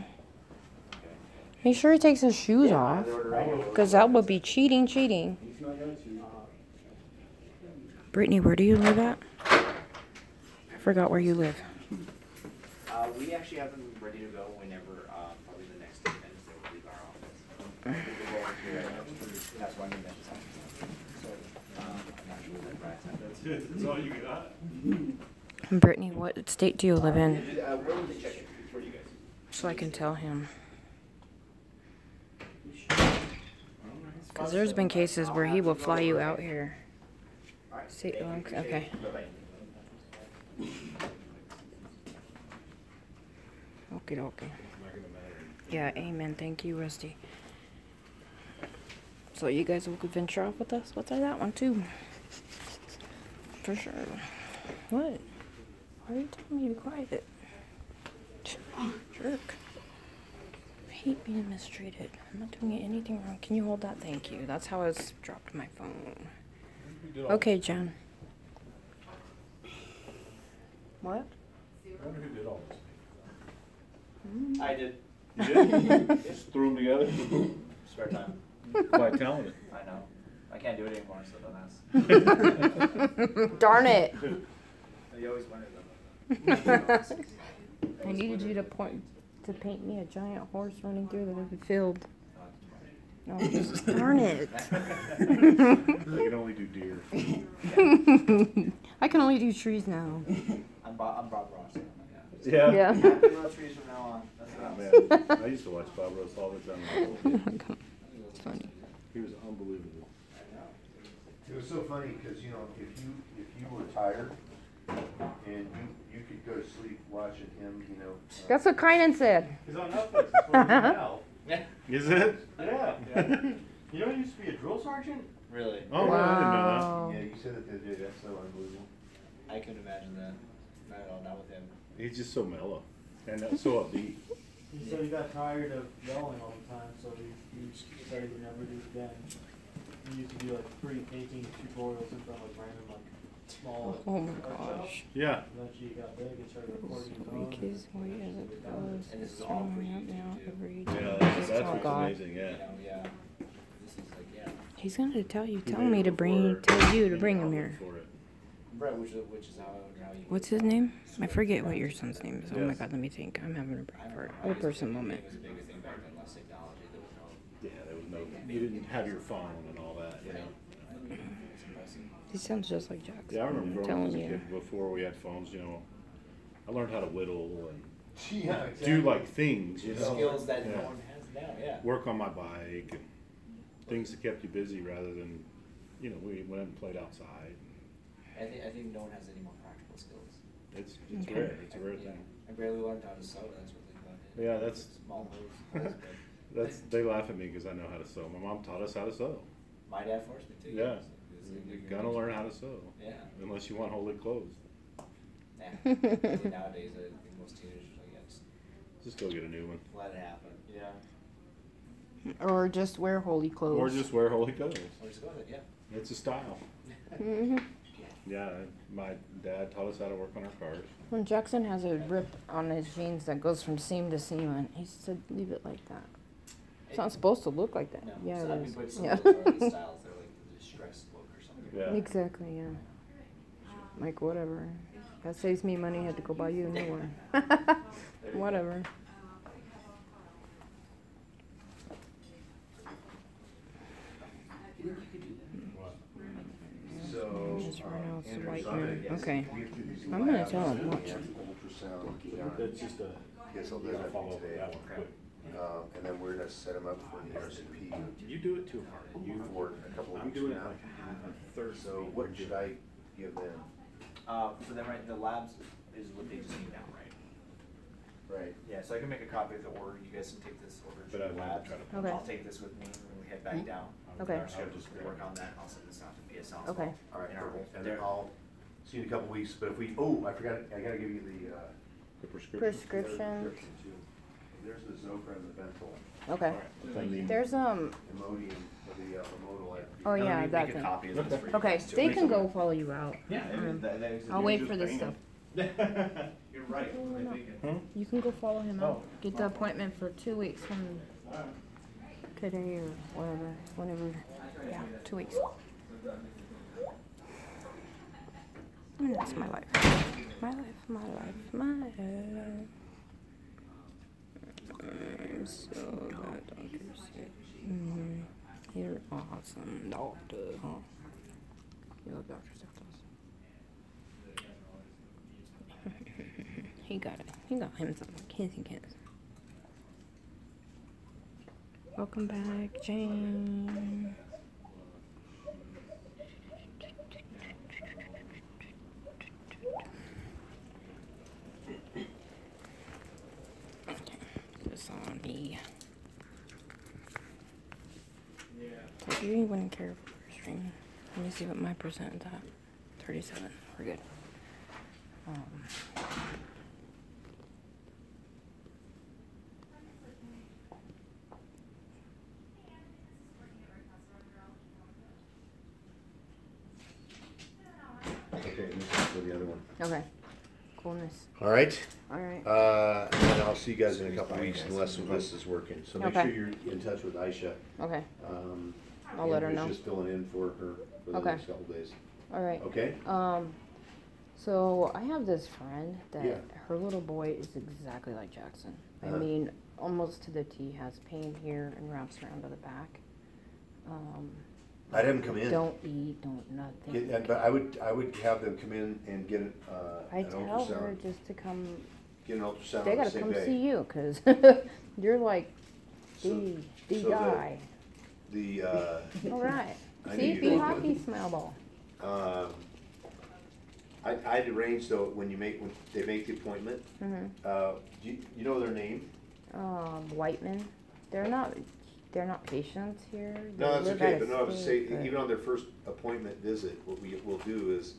Make sure he takes his shoes off, because that would be cheating. Brittany, where do you live at? I forgot where you live. We actually have them ready to go whenever, probably the next 10 minutes they will leave our office. We'll go over here right now. That's why we met this office. So, I'm not sure when that time. That's it. That's all you got. Brittany, what state do you live in? Where would they check it for you guys? So I can tell him. Because there's been cases where he will fly you out here. See, okay. Okay. Yeah, amen. Thank you, Rusty. So you guys will venture off with us? Let's try that one too. For sure. What? Why are you telling me to be quiet? Jerk. I hate being mistreated. I'm not doing anything wrong. Can you hold that? Thank you. That's how I dropped my phone. Okay, Jen. What? I wonder who did all this. I did. You did? Just threw them together? Spare time. Quite talented. I know. I can't do it anymore, so don't ask. Darn it. You always wanted them. I needed you to paint me a giant horse running through the field. No, just darn it. I can only do deer. I can only do trees now. I'm Bob Ross. Yeah. Yeah. I have to do trees from now on. That's Oh, what man. I used to watch Bob Ross all the time. Oh my God. It's funny. He was unbelievable. It was so funny because, you know, if you were tired and you could go to sleep watching him, you know. That's what Kynan said. He's on Netflix. That's what it is now. Is it? Yeah. You know, he used to be a drill sergeant. Really? Oh, wow. I didn't know that. Wow. Yeah, you said that the other day. That's so unbelievable. I couldn't imagine that. Not at all. Not with him. He's just so mellow and so upbeat. He said he got tired of yelling all the time, so he decided to never do it again. He used to do like free painting tutorials in front of like random like small Oh my art shops. gosh. Yeah. And then she got big and started recording his own. Week is white as it goes. And this is It's all for showing up YouTube, now too. every Yeah, day. that's Oh what's God. amazing, yeah. You know, yeah. This is like, yeah. He's gonna tell you, He tell made me it to bring, before tell you to any bring him outlet here. for it. Brett, which is how you. What's his name? I forget what your son's name is. Oh my Yes. God, let me think. I'm having a brain fart. Whole person moment. It was a bigger thing back then, less technology. There was no. Yeah, there was no, you didn't have your phone and all that, you know. It's impressive. He sounds just like Jackson. Yeah, I remember I'm growing up as a telling you. kid before we had phones, you know. I learned how to whittle and Yeah, do like things, you know. Skills that Yeah. no one has now. Yeah. Work on my bike and things that kept you busy rather than, you know, we went and played outside. I think no one has any more practical skills. It's Okay. rare. It's a rare Yeah. thing. I barely learned how to sew. That's what they about it. Yeah, that's Small holes. they laugh at me because I know how to sew. My mom taught us how to sew. My dad forced me to. Yeah. It's You like- gotta learn how to sew. Yeah. Unless you want wholly clothes. Nah. I think nowadays, I think most teenagers are like, yeah, Just go get a new one. let it happen. Yeah. Or just wear holy clothes. Or just wear holy clothes. Or just go with it. Yeah. It's a style. Mhm. Yeah, my dad taught us how to work on our cars. When Jackson has a rip on his jeans that goes from seam to seam, and he said, "Leave it like that." It's not supposed to look like that. No. Yeah, So it I mean, is. but some Yeah. of those early styles, they're like the distressed look or something. Yeah. Exactly. Yeah. Like whatever. That saves me money. I had to go buy you a new one. Whatever. You think you could do that? So, Just right now it's Andrew, white Sunday, man. Okay. we have to do these I'm gonna labs tell him, and watch. ultrasound. That's just a, Guess I'll do that today. And then we're gonna set him up for the RCP You do it too hard. for a couple of I'm weeks doing from it now. like a third. So what should I give them? For them, right, the labs is what they just need now, right? Right. Yeah, so I can make a copy of the order. You guys can take this order But to I the wanted to labs. try to- Okay. I'll take this with me when we head back down. Okay. Our schedules will work on that. I'll send this out to PSL. as Okay. well. All right, In our- perfect. And then there- I'll see you in a couple of weeks, but if we, oh, I forgot, I gotta give you the, The prescription. Prescription. too. There's the Zofran and the Bentyl. Okay. There's Imodium, or the Imodal. Oh And let yeah, me that make a thing. copy of this for you Okay, guys, too. they can go follow you out. Yeah, I'll wait for this stuff. You're right. No, no, no. I think You can go follow him out. Oh. Get the appointment for 2 weeks from today or whatever, whenever. Yeah, 2 weeks. And that's my life. My life, my life, my life. I'm so glad doctor said, you're awesome, doctor, huh? You love Dr. Seftos. He got it. He got him some kissy kiss. Welcome back, Jane. Okay, this on me. So you wouldn't care for stream. Let me see what my percent is at. 37. We're good. Okay, and this is for the other one. Okay. Coolness. All right, Alright. and then I'll see you guys in a couple of weeks unless this is working. So make Okay. sure you're in touch with Aisha. Okay. Um, I'll let her Andrew's know. just filling in for her for the Okay. next couple of days. Alright. Okay? So I have this friend that Yeah. her little boy is exactly like Jackson. I Uh-huh. mean, almost to the T. Has pain here and wraps around to the back. I'd have them come in. Don't eat, don't nothing. But I would have them come in and get I an tell her ultrasound. just to come. Get an ultrasound They on the gotta same come day. see you, cause you're like So- the so guy. The, All right. I See, need be to- happy, smile ball. I'd arrange though when they make the appointment. You know their name? Whiteman. They're not patients here. They No, that's live okay. out But of no, I was state, saying but- even on their first appointment visit, what we'll do is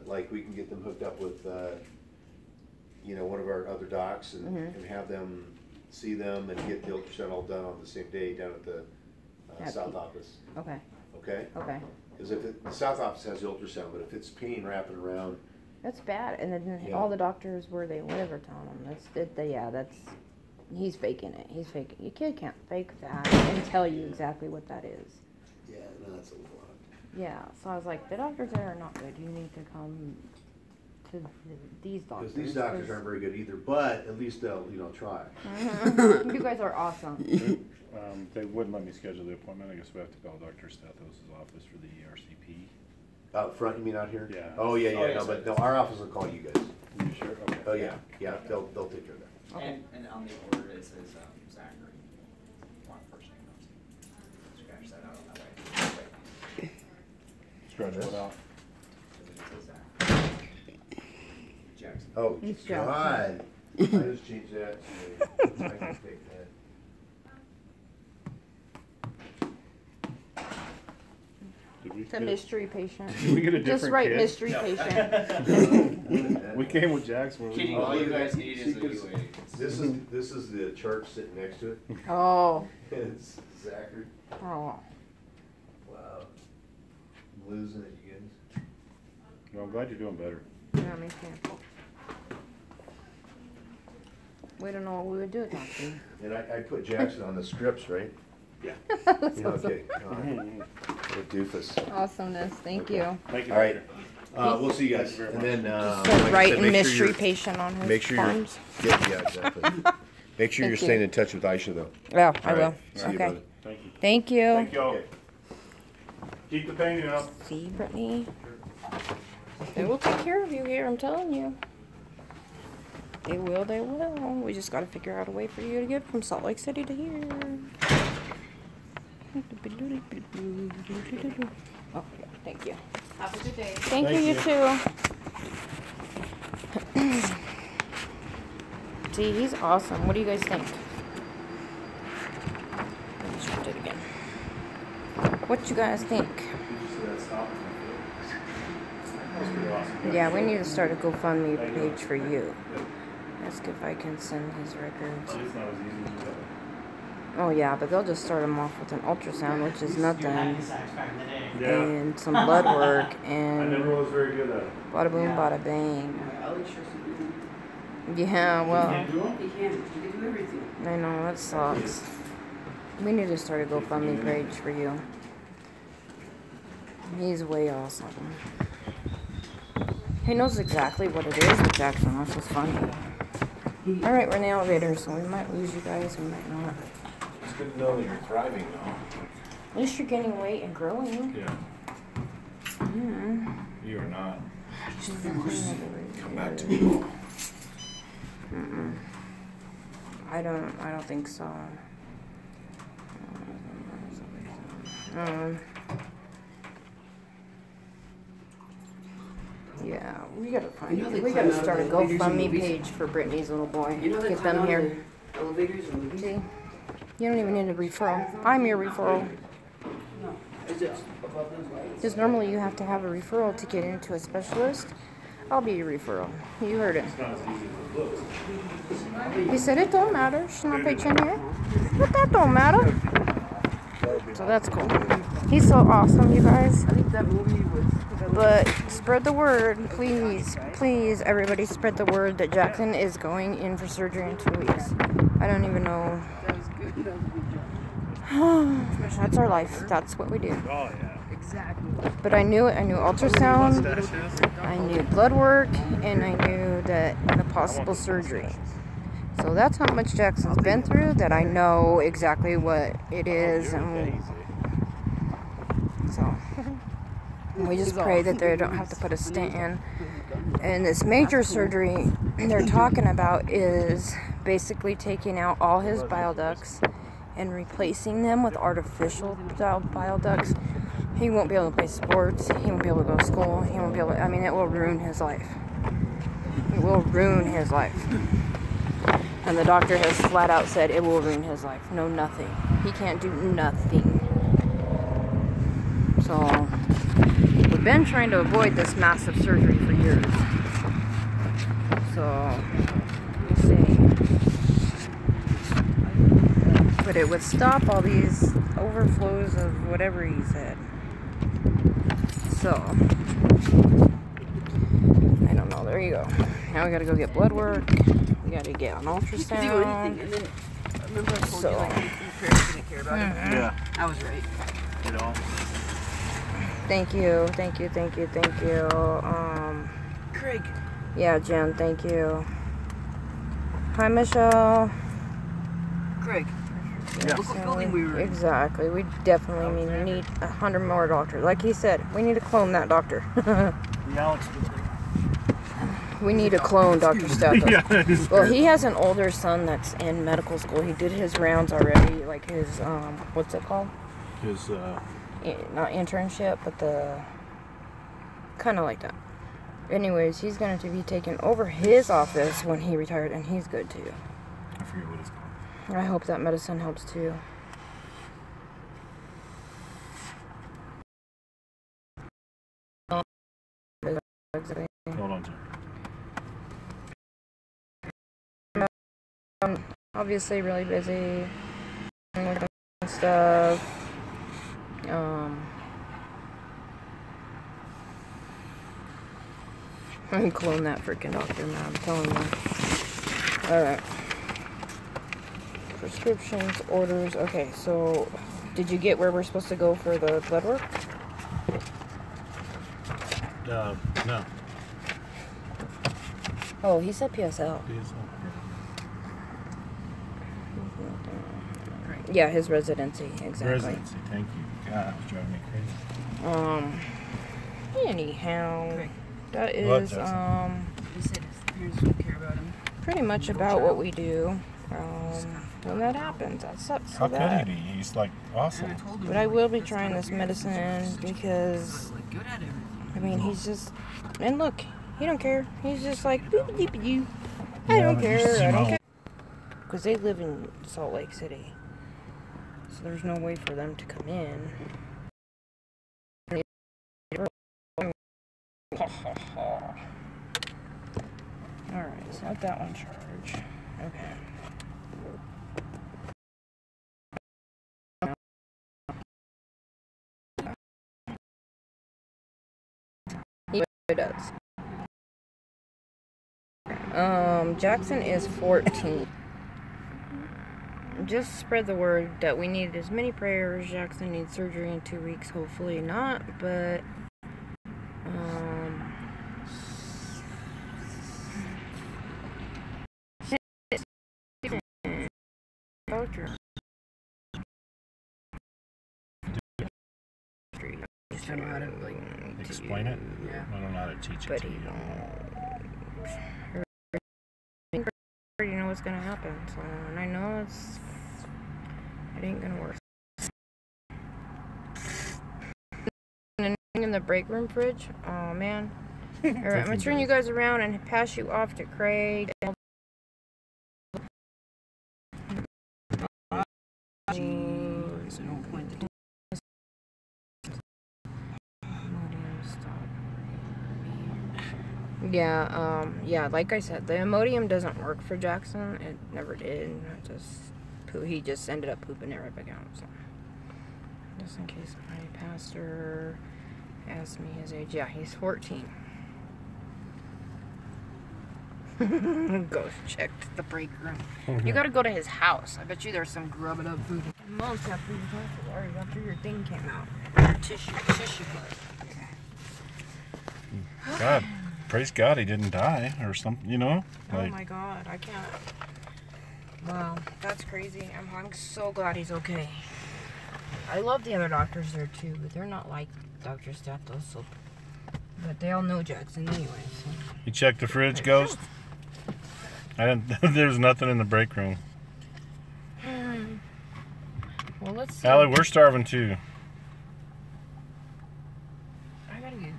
like we can get them hooked up with one of our other docs and have them see them and get the ultrasound all done on the same day down at the South office. Okay. Okay? Okay. Because the South office has the ultrasound, but if it's pain wrapping around, That's bad. And then Yeah. all the doctors where they live are telling him he's faking it. He's faking. Your kid can't fake that and tell you exactly what that is. yeah, no, that's a lot. Yeah. So I was like, the doctors there are not good. You need to come to these doctors. Because these doctors aren't very good either, but at least they'll try. You guys are awesome. They wouldn't let me schedule the appointment. I guess we have to call Dr. Stathos' office for the RCP. Out front, you mean out here? Yeah. Oh yeah, Oh, yeah, no, sorry. but no, our office will call you guys. You sure? Okay. Oh yeah, they'll take care of that. Okay. And on the order it says Zachary. One first name. Scratch that out on that way. Scratch what out? It says Zach. Jackson. Oh It's God! I just changed that. I can take that. Did we It's a get mystery patient. Did we get a different Just write kid? mystery patient. We came with Jackson. Where we Kidding, all you guys need is a Because UA. This is the chart sitting next to it. Oh. It's Zachary. Oh. Wow. I'm losing it, you guys. Well, I'm glad you're doing better. Yeah, me too. We don't know what we would do without you. And I put Jackson on the scripts, right? Yeah. That's Yeah, awesome. okay. What a doofus. Awesomeness. Thank you. Thank you. All right. Doctor. We'll see you guys. Thank you And very then, Just like I write said, make sure mystery you're- patient on his Make sure you're, forms. yeah, exactly. Make sure you're Thank you. staying in touch with Aisha though. Yeah, I All will. right. See you, Okay. brother. Thank you. Thank you. Thank y'all. Okay. Keep the painting up. See, Brittany? They will take care of you here, I'm telling you. They will, they will. We just gotta figure out a way for you to get from Salt Lake City to here. Oh, yeah, thank you. Have a good day. Thank you, you too. See, he's awesome. What do you guys think? Let me shift it again. What you guys think? Yeah, we need to start a GoFundMe page for you. Ask if I can send his records. Oh yeah, but they'll just start him off with an ultrasound, which is nothing, and some blood work, I and never was very good at it. bada boom, bada bang. Alex doesn't Yeah, well, do it. He can do everything. I know, that sucks. We need to start a GoFundMe page for you. He's way awesome. He knows exactly what it is with Jackson, which is funny. Alright, we're in the elevator, so we might lose you guys, we might not. It's good to know that you're thriving now. At least you're gaining weight and growing. Yeah. Mm. You are not. Come back to me. Mm-mm. I don't think so. Yeah, we gotta find You know it. they We climb gotta out start a of the elevators in GoFundMe movies? page for Brittany's little boy. You know they Get climb them out here. of the elevators and movies? See? You don't even need a referral. I'm your referral. No. Is it above those lights? Because normally you have to have a referral to get into a specialist. I'll be your referral. You heard it. He said it don't matter. She's not patient here. But that don't matter. So that's cool. He's so awesome, you guys. I think that movie was. But spread the word, please, please, everybody spread the word that Jackson is going in for surgery in 2 weeks. I don't even know. That was good. That was a good job. That's our life. That's what we do. Oh, yeah. Exactly. But I knew it. I knew ultrasound. I knew blood work, and I knew that the possible surgery. So that's how much Jackson's been through, that I know exactly what it is. And so we just pray that they don't have to put a stent in. And this major surgery they're talking about is basically taking out all his bile ducts and replacing them with artificial bile ducts. He won't be able to play sports. He won't be able to go to school. He won't be able to, I mean, it will ruin his life. It will ruin his life. And the doctor has flat out said it will ruin his life. No, nothing. He can't do nothing. So, we've been trying to avoid this massive surgery for years. So, we'll see. But it would stop all these overflows of whatever he said. So, I don't know. There you go. Now we gotta go get blood work. We gotta get an ultrasound. You can do anything, and then remember I told you like your parents didn't care about it. Yeah. I was right. You know. Thank you. Craig. Yeah, Jen, thank you. Hi, Michelle. Craig. Yeah. Look what building we were in. Exactly. We definitely need 100 more doctors. Like he said, we need to clone that doctor. The Alex building. We need to clone Dr. Stathos. Yeah. Well, he has an older son that's in medical school. He did his rounds already, like his, what's it called? His, Not internship, but the, kind of like that. Anyways, he's going to be taking over his office when he retired, and he's good too. I forget what it's called. I hope that medicine helps too. Hold on, Jim. Obviously really busy and stuff. I can clone that freaking doctor, man. I'm telling you. Alright. Prescriptions, orders. Okay, so did you get where we're supposed to go for the blood work? No. Oh, he said PSL. Yeah, his residency, exactly. Residency, thank you. God, it's driving me crazy. Anyhow, that What, is, Justin? He said his parents don't care about him. pretty much about what we do. When that happens, that sucks How so could bad. he be? He's like awesome. But I will be trying this medicine because, Like good at everything. I mean, he's just, and look, he don't care. He's just like, boop-a-doop-a-doo. I don't care, I don't care. Because they live in Salt Lake City. So there's no way for them to come in. Alright, so let that one charge. Okay. It does. Jackson is 14. Just spread the word that we need as many prayers. Jackson needs surgery in 2 weeks. Hopefully not, but doctor. I don't know how to like Explain it? Yeah. I don't know how to teach it But to he you. already know what's gonna happen, so, and I know it ain't gonna work. In the break room fridge, oh man. Alright, I'm gonna turn you guys around and pass you off to Craig. Yeah, like I said, the Imodium doesn't work for Jackson. It never did. He just ended up pooping it right back out. So, just in case my pastor asked me his age. Yeah, he's 14. Go check the break room. You gotta go to his house. I bet you there's some grubbing up food. Months after you talked, after your thing came out. Your tissue part. God, praise God he didn't die or something, you know? Oh my God, I can't. Wow, that's crazy. I'm so glad he's okay. I love the other doctors there too, but they're not like Dr. Stathos, so, but they all know Jackson anyway. So. You checked the fridge, Ghost? There's nothing in the break room. Well, let's see. Allie, we're starving too. gotta get.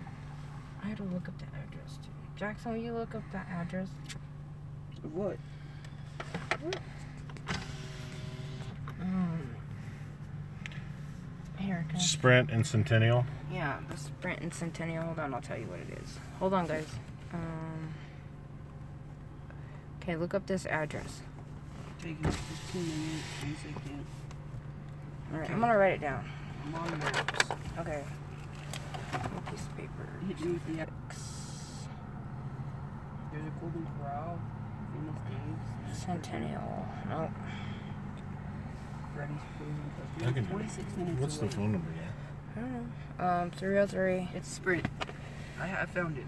I had to look up the address too. Jackson, will you look up that address? Of what? Here, can I- Sprint and Centennial. Yeah, the Sprint and Centennial. Hold on, I'll tell you what it is. Hold on, guys. Okay, look up this address. Taking 15 minutes, 1 second. Alright, I'm gonna write it down. I'm on maps. Okay. One piece of paper. Hit me with the There's a Golden Corral, Famous Dave's, Centennial. No. Freddy's Frozen I can Custard. do 26 minutes What's the away. phone number again? I don't know. 303. It's Sprint. I found it.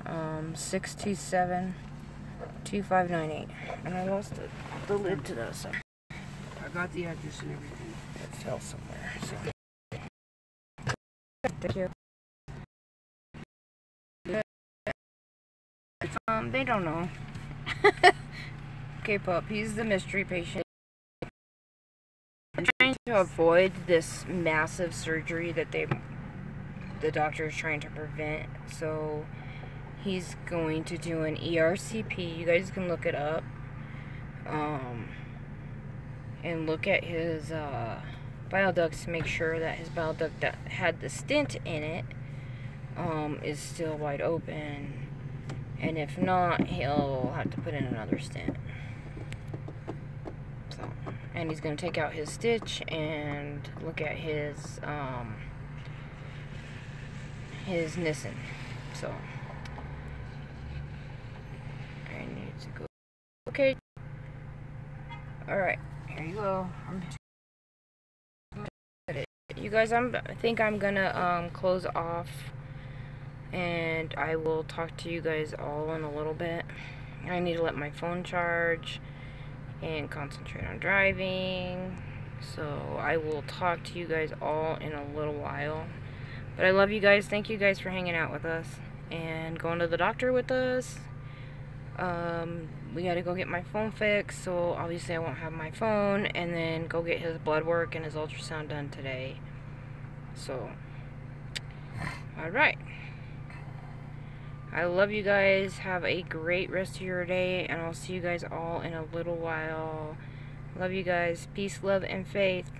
627-2598. And I lost the lid to this. So I got the address and everything. it fell somewhere. So. Thank you. They don't know. Okay, pup, he's the mystery patient. I'm trying to avoid this massive surgery that the doctor is trying to prevent. So he's going to do an ERCP. You guys can look it up. And look at his bile ducts to make sure that his bile duct that had the stent in it is still wide open. And if not, he'll have to put in another stent. So, and he's going to take out his stitch and look at his Nissen. So, I need to go. Okay. Alright, here you go. You guys, I think I'm gonna close off. And I will talk to you guys all in a little bit. I need to let my phone charge and concentrate on driving. So I will talk to you guys all in a little while. But I love you guys. Thank you guys for hanging out with us and going to the doctor with us. We gotta go get my phone fixed, so obviously I won't have my phone, and then go get his blood work and his ultrasound done today. So, alright. I love you guys. Have a great rest of your day, and I'll see you guys all in a little while. Love you guys. Peace, love, and faith.